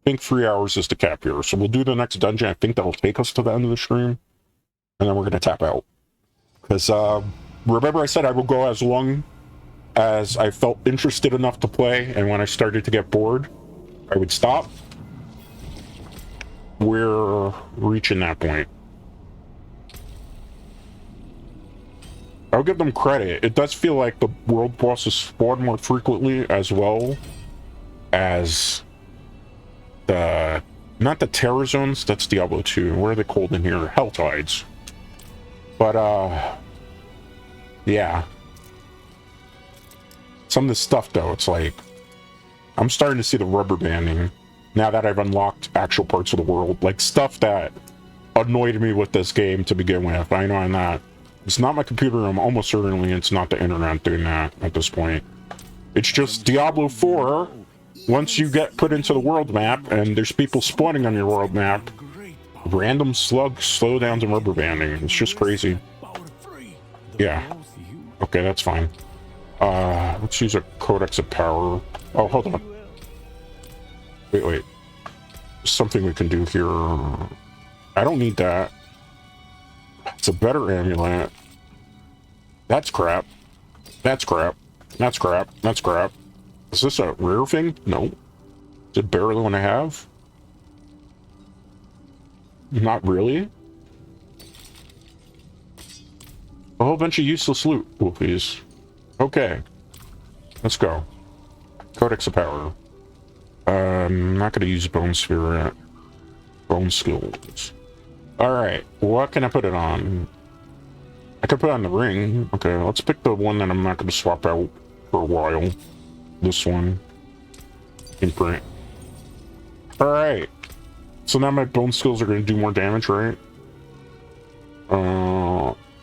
think 3 hours is the cap here. So we'll do the next dungeon. I think that'll take us to the end of the stream. And then we're going to tap out. Because, remember I said I will go as long as I felt interested enough to play, and when I started to get bored, I would stop. We're reaching that point. I'll give them credit. It does feel like the world bosses spawn more frequently, as well as the... not the Terror Zones, that's Diablo 2. What are they called in here? Hell Tides. But, yeah. Some of this stuff, though, it's like... I'm starting to see the rubber banding now that I've unlocked actual parts of the world. Like, stuff that annoyed me with this game to begin with. I know I'm not... It's not my computer, I'm almost certainly it's not the internet doing that at this point. It's just Diablo 4, once you get put into the world map, and there's people spawning on your world map, random slugs, slowdowns, and rubber banding. It's just crazy. Yeah. Okay, that's fine. Let's use a Codex of Power. Oh, hold on. Wait. There's something we can do here. I don't need that. It's a better amulet. That's crap. That's crap. That's crap. That's crap. Is this a rare thing? No. Is it better than what I have? Not really. A whole bunch of useless loot, Wolfies. Okay. Let's go. Codex of Power. I'm not going to use Bone Sphere yet. Bone Skills. Alright, what can I put it on? I could put it on the ring. Okay, let's pick the one that I'm not going to swap out for a while. This one. Imprint. Alright. So now my bone skills are going to do more damage, right?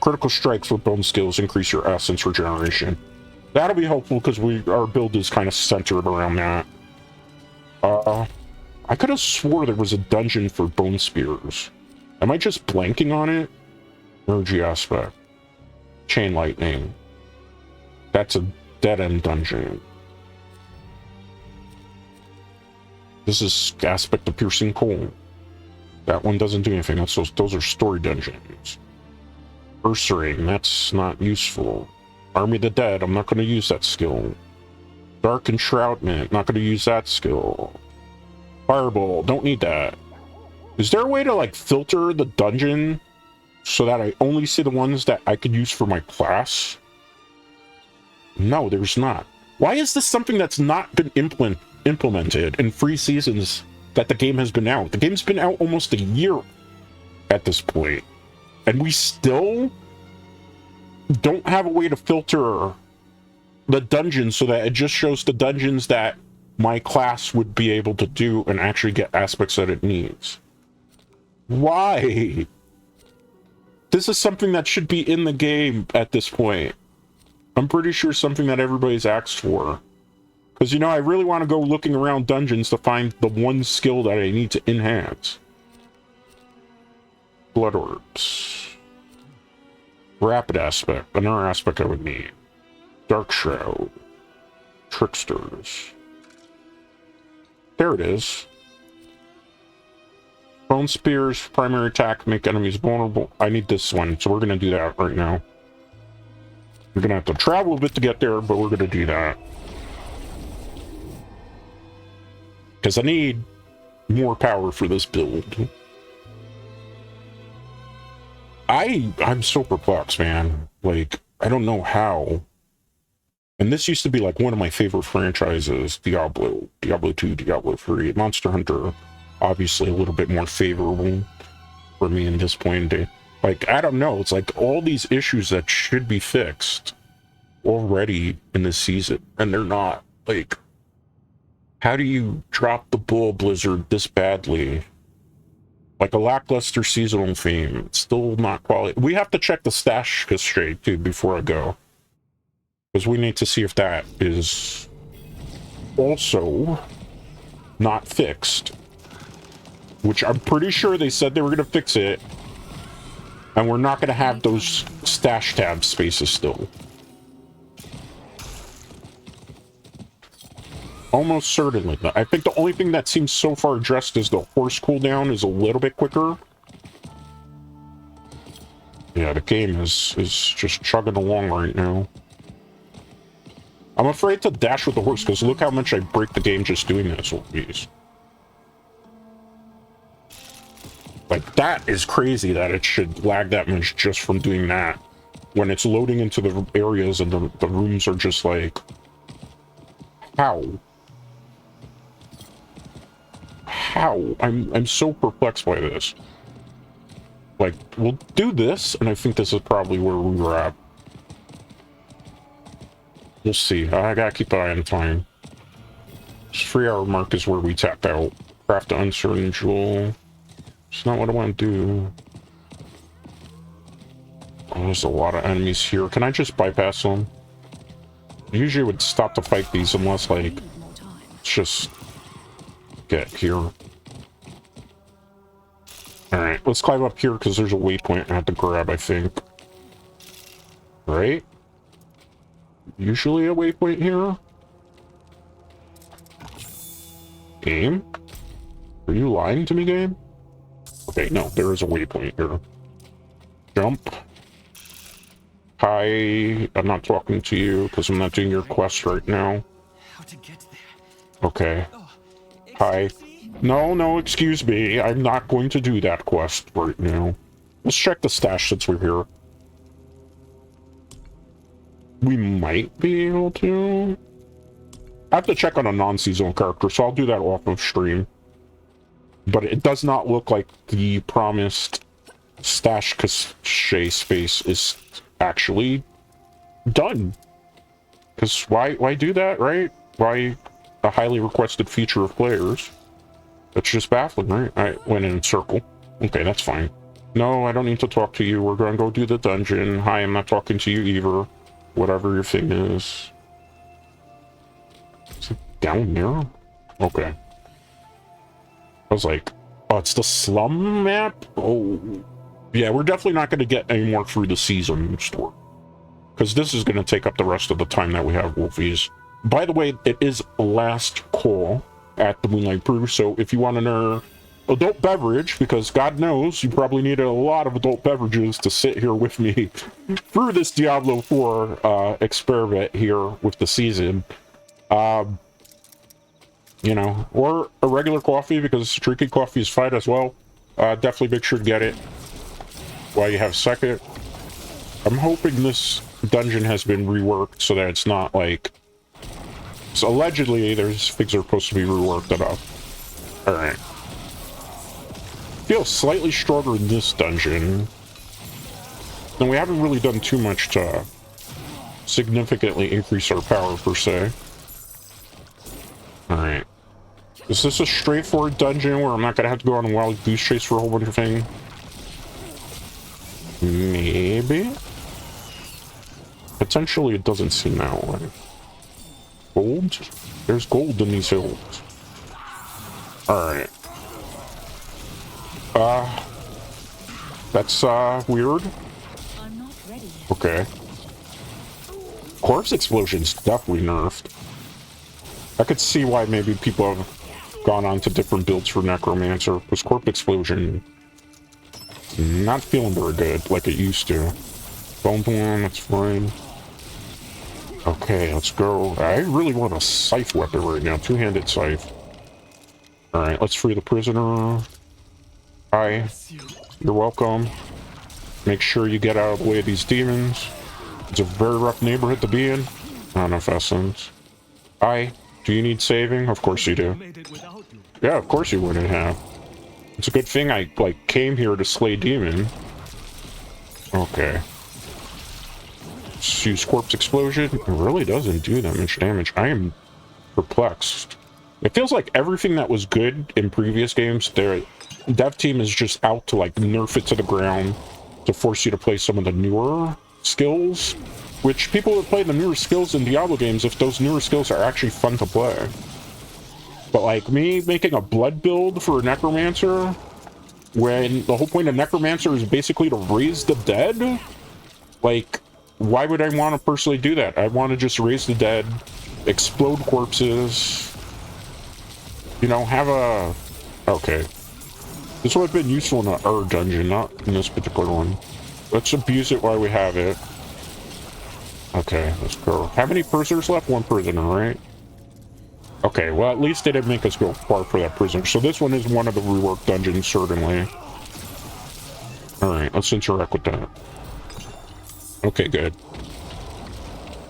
Critical strikes with bone skills increase your essence regeneration. That'll be helpful because our build is kind of centered around that. I could have swore there was a dungeon for bone spears. Am I just blanking on it? Energy aspect. Chain lightning. That's a dead-end dungeon. This is aspect of piercing coal. That one doesn't do anything. Those are story dungeons. Earth ring, that's not useful. Army of the Dead, I'm not going to use that skill. Dark Enshroudment, not going to use that skill. Fireball, don't need that. Is there a way to, like, filter the dungeon so that I only see the ones that I could use for my class? No, there's not. Why is this something that's not been implemented in 3 seasons that the game has been out. The game's been out almost a year at this point, and we still don't have a way to filter the dungeons so that it just shows the dungeons that my class would be able to do and actually get aspects that it needs. Why? This is something that should be in the game at this point. I'm pretty sure something that everybody's asked for. Because, you know, I really want to go looking around dungeons to find the one skill that I need to enhance. Blood orbs. Rapid aspect. Another aspect I would need. Dark Shroud. Tricksters. There it is. Bone Spears, primary attack, make enemies vulnerable. I need this one, so we're going to do that right now. We're going to have to travel a bit to get there, but we're going to do that. Because I need more power for this build. I'm so perplexed, man. Like, I don't know how. And this used to be like one of my favorite franchises. Diablo 2, Diablo 3, Monster Hunter. Obviously a little bit more favorable for me in this point in day. Like, I don't know. It's like all these issues that should be fixed already in this season, and they're not. Like, how do you drop the ball, Blizzard, this badly? Like a lackluster seasonal theme. It's still not quality. We have to check the stash history, too, before I go. Because we need to see if that is also not fixed. Which I'm pretty sure they said they were going to fix it. And we're not going to have those stash tab spaces still. Almost certainly. I think the only thing that seems so far addressed is the horse cooldown is a little bit quicker. Yeah, the game is just chugging along right now. I'm afraid to dash with the horse because look how much I break the game just doing this. Oh, geez. Like, that is crazy that it should lag that much just from doing that. When it's loading into the areas and the rooms are just like... How? How? I'm so perplexed by this. Like, we'll do this, and I think this is probably where we were at. We'll see. I gotta keep an eye on time. This 3-hour mark is where we tap out. Craft the uncertain jewel. It's not what I want to do. Oh, there's a lot of enemies here. Can I just bypass them? I usually would stop to fight these unless, like, let's just get here. Alright, let's climb up here because there's a waypoint I have to grab, I think. Right? Usually a waypoint here? Game? Are you lying to me, game? Okay, no, there is a waypoint here. Jump. Hi, I'm not talking to you because I'm not doing your quest right now. How to get there? Okay. Hi. No, excuse me. I'm not going to do that quest right now. Let's check the stash since we're here. We might be able to. I have to check on a non-seasonal character, so I'll do that off of stream. But it does not look like the promised stash cache space is actually done. Because why do that, right? Why a highly requested feature of players? That's just baffling, right? I went in a circle. Okay, that's fine. No, I don't need to talk to you. We're going to go do the dungeon. Hi, I'm not talking to you either. Whatever your thing is. Is it down there? Okay. I was like, oh, it's the slum map? Oh. Yeah, we're definitely not going to get any more through the season store. Because this is going to take up the rest of the time that we have Wolfies. By the way, it is last call at the Moonlight Brew, so if you want an adult beverage, because God knows you probably need a lot of adult beverages to sit here with me through this Diablo 4 experiment here with the season. You know, or a regular coffee, because drinking coffee is fine as well. Definitely make sure to get it while you have a second. I'm hoping this dungeon has been reworked so that it's not like... So allegedly, there's things that are supposed to be reworked enough. Alright. Feels slightly stronger in this dungeon. And we haven't really done too much to significantly increase our power, per se. Alright. Is this a straightforward dungeon where I'm not gonna have to go on a wild goose chase for a whole bunch of things? Maybe? Potentially it doesn't seem that way. Gold? There's gold in these hills. Alright. That's weird. I'm not ready yet. Okay. Corpse explosion's definitely nerfed. I could see why maybe people have gone on to different builds for Necromancer, because Corpse explosion not feeling very good like it used to. Bone Blom, that's fine. Okay, let's go. I really want a scythe weapon right now, two-handed scythe. Alright, let's free the prisoner. Hi. You're welcome. Make sure you get out of the way of these demons. It's a very rough neighborhood to be in. Not enough essence. Hi. Do you need saving? Of course you do. Yeah, of course you wouldn't have. It's a good thing I, like, came here to slay demon. Okay. Let's use Corpse Explosion. It really doesn't do that much damage. I am perplexed. It feels like everything that was good in previous games, their dev team is just out to, like, nerf it to the ground to force you to play some of the newer skills, which people that play the newer skills in Diablo games, if those newer skills are actually fun to play. But like me making a blood build for a Necromancer, when the whole point of Necromancer is basically to raise the dead, like, why would I want to personally do that? I want to just raise the dead, explode corpses, you know, have a... Okay. This would have been useful in our dungeon, not in this particular one. Let's abuse it while we have it. Okay, let's go. How many prisoners left? One prisoner, right? Okay, well, at least they didn't make us go far for that prisoner. So this one is one of the reworked dungeons, certainly. Alright, let's interact with that. Okay, good.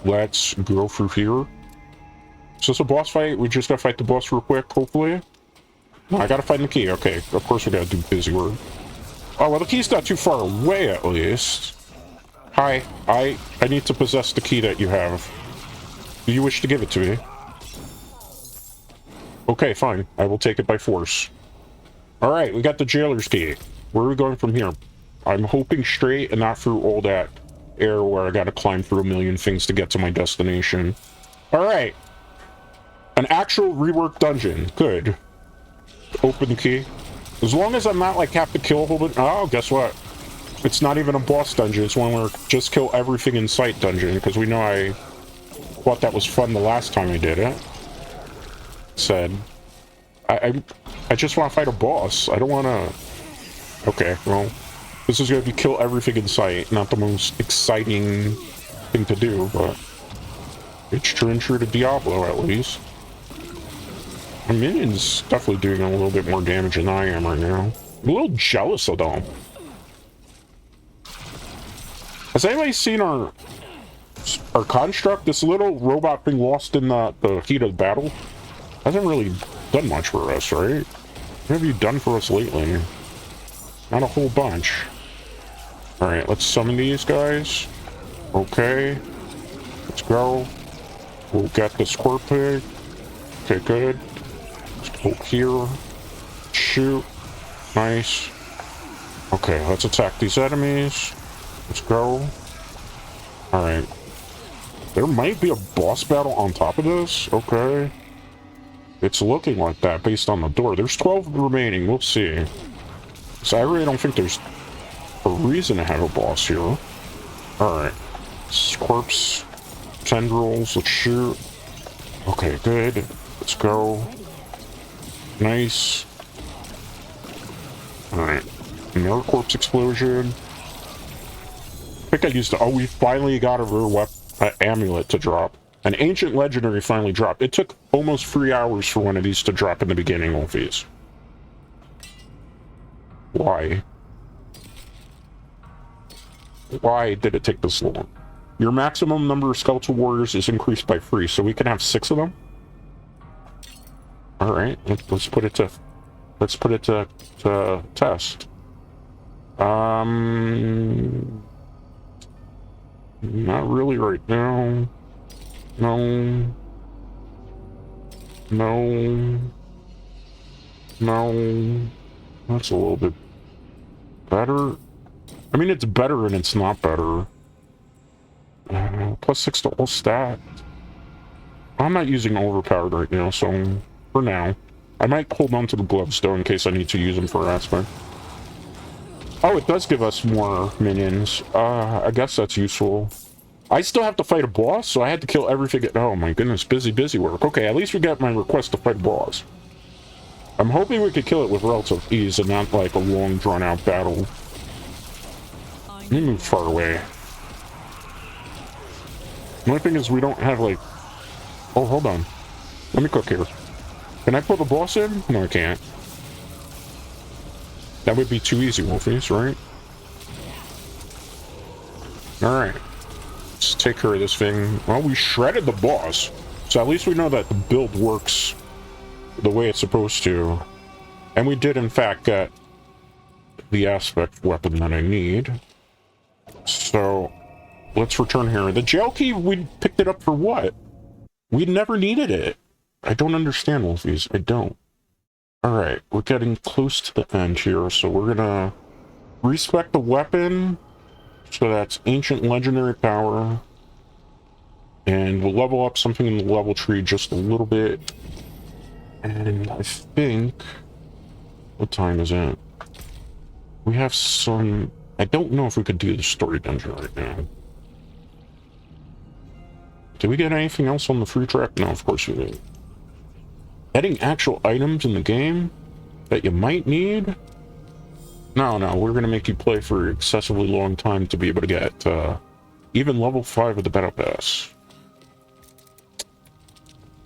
Let's go through here. Is this a boss fight? We just gotta fight the boss real quick, hopefully? No, I gotta find the key. Okay, of course we gotta do busy work. Oh, well, the key's not too far away, at least. Hi, I need to possess the key that you have. Do you wish to give it to me? Okay, fine. I will take it by force. Alright, we got the jailer's key. Where are we going from here? I'm hoping straight and not through all that air where I gotta climb through a million things to get to my destination. Alright. An actual reworked dungeon. Good. Open the key. As long as I'm not, like, have to kill a whole bunch... Oh, guess what? It's not even a boss dungeon. It's one where just kill everything in sight dungeon, because we know I thought that was fun the last time I did it. Said, I just want to fight a boss. I don't want to... Okay, well, this is going to be kill everything in sight. Not the most exciting thing to do, but it's true and true to Diablo, at least. My minion's definitely doing a little bit more damage than I am right now. I'm a little jealous of them. Has anybody seen our construct? This little robot thing lost in the heat of battle? Hasn't really done much for us, right? What have you done for us lately? Not a whole bunch. Alright, let's summon these guys. Okay. Let's go. We'll get the squirt pig. Okay, good. Let's go here. Shoot. Nice. Okay, let's attack these enemies. Let's go. Alright. There might be a boss battle on top of this. Okay. It's looking like that based on the door. There's 12 remaining. We'll see. So I really don't think there's a reason to have a boss here. Alright. Corpse. Tendrils. Let's shoot. Okay, good. Let's go. Nice. Alright. Another corpse explosion. I think I used to... Oh, we finally got a rare amulet to drop. An ancient legendary finally dropped. It took almost 3 hours for one of these to drop in the beginning of these. Why? Why did it take this long? Your maximum number of skeletal warriors is increased by 3, so we can have 6 of them? Alright, let's put it to let's put it to test. Not really right now. No. That's a little bit better. I mean, it's better and it's not better. +6 to all stat. I'm not using overpowered right now, so for now. I might hold on to the gloves though in case I need to use them for aspect. Oh, it does give us more minions. I guess that's useful. I still have to fight a boss, so I had to kill everything. Oh my goodness, busy work. Okay, at least we got my request to fight a boss. I'm hoping we could kill it with relative ease and not like a long drawn out battle. Let me move far away. The only thing is we don't have like... Oh, hold on. Let me cook here. Can I put the boss in? No, I can't. That would be too easy, Wolfies, right? Alright. Let's take care of this thing. Well, we shredded the boss. So at least we know that the build works the way it's supposed to. And we did, in fact, get the aspect weapon that I need. So, let's return here. The jail key, we picked it up for what? We never needed it. I don't understand, Wolfies. I don't. Alright, we're getting close to the end here, so we're gonna respec the weapon. So that's ancient legendary power. And we'll level up something in the level tree just a little bit. And I think... What time is it? We have some... I don't know if we could do the story dungeon right now. Did we get anything else on the free track? No, of course we didn't. Adding actual items in the game that you might need? No, we're going to make you play for an excessively long time to be able to get even level 5 of the Battle Pass.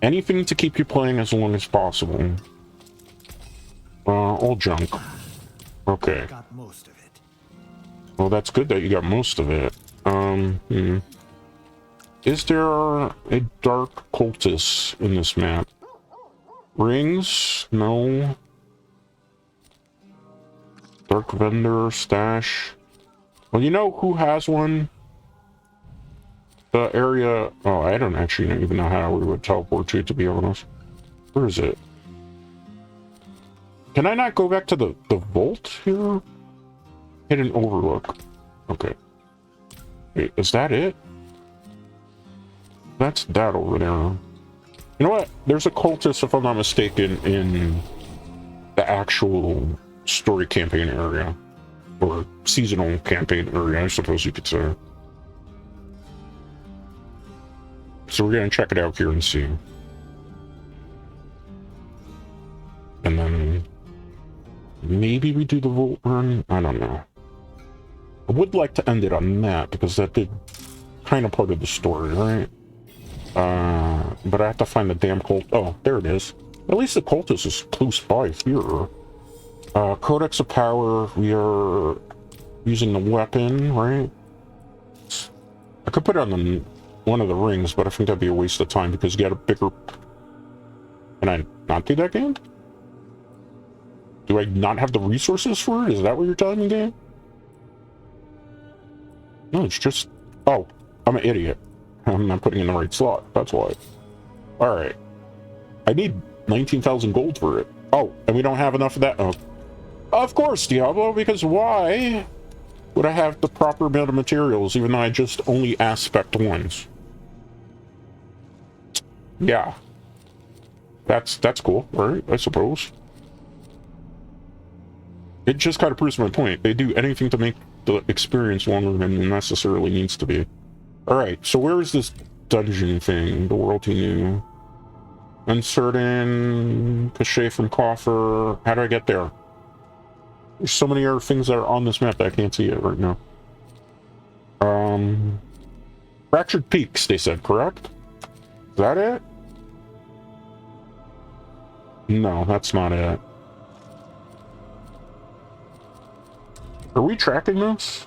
Anything to keep you playing as long as possible. All junk. Okay. Got most of it. Well, that's good that you got most of it. Is there a dark cultist in this map? Rings? No. Dark vendor, stash. Well, you know who has one? The area... Oh, I don't actually even know how we would teleport to be honest. Where is it? Can I not go back to the vault here? Hidden overlook. Okay. Wait, is that it? That's that over there. You know what? There's a cultist, if I'm not mistaken, in the actual story campaign area. Or seasonal campaign area, I suppose you could say. So we're gonna check it out here and see. And then... maybe we do the vault run? I don't know. I would like to end it on that, because that did kind of part of the story, right? But I have to find the damn cult. Oh, there it is. At least the cultist is close by here. Codex of Power. We are using the weapon, right? I could put it on the, one of the rings, but I think that'd be a waste of time because you get a bigger... Can I not do that, game? Do I not have the resources for it? Is that what you're telling me, game? No, it's just... Oh, I'm an idiot. I'm not putting in the right slot. That's why. Alright. I need 19,000 gold for it. Oh, and we don't have enough of that. Oh. Of course, Diablo, because why would I have the proper amount of materials even though I just only aspect once? Yeah. That's cool, right? I suppose. It just kind of proves my point. They do anything to make the experience longer than it necessarily needs to be. Alright, so where is this dungeon thing? The world he knew. Uncertain. Cachet from coffer. How do I get there? There's so many other things that are on this map that I can't see it right now. Fractured Peaks, they said, correct? Is that it? No, that's not it. Are we tracking this?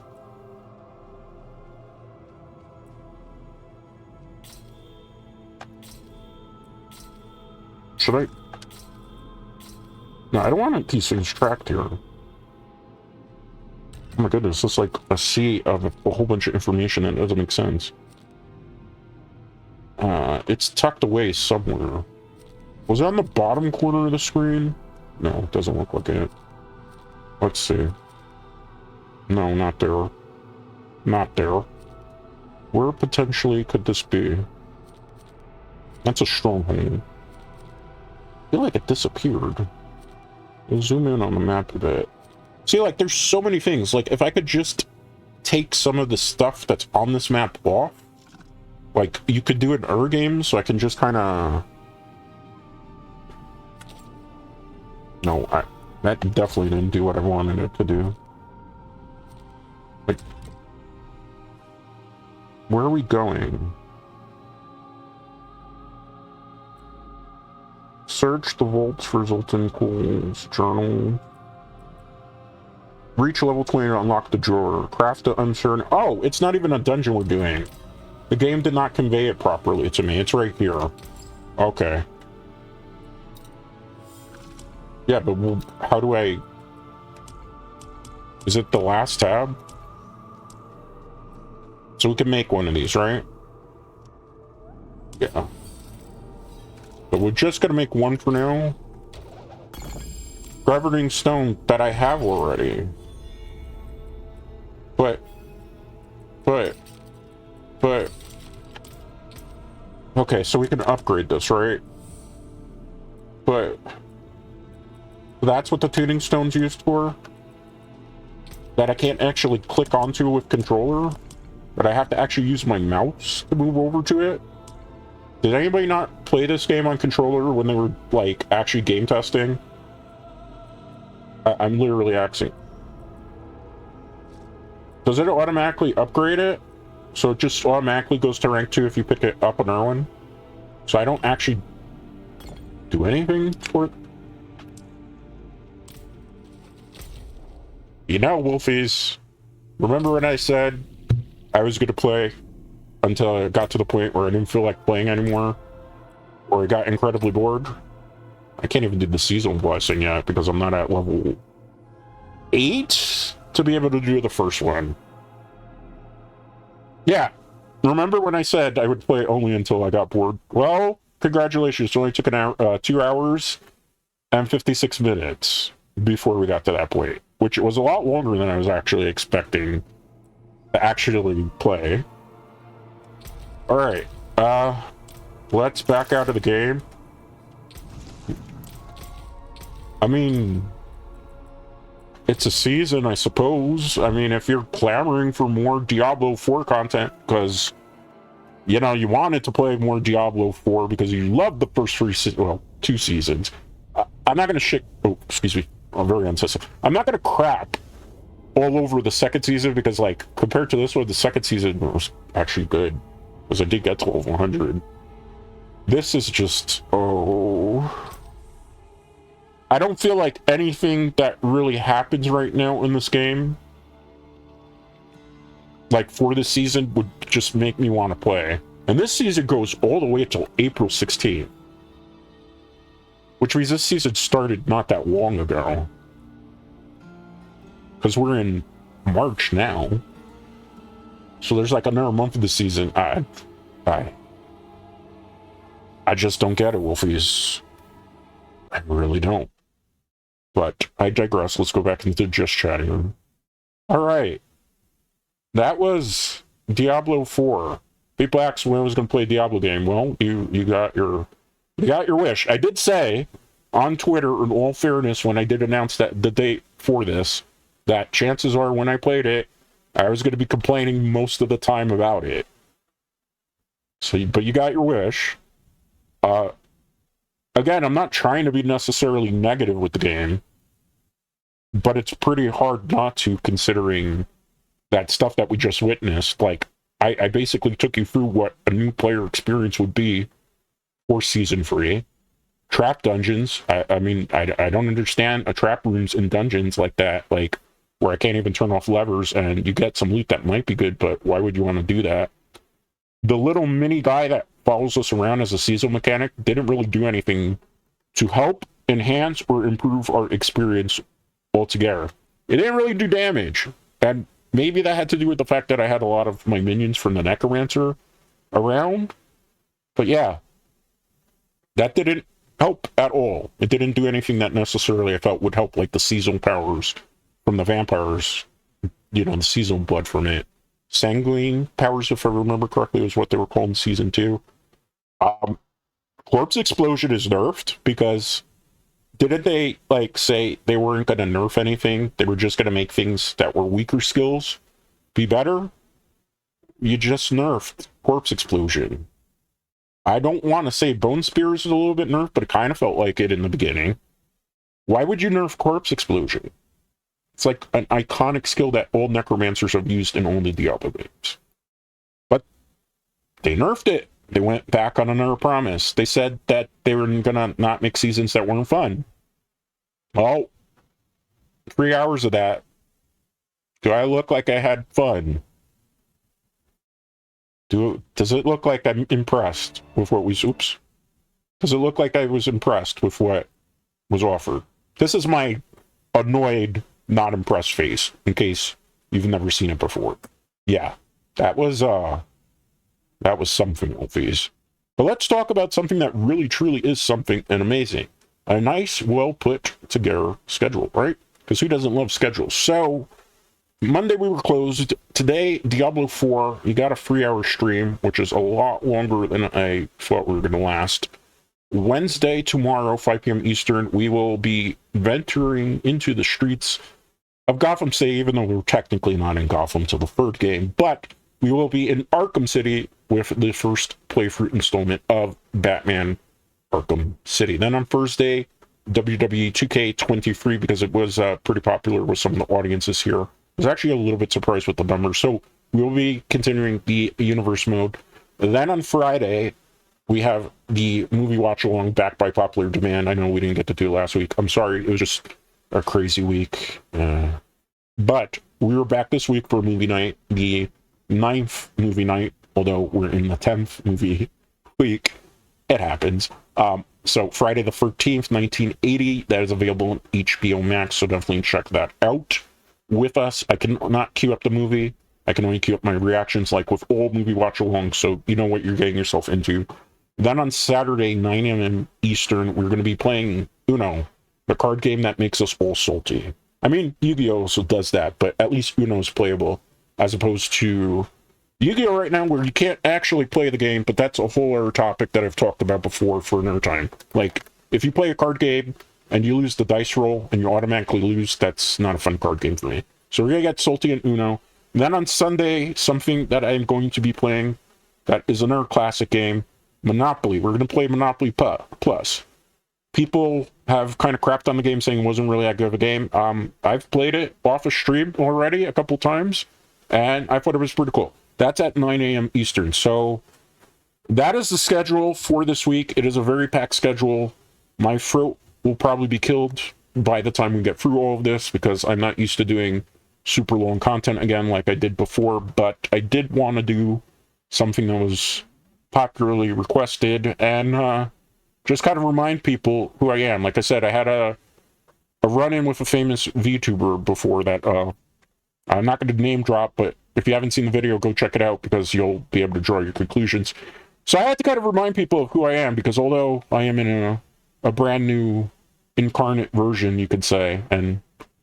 Should I? No, I don't want these things tracked here. Oh my goodness, it's like a sea of a whole bunch of information that doesn't make sense. It's tucked away somewhere. Was it on the bottom corner of the screen? No, it doesn't look like it. Let's see. No, not there. Not there. Where potentially could this be? That's a stronghold. I feel like it disappeared. We'll zoom in on the map a bit. See, like, there's so many things. Like, if I could just take some of the stuff that's on this map off, like, you could do it in games, so I can just kind of... No, that definitely didn't do what I wanted it to do. Like, where are we going? Search the vaults for Zoltan Cool's journal. Reach level 20 to unlock the drawer. Craft the uncertain... Oh, it's not even a dungeon we're doing. The game did not convey it properly to me. It's right here. Okay. Yeah, but how do I... Is it the last tab? So we can make one of these, right? Yeah. But we're just gonna make one for now. Gravitating stone that I have already. But... Okay, so we can upgrade this, right? But... That's what the tuning stone's used for? That I can't actually click onto with controller? But I have to actually use my mouse to move over to it? Did anybody not play this game on controller when they were, like, actually game testing? I'm literally asking. Does it automatically upgrade it? So it just automatically goes to rank 2 if you pick it up on Erwin? So I don't actually do anything for it? You know, Wolfies, remember when I said I was going to play until I got to the point where I didn't feel like playing anymore? Or I got incredibly bored? I can't even do the seasonal blessing yet because I'm not at level 8 to be able to do the first one. Yeah, remember when I said I would play only until I got bored? Well, congratulations, it only took an hour, 2 hours and 56 minutes before we got to that point, which was a lot longer than I was actually expecting to actually play. Alright, let's back out of the game. I mean, it's a season, I suppose. I mean, if you're clamoring for more Diablo 4 content, because, you know, you wanted to play more Diablo 4 because you loved the first 2 seasons. I'm not going to oh, excuse me. I'm very unsensitive. I'm not going to crap all over the second season because, like, compared to this one, the second season was actually good. Because I did get to level 100. This is just... Oh... I don't feel like anything that really happens right now in this game, like for this season, would just make me want to play. And this season goes all the way until April 16th. Which means this season started not that long ago. Because we're in March now. So there's like another month of the season. I just don't get it, Wolfies. I really don't. But I digress. Let's go back into just chatting. Alright. That was Diablo 4. People asked when I was going to play a Diablo game. Well, you got your wish. I did say on Twitter, in all fairness, when I did announce that the date for this, that chances are when I played it, I was going to be complaining most of the time about it. So, but you got your wish. Again, I'm not trying to be necessarily negative with the game, but it's pretty hard not to, considering that stuff that we just witnessed. Like, I basically took you through what a new player experience would be for Season 3. Trap dungeons. I mean, I don't understand a trap rooms in dungeons like that, like, where I can't even turn off levers and you get some loot that might be good, but why would you want to do that? The little mini guy that follows us around as a seasonal mechanic didn't really do anything to help enhance or improve our experience altogether. It didn't really do damage, and maybe that had to do with the fact that I had a lot of my minions from the Necromancer around. But yeah, that didn't help at all. It didn't do anything that necessarily I felt would help, like the seasonal powers from the vampires, you know, the seasonal blood from it. Sanguine powers, if I remember correctly, was what they were called in Season 2. Corpse Explosion is nerfed because didn't they, like, say they weren't going to nerf anything? They were just going to make things that were weaker skills be better? You just nerfed Corpse Explosion. I don't want to say Bone Spear is a little bit nerfed, but it kind of felt like it in the beginning. Why would you nerf Corpse Explosion? It's like an iconic skill that all Necromancers have used in all the Diablo games. But they nerfed it. They went back on another promise. They said that they were going to not make seasons that weren't fun. Well, 3 hours of that. Do I look like I had fun? Does it look like I'm impressed with what we... Oops. Does it look like I was impressed with what was offered? This is my annoyed, not impressed face, in case you've never seen it before. Yeah, that was something, Wolfies. But let's talk about something that really, truly is something and amazing. A nice, well-put together schedule, right? Because who doesn't love schedules? So, Monday we were closed. Today, Diablo 4, you got a 3-hour stream, which is a lot longer than I thought we were going to last. Wednesday, tomorrow, 5 p.m. Eastern, we will be venturing into the streets of Gotham City, even though we're technically not in Gotham till the third game, but we will be in Arkham City with the first playthrough installment of Batman Arkham City. Then on Thursday, WWE 2K23, because it was pretty popular with some of the audiences here. I was actually a little bit surprised with the numbers. So we'll be continuing the universe mode. Then on Friday, we have the movie watch along back by popular demand. I know we didn't get to do it last week. I'm sorry. It was just a crazy week. But we were back this week for movie night, the 9th movie night, although we're in the 10th movie week. It happens. So Friday the 13th, 1980, that is available on HBO Max, so definitely check that out with us. I cannot queue up the movie. I can only queue up my reactions, like with all movie watch along, so you know what you're getting yourself into. Then on Saturday, 9 a.m. Eastern, we're going to be playing Uno, the card game that makes us all salty. I mean, Yu-Gi-Oh! Also does that, but at least Uno is playable, as opposed to Yu-Gi-Oh! Right now, where you can't actually play the game, but that's a whole other topic that I've talked about before for another time. Like, if you play a card game and you lose the dice roll and you automatically lose, that's not a fun card game for me. So we're going to get salty in Uno. Then on Sunday, something that I'm going to be playing that is another classic game, Monopoly. We're going to play Monopoly Plus. People have kind of crapped on the game, saying it wasn't really that good of a game. I've played it off a stream already a couple times, and I thought it was pretty cool. That's at 9 a.m. Eastern. So that is the schedule for this week. It is a very packed schedule. My throat will probably be killed by the time we get through all of this, because I'm not used to doing super long content again like I did before, but I did want to do something that was popularly requested and just kind of remind people who I am. Like I said, I had a run-in with a famous VTuber before that. I'm not going to name drop, but if you haven't seen the video, go check it out, because you'll be able to draw your conclusions. So I had to kind of remind people of who I am, because although I am in a brand new incarnate version, you could say, and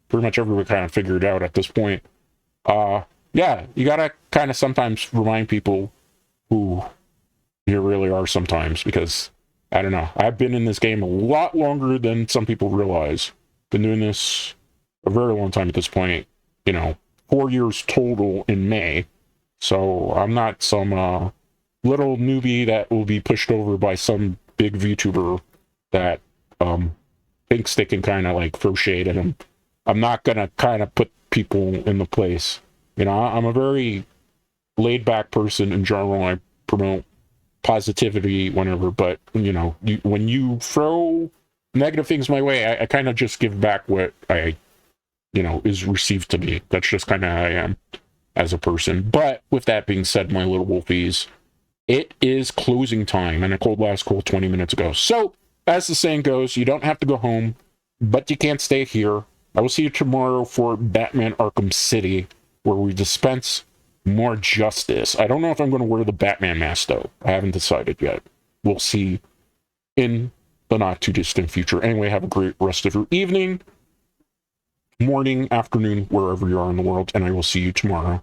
pretty much everyone kind of figured it out at this point. Yeah, you gotta kind of sometimes remind people who you really are sometimes, because, I don't know, I've been in this game a lot longer than some people realize. Been doing this a very long time at this point, 4 years total in May. So I'm not some little newbie that will be pushed over by some big VTuber that thinks they can kind of like throw shade at him. I'm not going to kind of put people in the place. I'm a very laid back person in general. I promote positivity whenever, but when you throw negative things my way, I kind of just give back what I is received to me. That's just kind of how I am as a person. But with that being said, my little wolfies, it is closing time, and I called last call 20 minutes ago. So as the saying goes, you don't have to go home, but you can't stay here. I will see you tomorrow for Batman Arkham City, where we dispense more justice. I don't know if I'm going to wear the Batman mask, though. I haven't decided yet. We'll see in the not-too-distant future. Anyway, have a great rest of your evening, morning, afternoon, wherever you are in the world, and I will see you tomorrow.